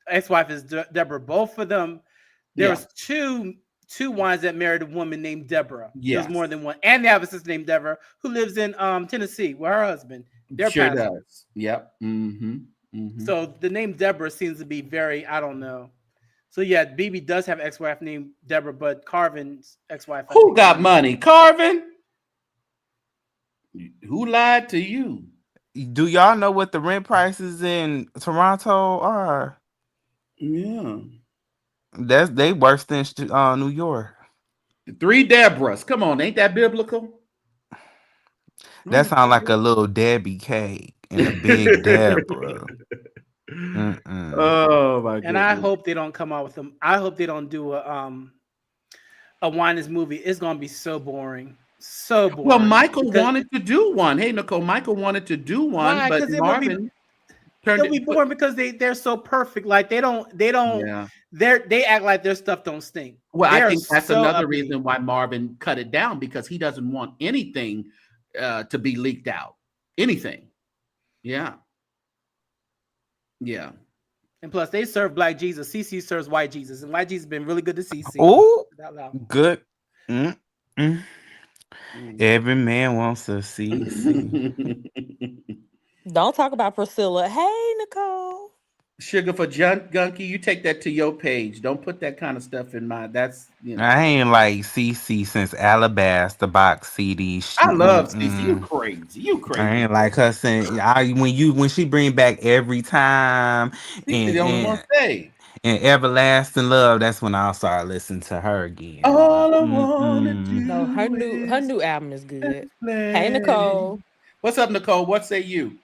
ex-wife is Deborah. Both of them. There's two wives that married a woman named Deborah. Yes. There's more than one, and they have a sister named Deborah who lives in Tennessee with her husband. They're sure pastors. does. Yep. Mm-hmm. So the name Deborah seems to be very, I don't know. So yeah, BB does have ex-wife named Deborah, but Carvin's ex-wife. Who got money? Carvin? Who lied to you? Do y'all know what the rent prices in Toronto are? Yeah. They worse than New York. 3 Deborahs. Come on, ain't that biblical? That sounds like a little Debbie cake and a big Deborah. Oh my god! And I hope they don't come out with them. I hope they don't do a Winans movie. It's gonna be so boring. So boring. Well, Michael wanted to do one. Hey, Nicole, Michael wanted to do one, why? but Marvin turned it. Be boring because they're so perfect. Like they act like their stuff don't stink. Well, I think that's another reason why Marvin cut it down, because he doesn't want anything to be leaked out. Anything. Yeah. Yeah. And plus, they serve Black Jesus. CC serves White Jesus, and White Jesus has been really good to CC. Oh, good. Every man wants a CC. Don't talk about Priscilla. Hey, Nicole. Sugar for Gunky, you take that to your page. Don't put that kind of stuff in my. That's I ain't like CC since Alabaster Box CD. I love CC. You crazy. You crazy. I ain't like her saying when she bring back Every Time and Everlasting Love. That's when I'll start listening to her again. All I wanna do. No, her new album is good. Hey, Nicole. What's up, Nicole? What say you?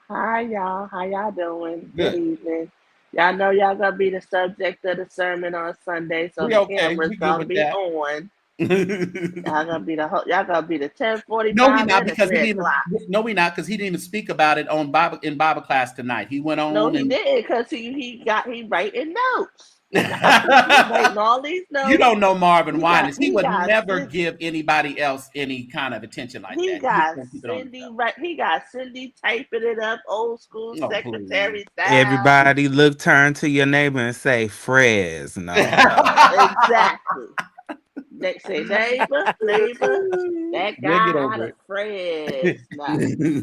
Hi, y'all. How y'all doing? Good Evening. Y'all know y'all gonna be the subject of the sermon on Sunday, so the camera's gonna be on. Y'all gonna be the 10:45. No, we not because we not because he didn't even speak about it in Bible class tonight. He went on. No, he did because he writing notes. Writing all these notes. You don't know Marvin Winans. He would never give anybody else any kind of attention like that. He got Cindy typing it up, old school secretary style. Everybody turn to your neighbor and say Fresno. Exactly. They say neighbor, that guy out of Fresno.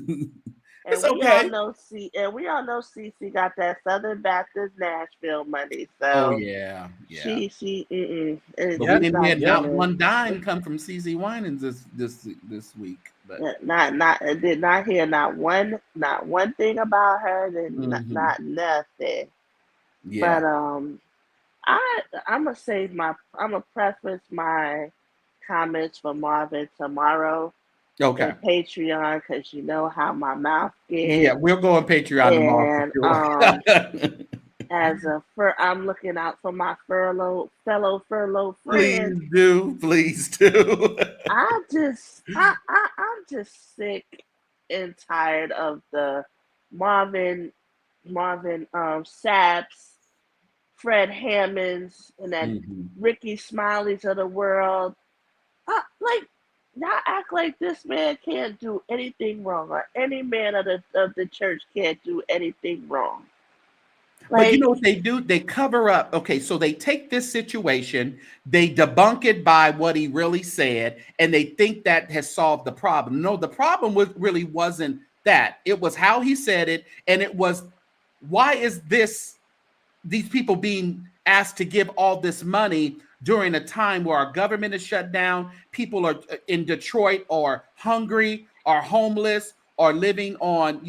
It's we all okay. know Cece got that Southern Baptist Nashville money. Oh So yeah. she But we it's didn't not get not gonna. one dime come from CC Winans this week. But I did not hear not one thing about her, not nothing. yeah. But I'm gonna preface my comments for Marvin tomorrow Okay. in Patreon because you know how my mouth Yeah, gets. we'll go on Patreon tomorrow And for sure. I'm looking out for my fellow furlough friends. Please do. I'm just sick and tired of the Marvin Saps, Fred Hammonds, and that Ricky Smileys of the world. Like y'all act like this man can't do anything wrong, or any man of the church can't do anything wrong. But you know what they do? They cover up. Okay, so they take this situation, they debunk it by what he really said, and they think that has solved the problem. No, the problem really wasn't that. It was how he said it, and it was why is these people being asked to give all this money during a time where our government is shut down, people are in Detroit are hungry, are homeless, are living on,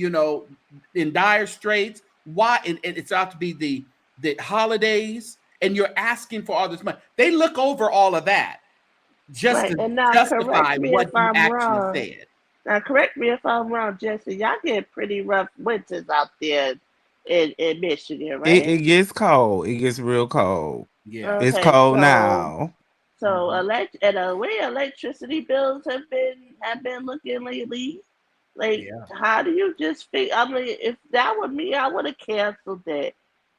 in dire straits. Why? And it's out to be the holidays, and you're asking for all this money. They look over all of that just Right, to and now justify correct me what if he I'm actually wrong. said. Now correct me if I'm wrong, Jesse. Y'all get pretty rough winters out there in Michigan, right? It gets cold. It gets real cold. Yeah. It's Okay, cold now. so the way electricity bills have been looking lately. Like, how do you just think? I mean, if that were me, I would have canceled that.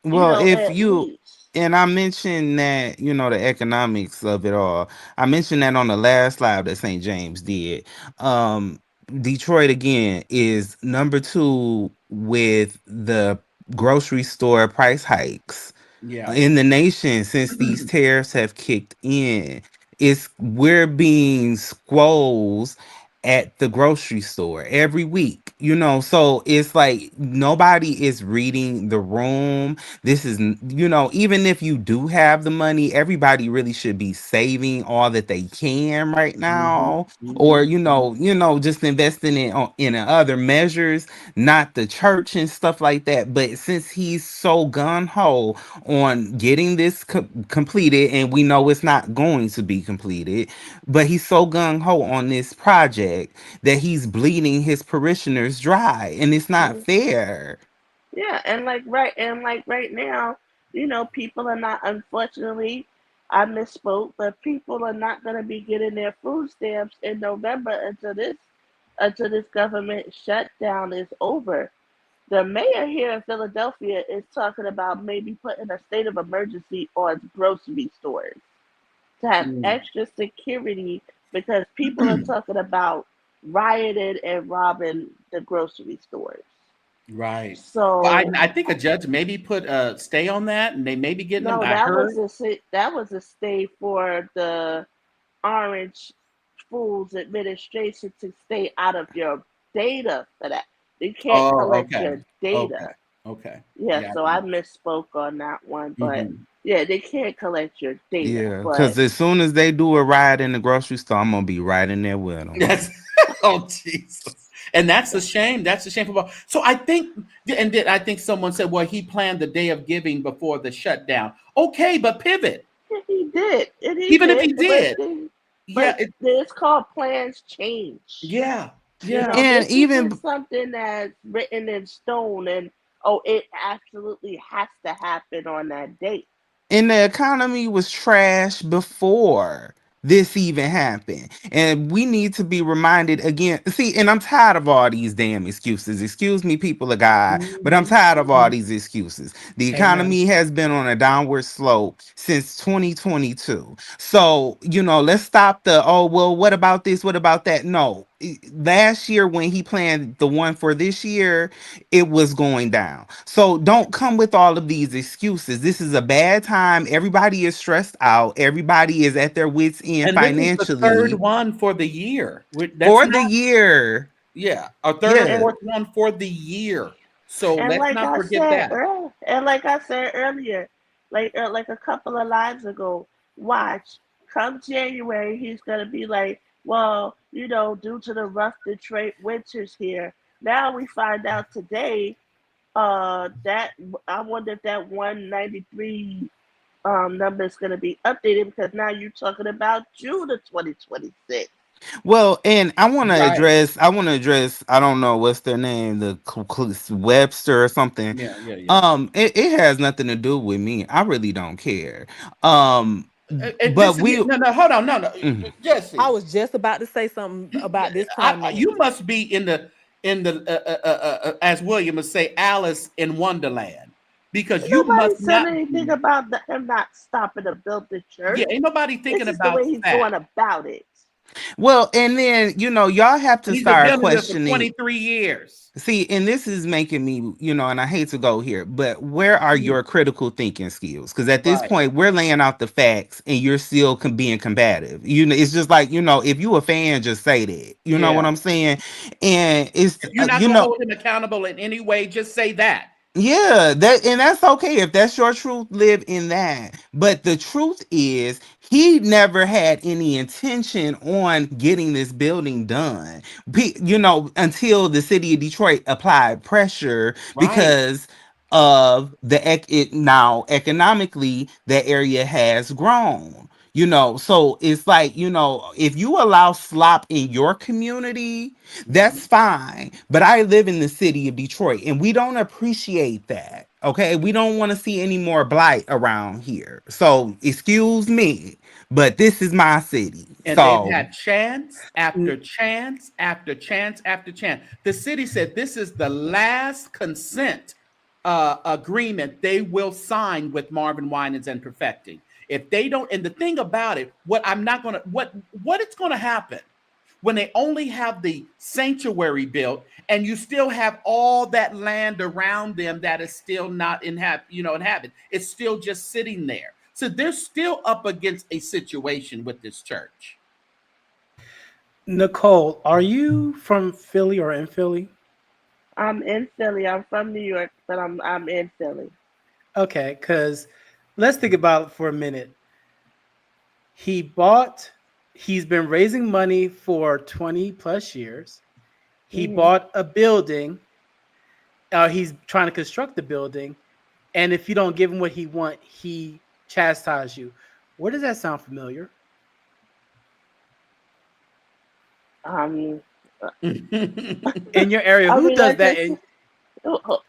Well, if At you least. and I mentioned that, the economics of it all. I mentioned that on the last live that St. James did. Detroit again is number 2 with the grocery store price hikes Yeah. in the nation since these tariffs have kicked in. We're being squoze at the grocery store every week, so it's like nobody is reading the room. This is, even if you do have the money, everybody really should be saving all that they can right now, or just investing in other measures, not the church and stuff like that. But since he's so gun-ho on getting this completed, and we know it's not going to be completed, but he's so gung-ho on this project that he's bleeding his parishioners dry, and it's not fair. Yeah, and right now, people are not, unfortunately, I misspoke, but people are not going to be getting their food stamps in November until this government shutdown is over. The mayor here in Philadelphia is talking about maybe putting a state of emergency on grocery stores to have extra security because people are talking about rioting and robbing the grocery stores. Right. So Well, I think a judge maybe put a stay on that, and they may be getting them. no, I heard. that was a stay for the Orange Schools Administration to stay out of your data for that. They can't collect your data. Okay. Yeah, so I misspoke on that one, but yeah, they can't collect your data. Yeah, But because as soon as they do a riot in the grocery store, I'm gonna be right in there with them. Yes. Oh Jesus. And that's a shame. That's a shame. So I think, I think someone said, well, he planned the day of giving before the shutdown. Okay, but pivot. He did. Even if he did. It's called plans change. Yeah. Yeah. And this even isn't something that's written in stone and it absolutely has to happen on that date. And the economy was trash before this even happened. And we need to be reminded again. See, and I'm tired of all these damn excuses. Excuse me, people of God, but I'm tired of all these excuses. The economy has been on a downward slope since 2022. So, let's stop what about this? What about that? No. Last year when he planned the one for this year, it was going down. So don't come with all of these excuses. This is a bad time. Everybody is stressed out. Everybody is at their wits' end And this is the financially. third one for the year. For the year. Yeah, a third or Yeah. fourth one for the year. So And let's like not I forget said that. earlier, like a couple of lives ago, watch. Come January, he's gonna be like, well, due to the rough Detroit winters here. Now we find out today, that I wonder if that 193 number is gonna be updated because now you're talking about June of 2026. Well, and I want to Right. address. I don't know what's their name, the Webster or something. Yeah, yeah, yeah. It has nothing to do with me. I really don't care. But Listen, we. no, hold on, no, Mhm. Jesse. I was just about to say something about this prime You minister. must be in the as William would say, Alice in Wonderland, because you Nobody must said not anything be. about him not stopping to build the Yeah, church. ain't nobody It's thinking just the about way he's that. going about it. Well, and then y'all have And to he's been start building it for questioning. 23 years. See, and this is making me, and I hate to go here, but where are Mhm. your critical thinking skills? Because at this Right. point, we're laying out the facts, and you're still being combative. It's just like, if you a fan, just say that. You know what Yeah. I'm saying? And it's, If you're not gonna hold him accountable in any way, just say that. yeah, that's okay if that's your truth, live in that. But the truth is, he never had any intention on getting this building done. Until the city of Detroit applied pressure Right. because of now economically the area has grown. So it's like, if you allow slop in your community, that's fine. But I live in the city of Detroit and we don't appreciate that. Okay. We don't want to see any more blight around here. So excuse me, but this is my city. And they've So had chance after chance after chance after chance. The city said this is the last consent agreement they will sign with Marvin Winans and Perfecting. If they don't, and the thing about it, what it's gonna happen when they only have the sanctuary built and you still have all that land around them that is still not inhabited. It's still just sitting there. So they're still up against a situation with this church. Nicole, are you from Philly or in Philly? I'm in Philly. I'm from New York, but I'm in Philly. Okay, because let's think about it for a minute. He's been raising money for 20 plus years. He bought a building. He's trying to construct the building. And if you don't give him what he wants, he chastises you. Where does that sound familiar? Um, In your area, I who mean, does like that? this.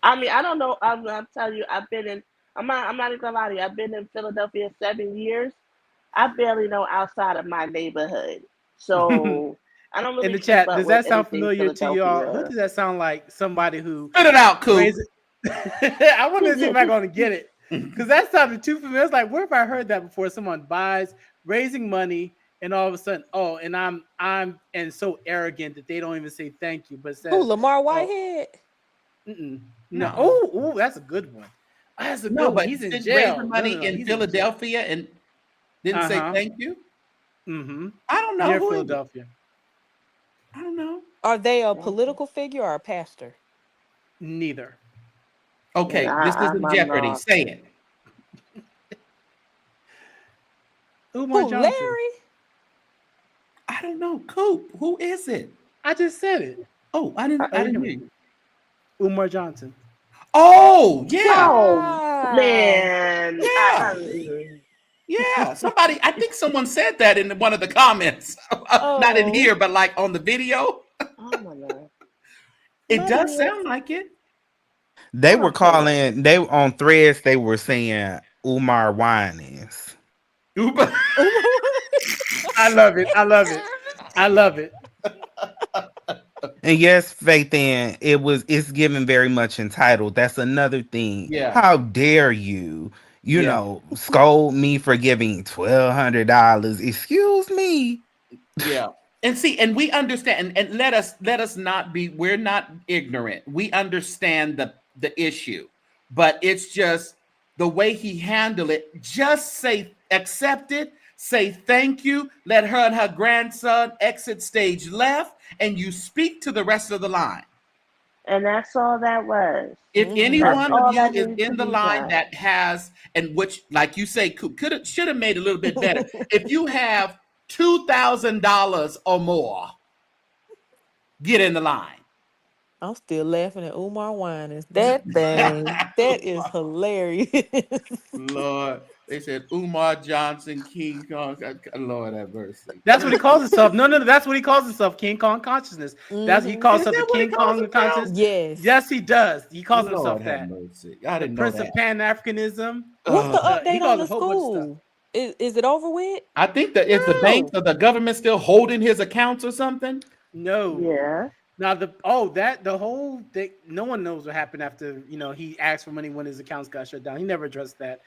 I mean, I don't know. I'm telling you, I've been in. I'm not even gonna lie to you. I've been in Philadelphia 7 years. I barely know outside of my neighborhood, so I don't In really the keep chat, up does with that sound anything familiar to y'all? What Philadelphia. does that sound like? Somebody who Spit it out, Coop. raises. I want to see if I'm going to get it because that sounded too familiar. It's like, where have I heard that before? Someone buys, raising money, and all of a sudden, oh, and I'm so arrogant that they don't even say thank you, but Who, says, Lamar oh, Whitehead? no, No. oh, that's a good one. That's a No, good one. but He's in didn't raise the jail. money No, in he's in jail. Philadelphia and didn't say Uh-huh. thank you. Mm-hmm. I don't know Near who he was. Philadelphia. I don't know. Are they a political figure or a pastor? Neither. Okay, Yeah, this I'm, isn't I'm Jeopardy. not. Say it. Umar Who, Johnson. Larry? I don't know. Coop, who is it? I just said it. Oh, I Oh, you didn't never. hear you. Umar Johnson. Oh, yeah. Oh Ah. man, Yeah. Yeah. I think someone said that in one of the comments. Not in Oh. here, but like on the video. oh my god. It Might have does been. sound like it. they Hold were on, Chloe. they on threads, they were saying Umar Winans. Uber. I love it. I love it. I love it. And yes, Faith, then it's given very much entitled. That's another thing. Yeah. How dare you, Yeah. scold me for giving $1,200? Excuse me. Yeah. And see, and we understand, and let us not be, we're not ignorant. We understand the issue, but it's just the way he handled it. Just say accept it, say thank you, let her and her grandson exit stage left, and you speak to the rest of the line. And that's all that was. If any That's one of all you that is needed to in the be line done. that has, and which, like you say, should have made a little bit better. If you have $2,000 or more, get in the line. I'm still laughing at Umar Winans. That is hilarious. Lord, they said Umar Johnson, King Kong. Lord have mercy. That's what he calls himself. No, that's what he calls himself. King Kong consciousness. That's what he calls Is himself. that The what he King calls Kong himself? consciousness. Yes. Yes, he does. He calls Lord himself have that. mercy. I The didn't know Prince of that. Pan Africanism. What's the He update on calls the a whole bunch of stuff. school? Is it over with? I think that is the bank or the government still holding his accounts or something. No. Yeah. Now the whole thing, no one knows what happened after he asked for money when his accounts got shut down. He never addressed that.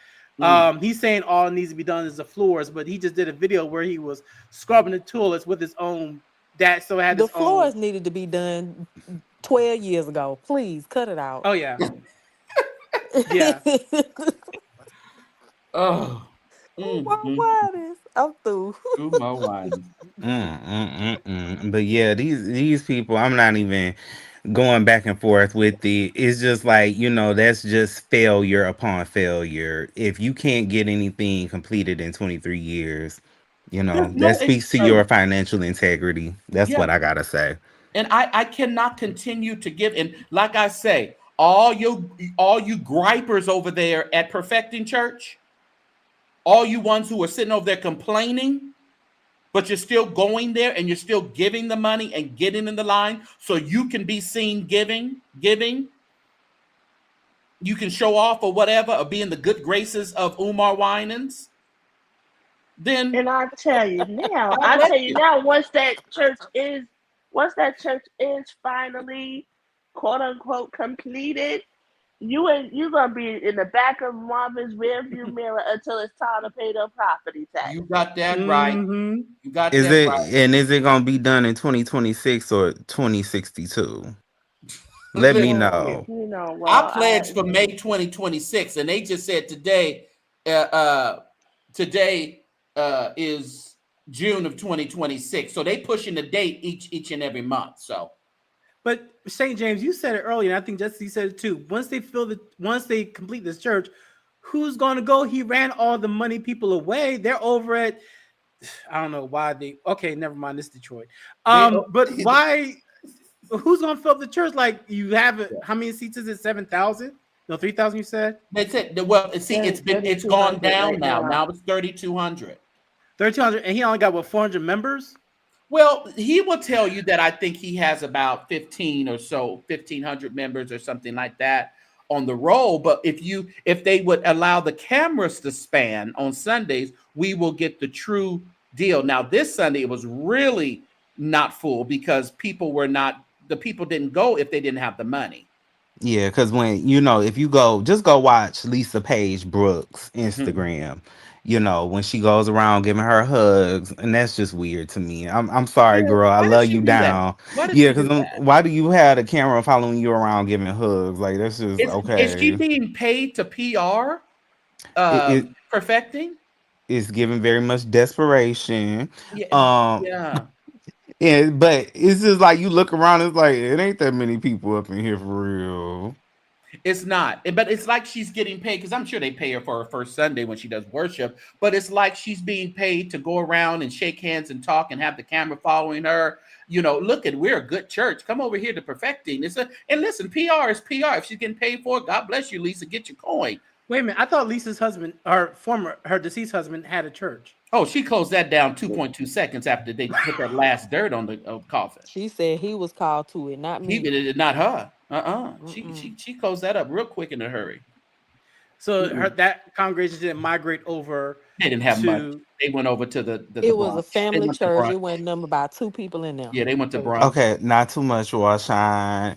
He's saying all needs to be done is the floors, but he just did a video where he was scrubbing the toilets with his own. That so it had The his own. floors needed to be done 12 years ago. Please cut it out. Oh yeah, yeah. Oh, Winans. I'm through. Umar Winans. But yeah, these people, I'm not even going back and forth with it's just like, that's just failure upon failure. If you can't get anything completed in 23 years, that speaks to your financial integrity. That's Yeah. what I gotta say. And I cannot continue to give. And like I say, all you gripers over there at Perfecting Church, all you ones who are sitting over there complaining, but you're still going there and you're still giving the money and getting in the line so you can be seen giving. You can show off or whatever, or be in the good graces of Umar Winans. Then, And I tell you now, once that church is finally quote unquote completed, you're gonna be in the back of Marvin's rearview mirror until it's time to pay the property tax. You got that right. You got Is that it right. and is it gonna be done in 2026 or 2062? Let me know. I pledged for May 2026, and they just said today is June of 2026. So they pushing the date each and every month. So, but St. James, you said it earlier, and I think Jesse said it too. Once they complete this church, who's going to go? He ran all the money people away. They're over at, I don't know why they. Okay, never mind. This Detroit. But why? Who's going to fill up the church? Like you have how many seats is it? 7,000? No, 3,000. You said. That's it. Well, see, it's gone down now. Now it's 3,200. 3,200, and he only got 400 members. Well, he will tell you that I think he has about 1,500 members or something like that on the roll. But if they would allow the cameras to span on Sundays, we will get the true deal. Now, this Sunday it was really not full because the people didn't go if they didn't have the money. Yeah, because when if you just go watch Lisa Page Brooks Instagram. When she goes around giving her hugs, and that's just weird to me. I'm sorry, girl. I love you down. Yeah, because why do you have the camera following you around giving hugs? Like that's just okay. Is she being paid to PR? Perfecting? It's giving very much desperation. Yeah. Yeah, but it's just like you look around, it's like it ain't that many people up in here for real. It's not, but it's like she's getting paid because I'm sure they pay her for her first Sunday when she does worship. But it's like she's being paid to go around and shake hands and talk and have the camera following her. Look at we're a good church. Come over here to Perfecting. And listen, PR is PR. If she's getting paid for it, God bless you, Lisa. Get your coin. Wait a minute. I thought Lisa's husband, her deceased husband, had a church. Oh, she closed that down 2.2 seconds after they put that last dirt on the coffin. She said he was called to it, not me. Not her. She closed that up real quick in a hurry. So that congregation didn't migrate over. They didn't have much. They went over to the It was a family church. It went number about 2 people in there. Yeah, they went to brunch. Okay, not too much, Shine.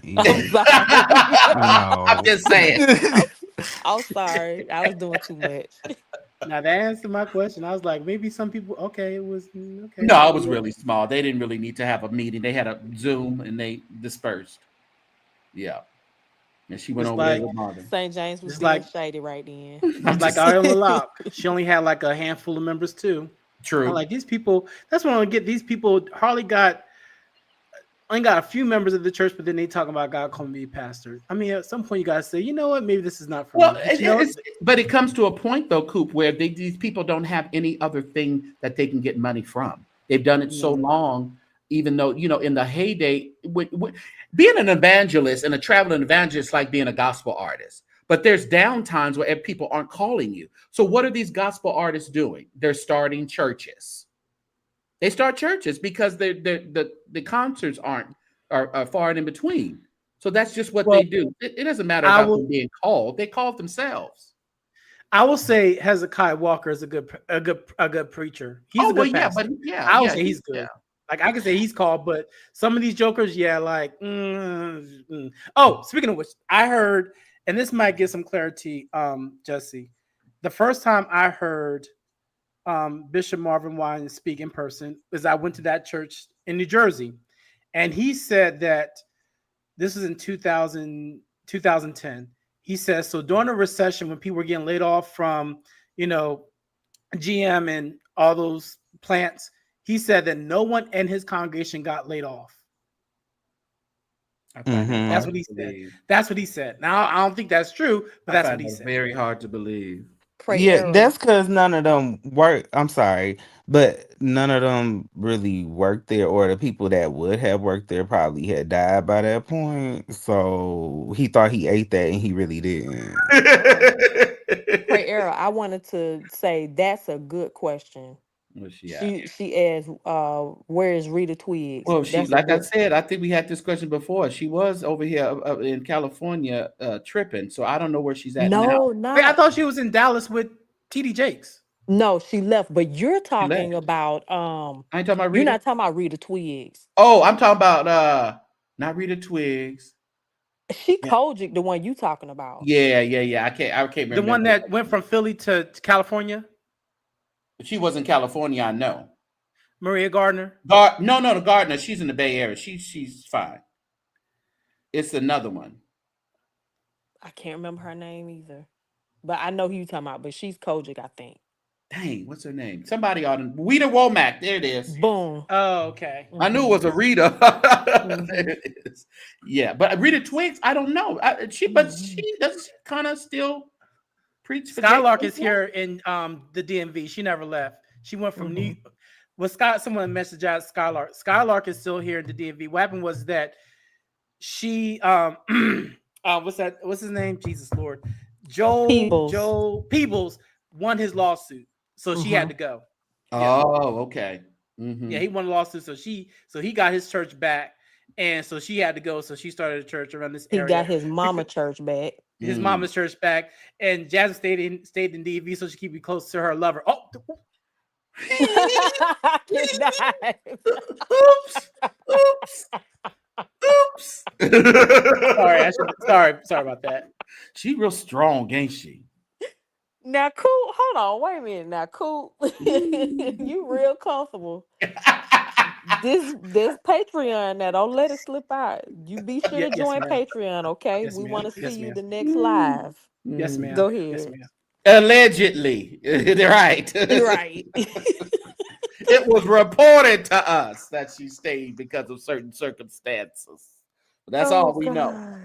I'm just saying. I'm sorry. I was doing too much. Now that answered my question. I was like, maybe some people. Okay, it was okay. No, it was really small. They didn't really need to have a meeting. They had a Zoom and they dispersed. Yeah, and she went over there with Marvin. St. James was being shady right then. I was like, I don't allow. She only had like a handful of members too. True. I'm like, these people, that's when I get these people only got a few members of the church, but then they talking about God calling me pastor. I mean, at some point you gotta say, you know what, maybe this is not for Well, me. But you know, but it comes to a point though, Coop, where these people don't have any other thing that they can get money from. They've done it so long, even though, in the heyday, being an evangelist and a traveling evangelist is like being a gospel artist. But there's down times where people aren't calling you. So what are these gospel artists doing? They're starting churches. They start churches because the concerts are far and in between. So that's just what they do. It doesn't matter about them being called. They called themselves. I will say Hezekiah Walker is a good preacher. He's a good pastor. I will say he's good. Yeah. Like I can say he's called, but some of these jokers, Oh, speaking of which, I heard, and this might get some clarity, Jesse. The first time I heard Bishop Marvin Winans speak in person is I went to that church in New Jersey, and he said that this was in 2010. He says, so during the recession, when people were getting laid off from, GM and all those plants, he said that no one in his congregation got laid off. That's what he said. That's what he said. Now, I don't think that's true, but that's what he said. Very hard to believe. That's because none of them work. I'm sorry, but none of them really worked there, or the people that would have worked there probably had died by that point. So he thought he ate that, and he really didn't. Pray Era, I wanted to say that's a good question. She asked, where is Rita Twigs? Well, I said, I think we had this question before. She was over here in California tripping, so I don't know where she's at now. No, Wait, I thought she was in Dallas with TD Jakes. No, she left. But you're talking about I ain't talking about Rita. You're not talking about Rita Twigs. Oh, I'm talking about not Rita Twigs. She Kojic, the one you talking about. Yeah. I can't remember. The one that went from Philly to California. She was in California, I know. Maria Gardner? No, Gardner. She's in the Bay Area. She's fine. It's another one. I can't remember her name either. But I know who you're talking about, but she's Kojic, I think. Dang, what's her name? Somebody Rita Womack. There it is. Boom. Oh, okay. I knew it was a Rita. There it is. Yeah, but Rita Twigs, I don't know. She does kind of still preach. Skylark is here in the DMV. She never left. She went from New. Well, someone messaged out Skylark. Skylark is still here in the DMV. What happened was that she what's his name? Jesus Lord. Joe Peebles won his lawsuit, so she had to go. Oh, okay. Mm-hmm. Yeah, he won a lawsuit, so he got his church back, and so she had to go. So she started a church around this area. He got his mama church back. His mama's church back, and Jasmine stayed in DV, so she could be close to her lover. Oh, oops. Sorry about that. She real strong, ain't she? Now, cool. Hold on, wait a minute. Now, cool. You real comfortable. This Patreon now, don't let it slip out. You be sure to join Patreon, okay? Yes, we ma'am. want to see Yes, you ma'am. the next live. Yes, ma'am. Go ahead. Yes, ma'am. Allegedly, right? Right. It was reported to us that she stayed because of certain circumstances. That's all we know.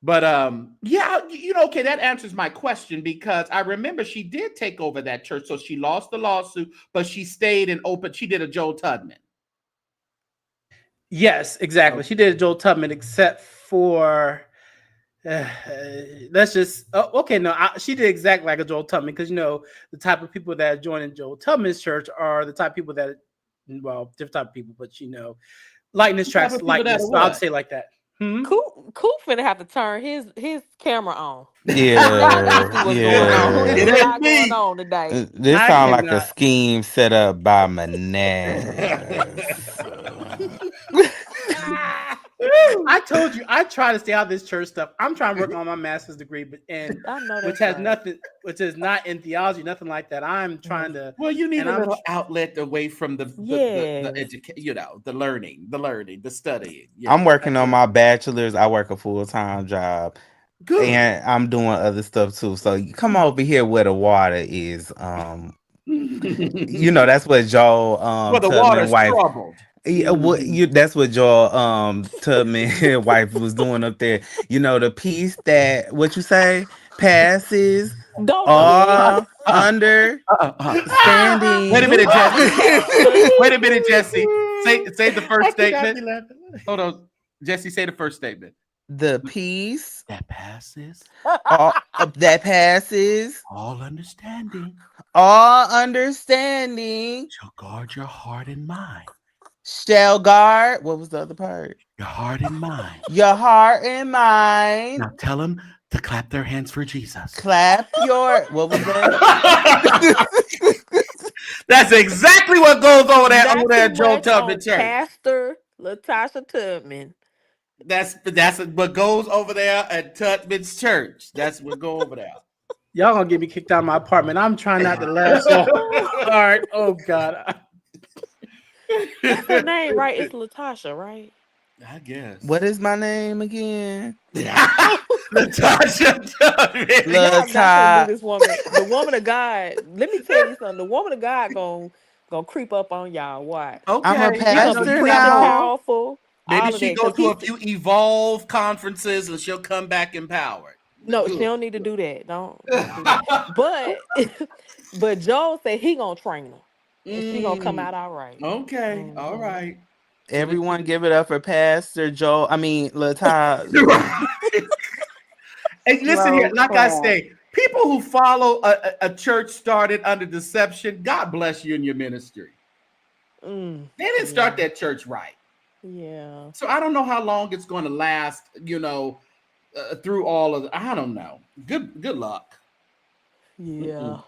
But yeah, okay, that answers my question, because I remember she did take over that church, so she lost the lawsuit, but she stayed and opened. She did a Joel Tubman. Yes, exactly. She did a Joel Tubman, except for she did exactly like a Joel Tubman, because the type of people that are joining Joel Tubman's church are the type of people that, well, different type of people, but likeness tracks likeness. So I'll say like that. Cool finna have to turn his camera on. Yeah. There's a lot going on today. This sounds like a scheme set up by Manaz. I told you I try to stay out of this church stuff. I'm trying to work on my master's degree, which is not in theology, nothing like that. I'm trying to. Well, you need a little outlet away from the education, the learning, the studying. I'm working on my bachelor's. I work a full-time job. Good. And I'm doing other stuff too. So you come over here where the water is You know, that's what Joel Well, the Tubman water's wife. troubled. Yeah, that's what Joel Tubman wife was doing up there. You know, the peace that what you say passes Go ahead. all understanding. Wait a minute, Jesse. Wait a minute, Jesse. Say the first I cannot statement. be laughing. Hold on, Jesse. Say the first statement. The peace That passes that passes all understanding all understanding shall guard your heart and mind. shall guard. What was the other part? Your heart and mind. Your heart and mind. Now tell them to clap their hands for Jesus. Clap your. What was that? That's exactly what goes over there Not over there too at Joel much Tubman on Church. Pastor Latasha Tubman. That's what goes over there at Tubman's church. That's what go over there. Y'all gonna get me kicked out of my apartment. I'm trying not to laugh so hard. Oh God. That's her name, right? It's Latasha, right? I guess. What is my name again? Latasha Tubman. Y'all not gonna do this woman. The woman of God. Let me tell you something. The woman of God gonna creep up on y'all. Why? Okay. I'm a She gonna pastor be preaching now. powerful. Maybe all of she that, go 'cause to a few Evolve conferences and she'll come back empowered. No, she don't need to do that. Don't do that. But Joel said he gonna train her. And she gonna come out all right. Okay, all right. Everyone give it up for Pastor Joel. I mean, Latasha. Hey, listen here, like I say, people who follow a church started under deception, God bless you in your ministry. They didn't start that church right. Yeah. So I don't know how long it's going to last, through all of I don't know. Good luck. Yeah.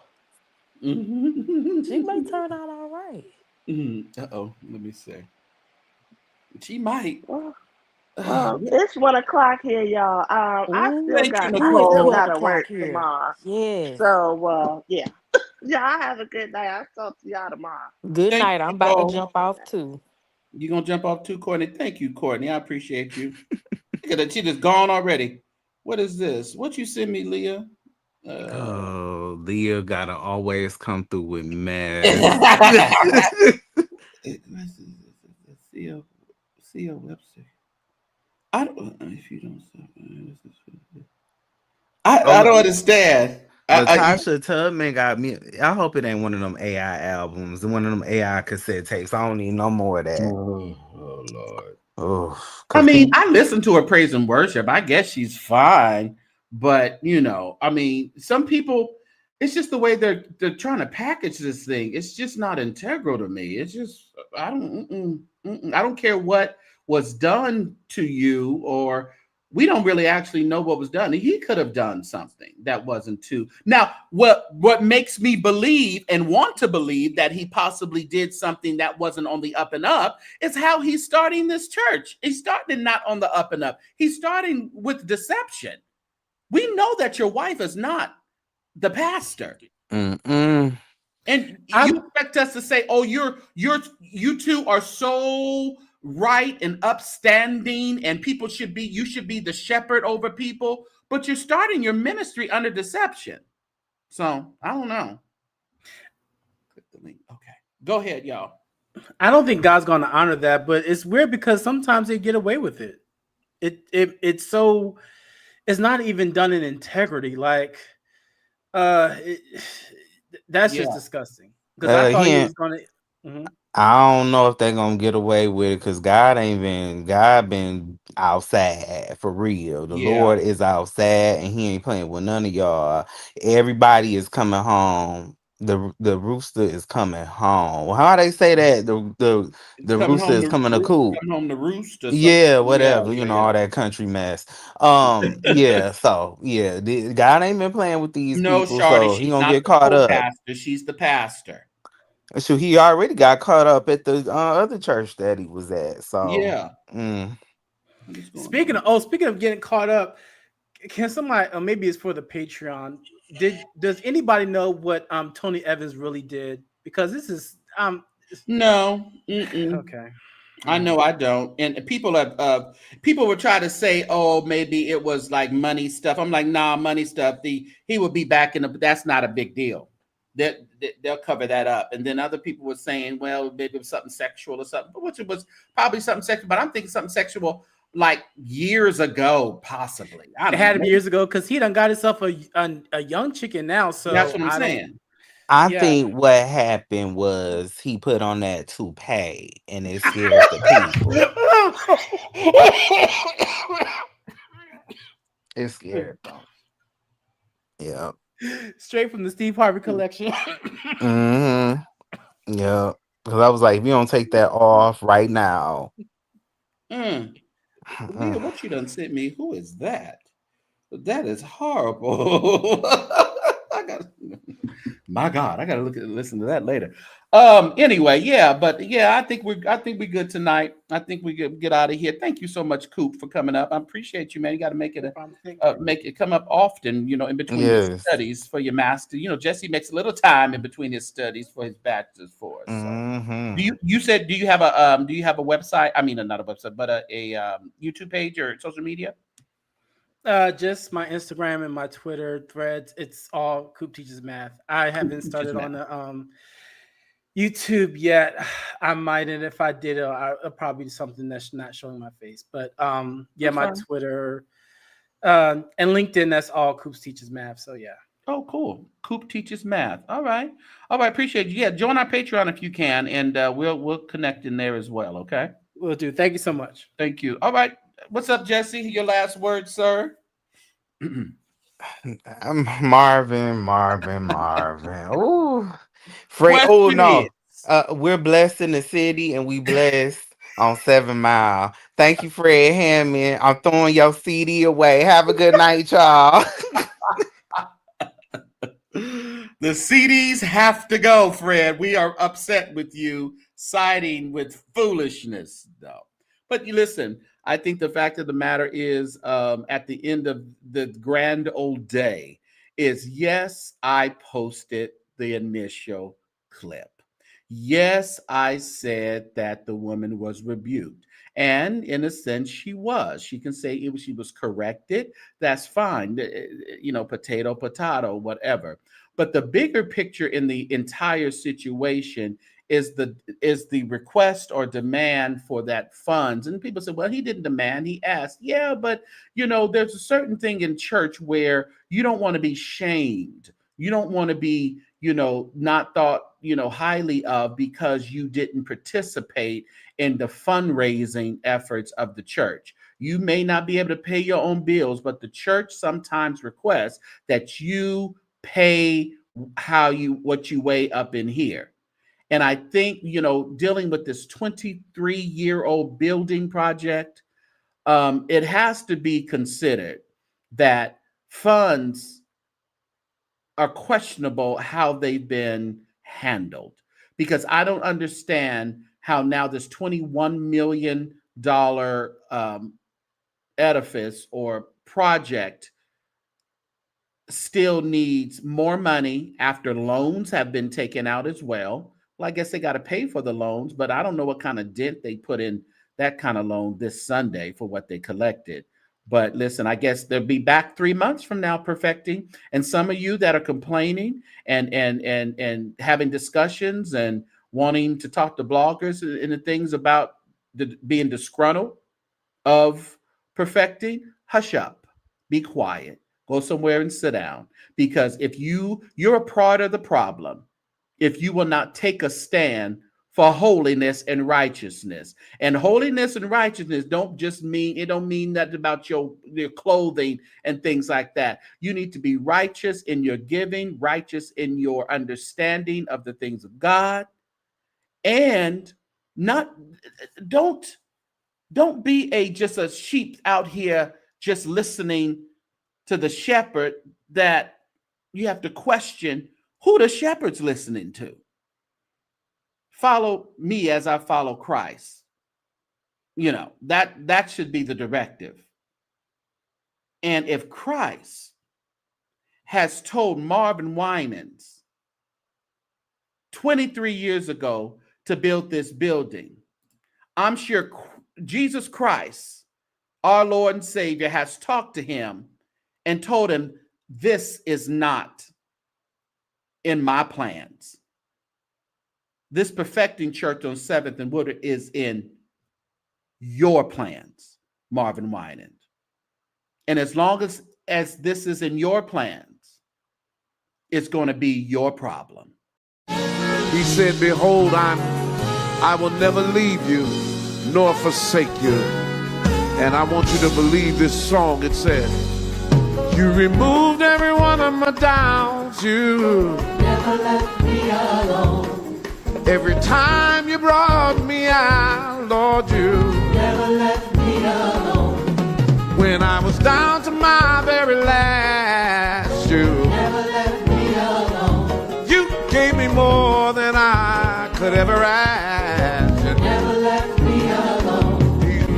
She may turn out all right. Uh-oh, let me see. She might. It's 1:00 here, y'all. I still Thank got you, my Nicole. out of work here. tomorrow. Yes. So yeah. Y'all have a good night. I'll talk to y'all tomorrow. Good Thank night. you, I'm about to Nicole. jump off too. You gonna jump off too, Courtney? Thank you, Courtney. I appreciate you. Look at that. She just gone already. What is this? What you send me, Leah? Oh, Leah gotta always come through with mess. C.O. Webster. I don't. If you don't. I don't understand. Latasha Tubman got me. I hope it ain't one of them AI albums and one of them AI cassette tapes. I don't need no more of that. Oh Lord. Oh, I mean, I listen to her praise and worship. I guess she's fine, but I mean, some people, it's just the way they're trying to package this thing. It's just not integral to me. It's just I don't care what was done to you, or we don't really actually know what was done. He could have done something that wasn't too. Now, what makes me believe and want to believe that he possibly did something that wasn't on the up and up is how he's starting this church. He's starting not on the up and up. He's starting with deception. We know that your wife is not the pastor. And you expect us to say, "Oh, you two are so right and upstanding, and you should be the shepherd over people," but you're starting your ministry under deception. So I don't know. Click the link. Okay, go ahead, y'all. I don't think God's going to honor that, but it's weird because sometimes they get away with it. It's not even done in integrity. Like, that's just disgusting. Because I thought he was going to. I don't know if they're gonna get away with it because God been outside for real. The Lord is outside and he ain't playing with none of y'all. Everybody is coming home. The rooster is coming home. How they say that? The rooster is coming to coop. Coming home to roost or something. Yeah, whatever. All that country mess. Yeah. So yeah, God ain't been playing with these No, people, Shorty, so he she's gonna not get the caught up. pastor. She's the pastor. So he already got caught up at the other church that he was at. So yeah. Speaking of getting caught up, can somebody? Maybe it's for the Patreon. Does anybody know what Tony Evans really did? Because this is no. Okay. I know I don't. And people were trying to say, oh, maybe it was like money stuff. I'm like, nah, money stuff. He would be back in that's not a big deal. they'll cover that up. And then other people were saying, well, maybe it was something sexual or something, which it was probably something sexual. But I'm thinking something sexual like years ago, possibly. I It don't had to know. be years ago because he done got himself a young chicken now. So That's what I'm saying. I Yeah. think what happened was he put on that toupee and it scared the people. It scared them. Yeah. Straight from the Steve Harvey collection. Mm-hmm. Yeah. Because I was like, if you don't take that off right now. Leah, what you done sent me? Who is that? That is horrible. My God, I gotta listen to that later. Anyway, yeah, but yeah, I think we're good tonight. I think we get out of here. Thank you so much, Coop, for coming up. I appreciate you, man. You got to make it come up often, in between your studies for your master. Jesse makes a little time in between his studies for his bachelor's for us. So. Do you have a website? I mean, not a website, but a YouTube page or social media? Just my Instagram and my Twitter threads. It's all Coop Teaches Math. I haven't started on the YouTube yet. I might, and if I did, it'll probably be something that's not showing my face. But yeah, my Twitter and LinkedIn. That's all Coop Teaches Math. So yeah. Oh, cool. Coop Teaches Math. All right. Appreciate you. Yeah, join our Patreon if you can, and we'll connect in there as well. Okay. Will do. Thank you so much. Thank you. All right. What's up, Jesse? Your last word, sir. I'm Marvin. Ooh. Fred. Oh no. We're blessed in the city and we blessed on 7 Mile. Thank you, Fred Hammond. I'm throwing your CD away. Have a good night, y'all. The CDs have to go, Fred. We are upset with you siding with foolishness, though. But you listen, I think the fact of the matter is, at the end of the grand old day, is yes, I posted the initial clip. Yes, I said that the woman was rebuked. And in a sense, she was. She can say she was corrected. That's fine. Potato, whatever. But the bigger picture in the entire situation is the request or demand for that funds. And people say, well, he didn't demand, he asked. Yeah, but there's a certain thing in church where you don't want to be shamed. You don't want to be, not thought, highly of because you didn't participate in the fundraising efforts of the church. You may not be able to pay your own bills, but the church sometimes requests that you pay what you weigh up in here. And I think, dealing with this 23-year-old building project, it has to be considered that funds are questionable how they've been handled, because I don't understand how now this $21 million edifice or project still needs more money after loans have been taken out as well. Well, I guess they got to pay for the loans, but I don't know what kind of dent they put in that kind of loan this Sunday for what they collected. But listen, I guess they'll be back 3 months from now perfecting. And some of you that are complaining and having discussions and wanting to talk to bloggers and the things about being disgruntled of perfecting, hush up, be quiet, go somewhere and sit down. Because if you're a part of the problem, if you will not take a stand for holiness and righteousness. And holiness and righteousness don't mean nothing about your clothing and things like that. You need to be righteous in your giving, righteous in your understanding of the things of God, and don't be just a sheep out here just listening to the shepherd that you have to question who the shepherd's listening to. Follow me as I follow Christ. That should be the directive. And if Christ has told Marvin Winans 23 years ago to build this building, I'm sure Jesus Christ, our Lord and Savior, has talked to him and told him this is not in my plans. This perfecting church on 7th and Woodard is in your plans, Marvin Winans. And as long as this is in your plans, it's going to be your problem. He said, behold, I will never leave you nor forsake you. And I want you to believe this song. It said, you removed every one of my doubts. You never left me alone. Every time you brought me out, Lord, you never left me alone. When I was down to my very last, you never left me alone. You gave me more than I could ever ask. You never left me alone.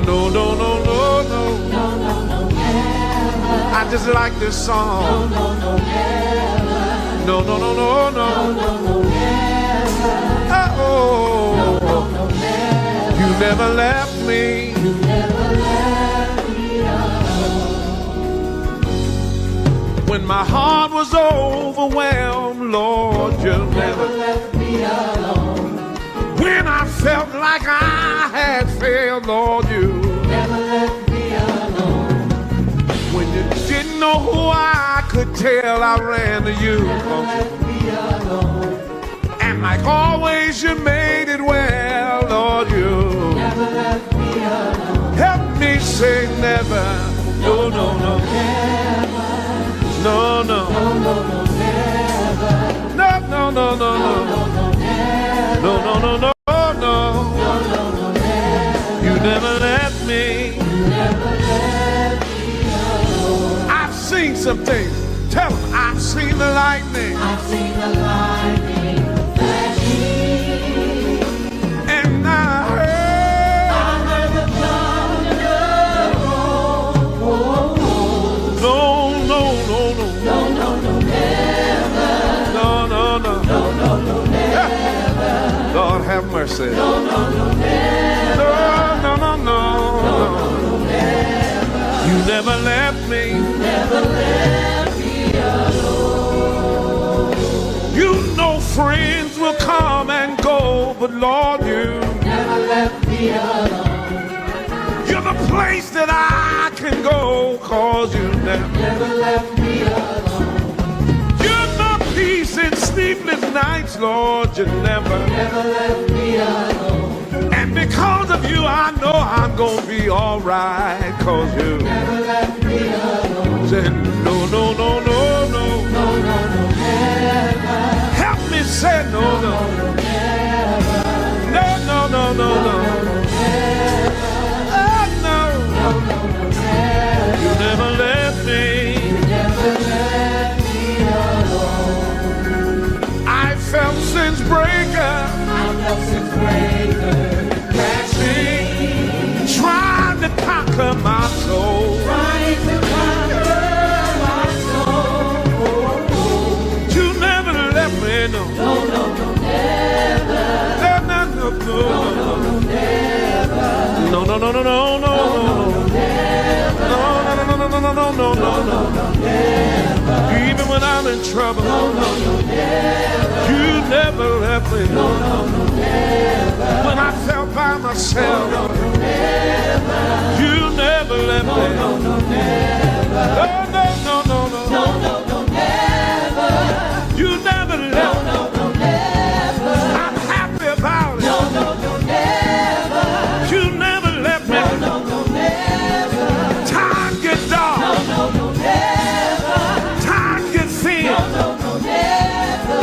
No, no, no, no, no. No, no, no, never. I just like this song. No, no, no, never. No, no, no, no, no. No, no, no, never. Oh, no, no, no, never. You never left me. You never left me alone. When my heart was overwhelmed, Lord, you never left me alone. When I felt like I had failed, Lord, you never left me alone. When you didn't know who I could tell, I ran to you. Never left me alone. And like always, you made it well, Lord, you never left me alone. Help me say never. No, no, no, never. No, no, no, no, no, never. No, no, no, no, no, no, never. No, no, no, no, no, no, no, never. You never left me. You never left me alone. I've seen some things. Tell them I've seen the lightning. I've seen the lightning. And I heard the thunder roll. No, no, no, no. No, no, no, never. No, no, no. No, no, no, never. Lord have mercy. No, no, no, never. No, no, no, no. No, no, no, never. You never left me. You never left me alone. You know friends will come and go, but Lord, you never left me alone. You're the place that I can go, cause you never left me alone. You're the peace in sleepless nights, Lord, you never left me alone. And because of you, I know I'm gonna be alright, cause you never left me alone. Said no, no, no, no, no. No, no, no, never. Help me say no, no, no, never. No, no, no, no, no, never. Oh, no, no, no, no, never. You never left me. You never left me alone. I felt sin's breaker. I felt sin's breaker. Crashing, trying to conquer my soul. Trying to conquer my soul. You never left me, no. No, no, no, never. No, no, no, no, no, no, never. No, no, no, no, no, no, no, never. No, no, no, no, no, no, no, no, no, no, never. Even when I'm in trouble. No, no, no, never. You never left me. No, no, no, never. When I felt by myself. No, no, no, never. You never left me. No, no, no, never. No, no, no, no, no, no, no, no, never. You never left me. No, no, no, never. I'm happy about it. No, no, no, never. You never left me. No, no, no, never. Time gets dark. No, no, no, never. Time gets thin. No, no, no, never.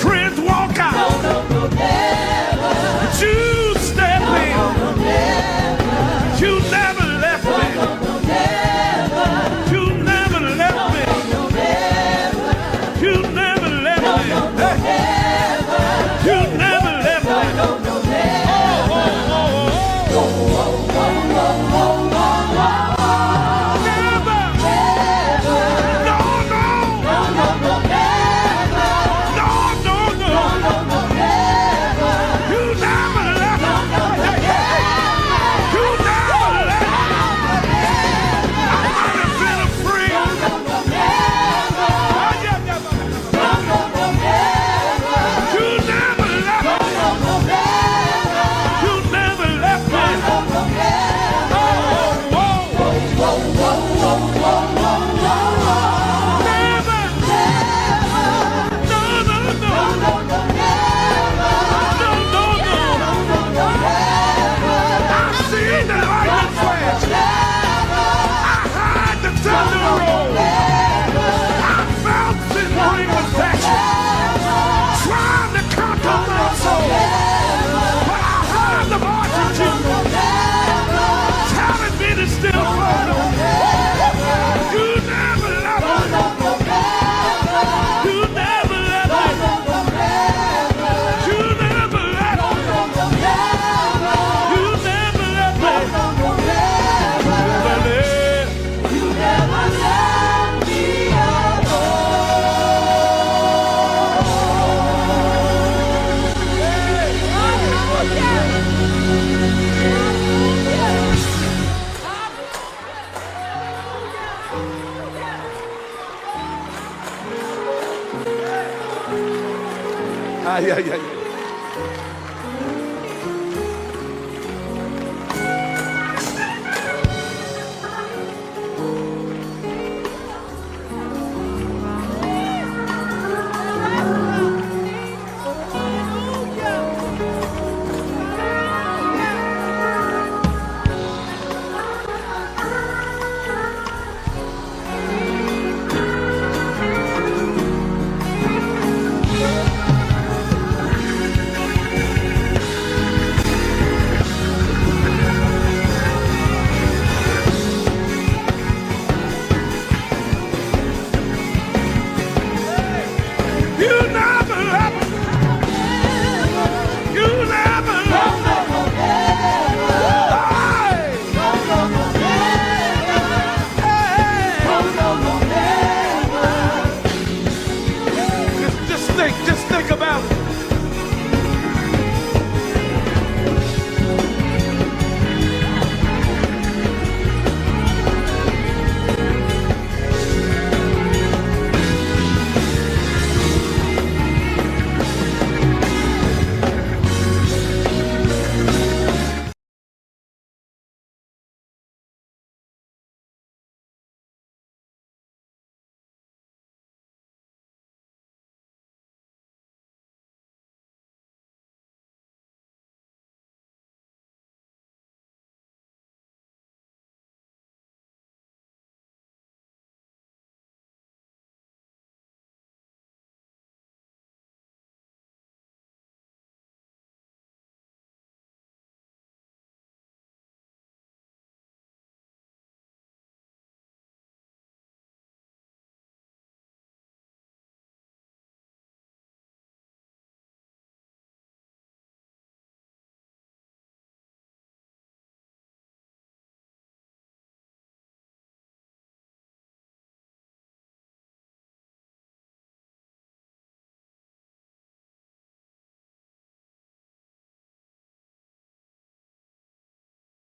Friends walk out. No, no, no, never. But you step in. No, no, no, never. You never left me. No, no, no, never. You never left me. Yeah.